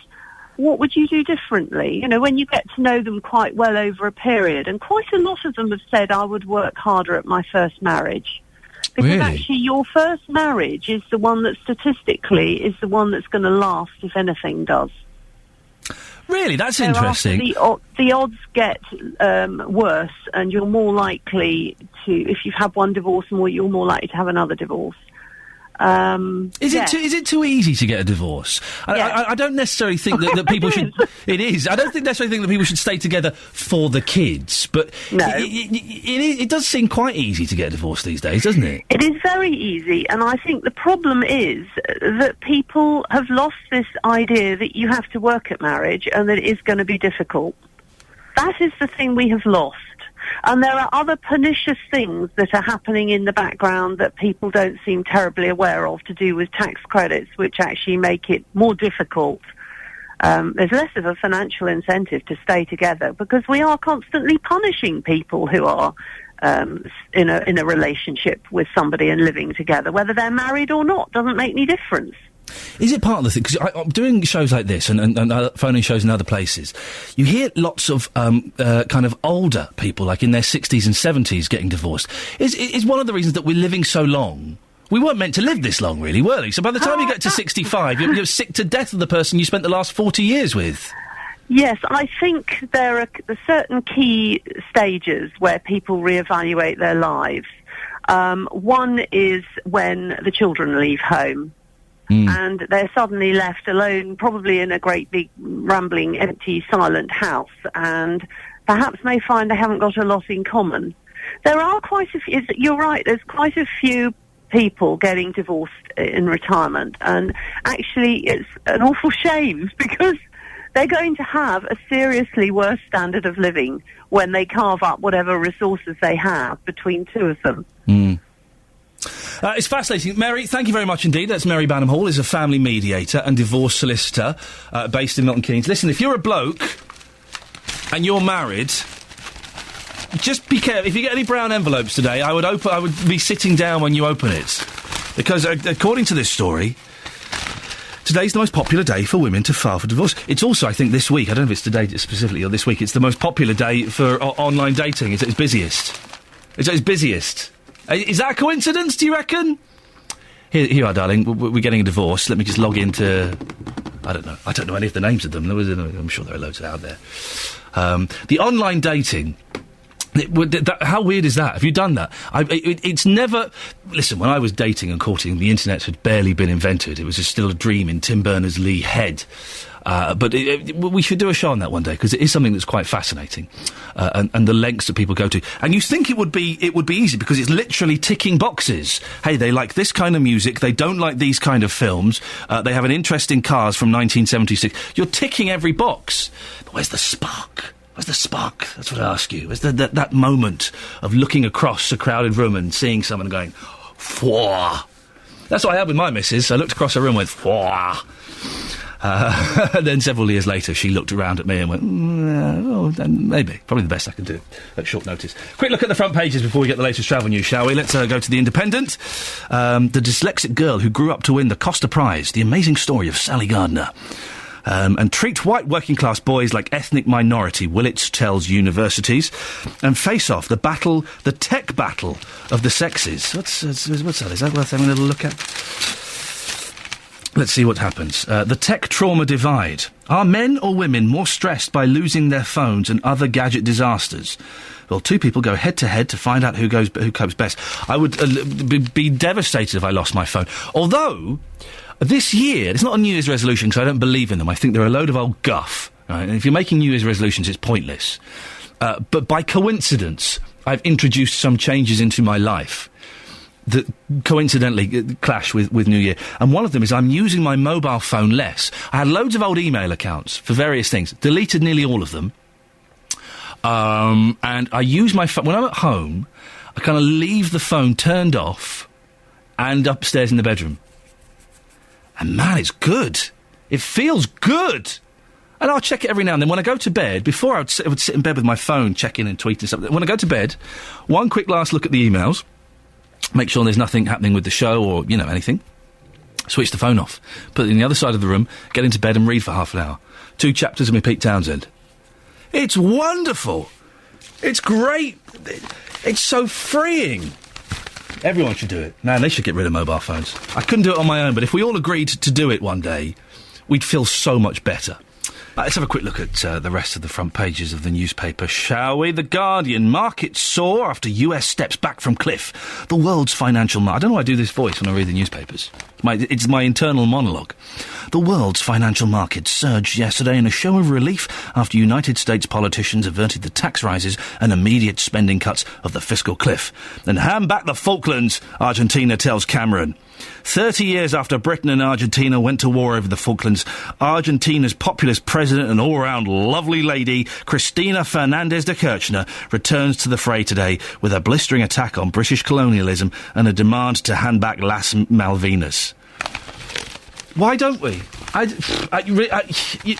what would you do differently? You know, when you get to know them quite well over a period, and quite a lot of them have said, I would work harder at my first marriage. Because actually your first marriage is the one that statistically is the one that's going to last if anything does. Really? That's interesting. The odds get worse, and you're more likely to, if you've had one divorce more, you're more likely to have another divorce. Is it too easy to get a divorce? I don't necessarily think that people should. It is. I don't necessarily think that people should stay together for the kids, but it does seem quite easy to get a divorce these days, doesn't it? It is very easy, and I think the problem is that people have lost this idea that you have to work at marriage and that it is going to be difficult. That is the thing we have lost. And there are other pernicious things that are happening in the background that people don't seem terribly aware of, to do with tax credits, which actually make it more difficult. There's less of a financial incentive to stay together because we are constantly punishing people who are in a relationship with somebody and living together, whether they're married or not. Doesn't make any difference. Is it part of the thing? Because I'm doing shows like this and phoning shows in other places. You hear lots of kind of older people, like in their 60s and 70s, getting divorced. Is one of the reasons that we're living so long? We weren't meant to live this long, really, were we? So by the time you get to 65, you're sick to death of the person you spent the last 40 years with. Yes, I think there are certain key stages where people reevaluate their lives. One is when the children leave home. And they're suddenly left alone, probably in a great big rambling, empty, silent house, and perhaps may find they haven't got a lot in common. There are quite a few, you're right, there's quite a few people getting divorced in retirement, and actually it's an awful shame because they're going to have a seriously worse standard of living when they carve up whatever resources they have between two of them. It's fascinating. Mary, thank you very much indeed. That's Mary Banham Hall, is a family mediator and divorce solicitor based in Milton Keynes. Listen, if you're a bloke and you're married, just be careful. If you get any brown envelopes today, I would be sitting down when you open it. Because according to this story, today's the most popular day for women to file for divorce. It's also, I think, this week, I don't know if it's today specifically or this week, it's the most popular day for online dating. It's its busiest. It's its busiest. Is that a coincidence, do you reckon? Here you are, darling. We're getting a divorce. Let me just log into... I don't know. I don't know any of the names of them. I'm sure there are loads out there. The online dating... how weird is that? Have you done that? It's never... Listen, when I was dating and courting, the internet had barely been invented. It was still a dream in Tim Berners-Lee head. But we should do a show on that one day, because it is something that's quite fascinating, and the lengths that people go to. And you think it would be easy, because it's literally ticking boxes. Hey, they like this kind of music, they don't like these kind of films, they have an interest in cars from 1976. You're ticking every box. But where's the spark? Where's the spark? That's what I ask you. Where's that moment of looking across a crowded room and seeing someone going, "Fwah." That's what I had with my missus. I looked across the room and went, "Fwah." Then several years later, she looked around at me and went, maybe. Probably the best I can do at short notice. Quick look at the front pages before we get the latest travel news, shall we? Let's go to The Independent. The dyslexic girl who grew up to win the Costa Prize, the amazing story of Sally Gardner. And treat white working-class boys like ethnic minority, Willits tells universities. And face off, the tech battle of the sexes. What's that? Is that worth having a little look at? Let's see what happens. The tech trauma divide. Are men or women more stressed by losing their phones and other gadget disasters? Well, two people go head-to-head to find out who copes best. I would be devastated if I lost my phone. Although, this year, it's not a New Year's resolution because I don't believe in them. I think they're a load of old guff. Right? And if you're making New Year's resolutions, it's pointless. But by coincidence, I've introduced some changes into my life that coincidentally clash with New Year. And one of them is I'm using my mobile phone less. I had loads of old email accounts for various things. Deleted nearly all of them. And I use my phone... When I'm at home, I kind of leave the phone turned off and upstairs in the bedroom. And man, it's good. It feels good. And I'll check it every now and then. When I go to bed, before I would sit in bed with my phone, checking and tweeting stuff. When I go to bed, one quick last look at the emails, make sure there's nothing happening with the show or, anything. Switch the phone off. Put it in the other side of the room, get into bed and read for half an hour. 2 chapters of me Pete Townsend. It's wonderful. It's great. It's so freeing. Everyone should do it. Man, they should get rid of mobile phones. I couldn't do it on my own, but if we all agreed to do it one day, we'd feel so much better. Let's have a quick look at the rest of the front pages of the newspaper, shall we? The Guardian. Markets soar after US steps back from cliff. The world's financial market. I don't know why I do this voice when I read the newspapers. It's my internal monologue. The world's financial markets surged yesterday in a show of relief after United States politicians averted the tax rises and immediate spending cuts of the fiscal cliff. And hand back the Falklands, Argentina tells Cameron. 30 years after Britain and Argentina went to war over the Falklands, Argentina's populist president and all-round lovely lady, Cristina Fernández de Kirchner, returns to the fray today with a blistering attack on British colonialism and a demand to hand back Las Malvinas. Why don't we?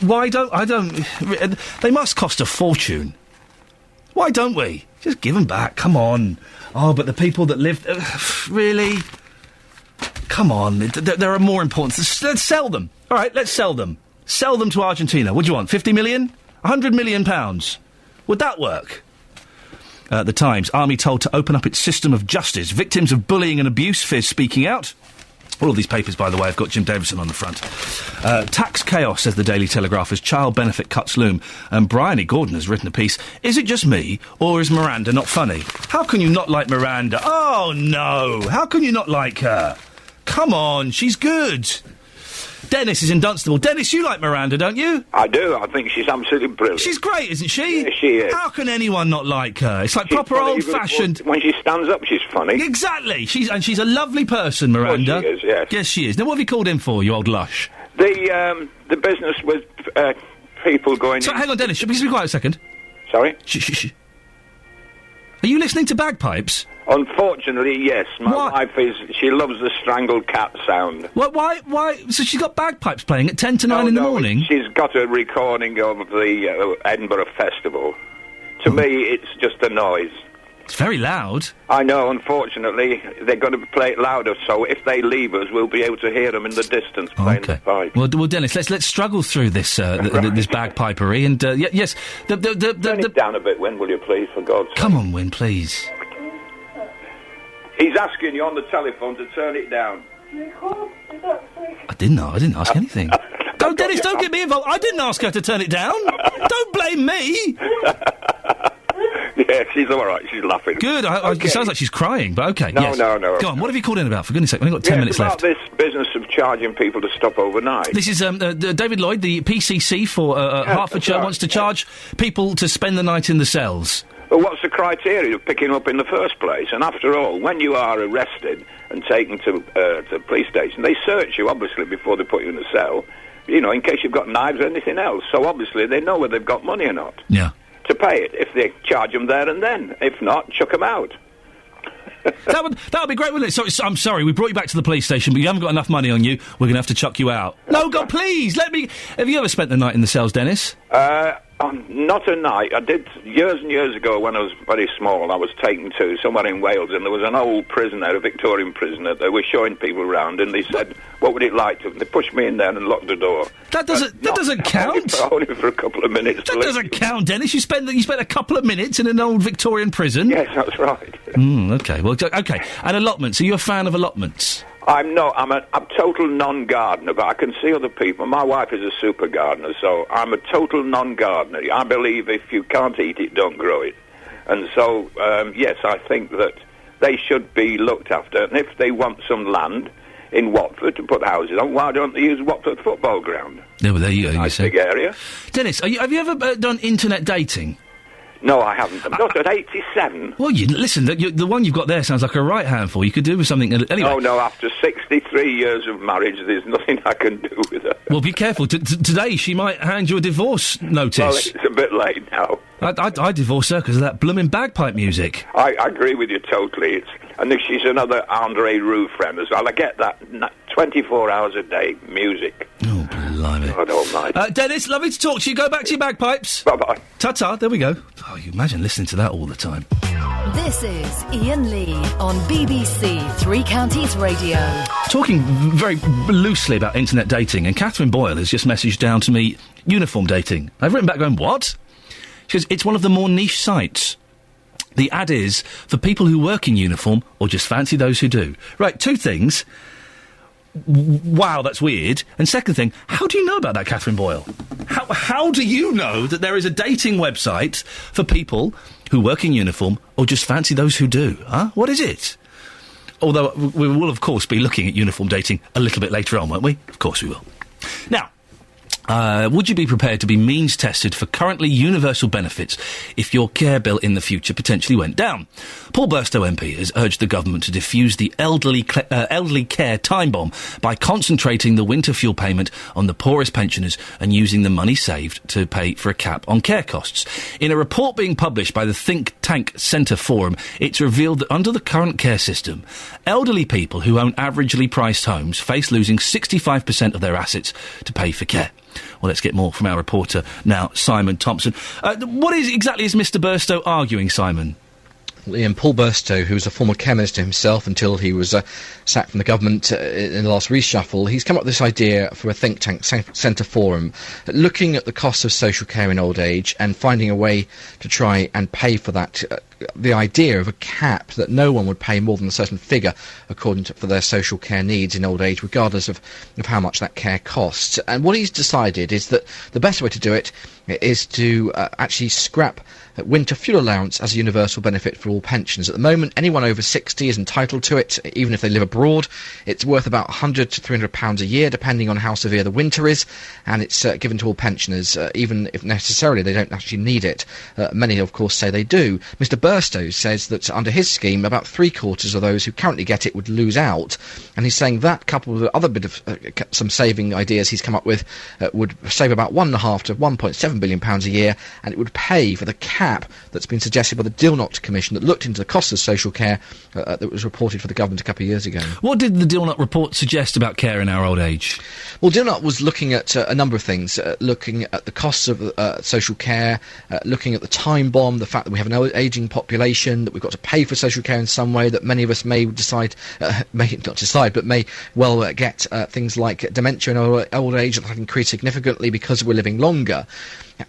Why don't... They must cost a fortune. Why don't we? Just give them back, come on. Oh, but the people that live... really... Come on, there are more important... Let's sell them. All right, let's sell them. Sell them to Argentina. What do you want, 50 million? 100 million pounds? Would that work? The Times. Army told to open up its system of justice. Victims of bullying and abuse fears speaking out. All of these papers, by the way, have got Jim Davison on the front. Tax chaos, says the Daily Telegraph, as child benefit cuts loom. And Bryony Gordon has written a piece. Is it just me, or is Miranda not funny? How can you not like Miranda? Oh, no. How can you not like her? Come on, she's good. Dennis is in Dunstable. Dennis, you like Miranda, don't you? I do. I think she's absolutely brilliant. She's great, isn't she? Yes, she is. How can anyone not like her? It's like she's proper old-fashioned... When she stands up, she's funny. Exactly. She's a lovely person, Miranda. Of course she is, yes. Yes, she is. Now, what have you called in for, you old lush? The business with people going... So, hang on, Dennis. Just be quiet a second. Sorry? Shh. Are you listening to bagpipes? Unfortunately, yes. My wife she loves the strangled cat sound. Why? So she's got bagpipes playing at 10 to 9 in the morning? She's got a recording of the Edinburgh Festival. To me, it's just a noise. It's very loud. I know, unfortunately. They're going to play it louder, so if they leave us, we'll be able to hear them in the distance playing the pipe. Well, Dennis, let's struggle through this this bagpipery, and yes... Turn it down a bit, Wyn, will you please, for God's sake? Come on, Wyn, please. He's asking you on the telephone to turn it down. I didn't ask anything. Dennis, don't get me involved. I didn't ask her to turn it down. Don't blame me. Yeah, she's all right. She's laughing. Good. It sounds like she's crying, but okay. No. Go on, what have you called in about? For goodness sake, we've only got 10 minutes left. About this business of charging people to stop overnight. This is David Lloyd, the PCC for Hertfordshire, wants to charge people to spend the night in the cells. Well, what's the criteria of picking up in the first place? And after all, when you are arrested and taken to the police station, they search you, obviously, before they put you in the cell, in case you've got knives or anything else. So, obviously, they know whether they've got money or not. Yeah. To pay it, if they charge them there and then. If not, chuck them out. that would be great, wouldn't it? I'm sorry, we brought you back to the police station, but you haven't got enough money on you. We're going to have to chuck you out. No, God, please, let me... Have you ever spent the night in the cells, Dennis? Not a night. I did years and years ago when I was very small. I was taken to somewhere in Wales, and there was an old prisoner, a Victorian prisoner. They were showing people around, and they said, "What would it like to?" They pushed me in there and locked the door. That doesn't count. Only for a couple of minutes. That doesn't count, Dennis. You spent a couple of minutes in an old Victorian prison. Yes, that's right. Okay. Well, okay. And allotments. Are you a fan of allotments? I'm not. I'm a total non-gardener, but I can see other people. My wife is a super gardener, so I'm a total non-gardener. I believe if you can't eat it, don't grow it. And so, yes, I think that they should be looked after. And if they want some land in Watford to put houses on, why don't they use Watford football ground? Yeah, well, there you go. Nice big area. Dennis, have you ever done internet dating? No, I haven't. I'm not at 87. Well, listen, the one you've got there sounds like a right handful. You could do with something... Anyway. Oh, no, after 63 years of marriage, there's nothing I can do with her. Well, be careful. Today, she might hand you a divorce notice. Well, it's a bit late now. I divorced her because of that blooming bagpipe music. I agree with you totally. And if she's another Andre Roux friend as well. I get that 24 hours a day music. Oh, blimey. I don't mind. Dennis, lovely to talk to you. Go back to your bagpipes. Bye-bye. Ta-ta, there we go. Oh, you imagine listening to that all the time. This is Iain Lee on BBC Three Counties Radio. Talking very loosely about internet dating, and Catherine Boyle has just messaged down to me, uniform dating. I've written back going, what? She goes, it's one of the more niche sites. The ad is for people who work in uniform or just fancy those who do. Right, two things. Wow, that's weird. And second thing, how do you know about that, Catherine Boyle? How do you know that there is a dating website for people who work in uniform or just fancy those who do? Huh? What is it? Although we will, of course, be looking at uniform dating a little bit later on, won't we? Of course we will. Now, would you be prepared to be means tested for currently universal benefits if your care bill in the future potentially went down? Paul Burstow MP has urged the government to defuse the elderly care time bomb by concentrating the winter fuel payment on the poorest pensioners and using the money saved to pay for a cap on care costs. In a report being published by the think tank Centre Forum, it's revealed that under the current care system, elderly people who own averagely priced homes face losing 65% of their assets to pay for care. Well, let's get more from our reporter now, Simon Thompson. What exactly is Mr Burstow arguing, Simon? Iain, Paul Burstow, who was a former care minister himself until he was sacked from the government in the last reshuffle, he's come up with this idea for a think tank, Centre Forum, looking at the cost of social care in old age and finding a way to try and pay for that. The idea of a cap that no one would pay more than a certain figure for their social care needs in old age, regardless of how much that care costs. And what he's decided is that the best way to do it is to actually scrap winter fuel allowance as a universal benefit for all pensioners. At the moment, anyone over 60 is entitled to it, even if they live abroad. It's worth about £100 to £300 a year, depending on how severe the winter is, and it's given to all pensioners, even if necessarily they don't actually need it. Many, of course, say they do. Mr Burstow says that under his scheme, about three-quarters of those who currently get it would lose out, and he's saying that, coupled with other bit of some saving ideas he's come up with, would save about £1.5 to £1.7 billion a year, and it would pay for the cap that's been suggested by the Dilnot Commission that looked into the cost of social care that was reported for the government a couple of years ago. What did the Dilnot report suggest about care in our old age? Well, Dilnot was looking at a number of things, looking at the costs of social care, looking at the time bomb, the fact that we have an ageing population, that we've got to pay for social care in some way, that many of us may may well get things like dementia in old age that have increased significantly because we're living longer.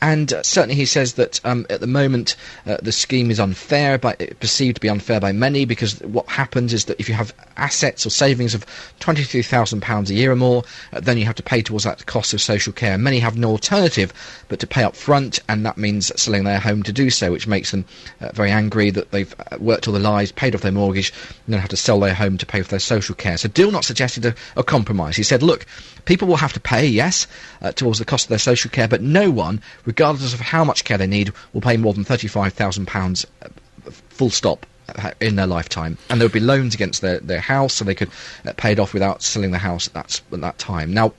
And certainly he says that at the moment the scheme is unfair, perceived to be unfair by many, because what happens is that if you have assets or savings of £23,000 a year or more, then you have to pay towards that cost of social care. Many have no alternative but to pay up front, and that means selling their home to do so, which makes them very angry that they've worked all their lives, paid off their mortgage, and then have to sell their home to pay for their social care. So Dilnot suggested a compromise. He said, look, people will have to pay, yes, towards the cost of their social care, but no one, regardless of how much care they need, will pay more than £35,000 full stop in their lifetime. And there would be loans against their house, so they could pay it off without selling the house at that time. Now,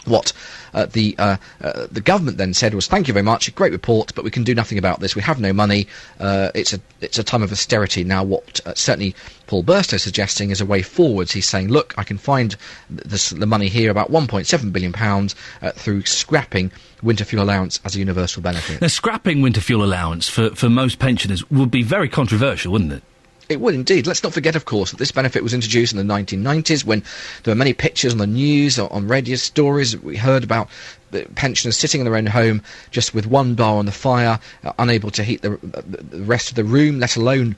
what the government then said was, thank you very much, a great report, but we can do nothing about this. We have no money. It's a time of austerity. Now, what certainly Paul Burstow is suggesting is a way forwards. He's saying, look, I can find the money here, about £1.7 billion, through scrapping winter fuel allowance as a universal benefit. Now, scrapping winter fuel allowance for most pensioners would be very controversial, wouldn't it? It would indeed. Let's not forget, of course, that this benefit was introduced in the 1990s when there were many pictures on the news, or on radio stories. We heard about pensioners sitting in their own home just with one bar on the fire, unable to heat the rest of the room, let alone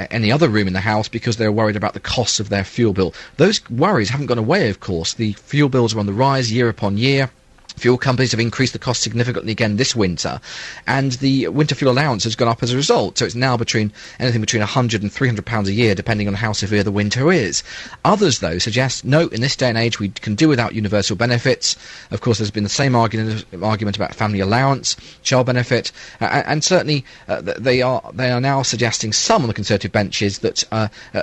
any other room in the house, because they're worried about the costs of their fuel bill. Those worries haven't gone away, of course. The fuel bills are on the rise year upon year. Fuel companies have increased the cost significantly again this winter, and the winter fuel allowance has gone up as a result. So it's now anything between £100 and £300 a year, depending on how severe the winter is. Others, though, suggest, no, in this day and age we can do without universal benefits. Of course, there's been the same argument about family allowance, child benefit, and certainly they are now suggesting, some on the Conservative benches, that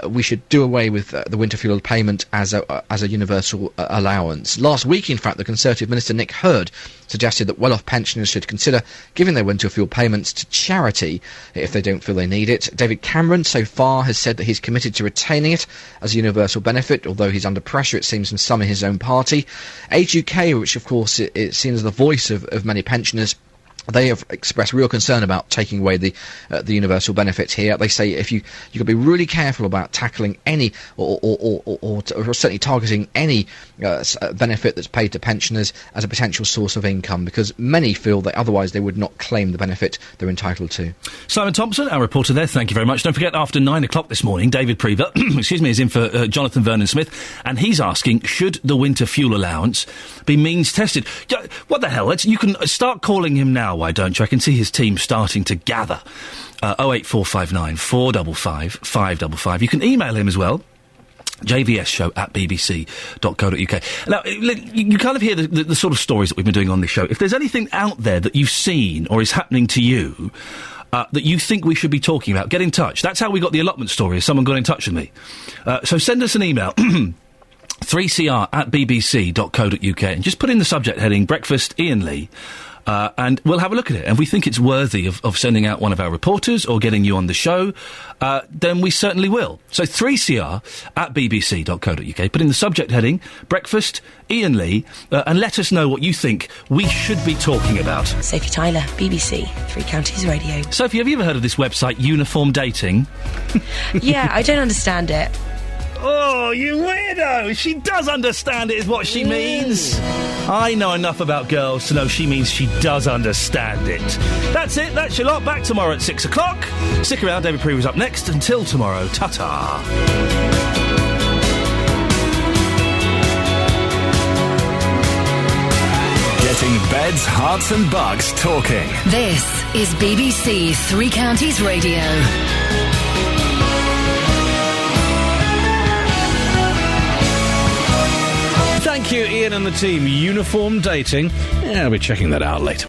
we should do away with the winter fuel payment as a universal allowance. Last week, in fact, the Conservative Minister Nick Hurd suggested that well-off pensioners should consider giving their winter fuel payments to charity if they don't feel they need it. David Cameron, so far, has said that he's committed to retaining it as a universal benefit, although he's under pressure, it seems, from some in his own party. Age UK, which of course is seen as the voice of many pensioners, they have expressed real concern about taking away the universal benefits here. They say you've got to be really careful about tackling any or certainly targeting any benefit that's paid to pensioners as a potential source of income, because many feel that otherwise they would not claim the benefit they're entitled to. Simon Thompson, our reporter there, thank you very much. Don't forget, after 9 o'clock this morning, David Prever is in for Jonathan Vernon-Smith, and he's asking, should the winter fuel allowance be means tested? What the hell? You can start calling him now, why don't you? I can see his team starting to gather. 08459 455 555. You can email him as well. jvsshow@bbc.co.uk. Now, you kind of hear the sort of stories that we've been doing on this show. If there's anything out there that you've seen or is happening to you that you think we should be talking about, get in touch. That's how we got the allotment story, is someone got in touch with me. So send us an email. 3cr@bbc.co.uk, and just put in the subject heading Breakfast Iain Lee, and we'll have a look at it. And if we think it's worthy of sending out one of our reporters or getting you on the show, then we certainly will. So 3cr@bbc.co.uk, put in the subject heading Breakfast Iain Lee, and let us know what you think we should be talking about. Sophie Tyler, BBC, Three Counties Radio. Sophie, have you ever heard of this website, Uniform Dating? Yeah, I don't understand it. Oh, you weirdo! She does understand it, is what she means. I know enough about girls to know she means she does understand it. That's it, that's your lot. Back tomorrow at 6 o'clock. Stick around, David Prever's up next. Until tomorrow, ta-ta. Getting beds, hearts and bucks talking. This is BBC Three Counties Radio. Thank you, Iain and the team. Uniform dating. Yeah, I'll be checking that out later.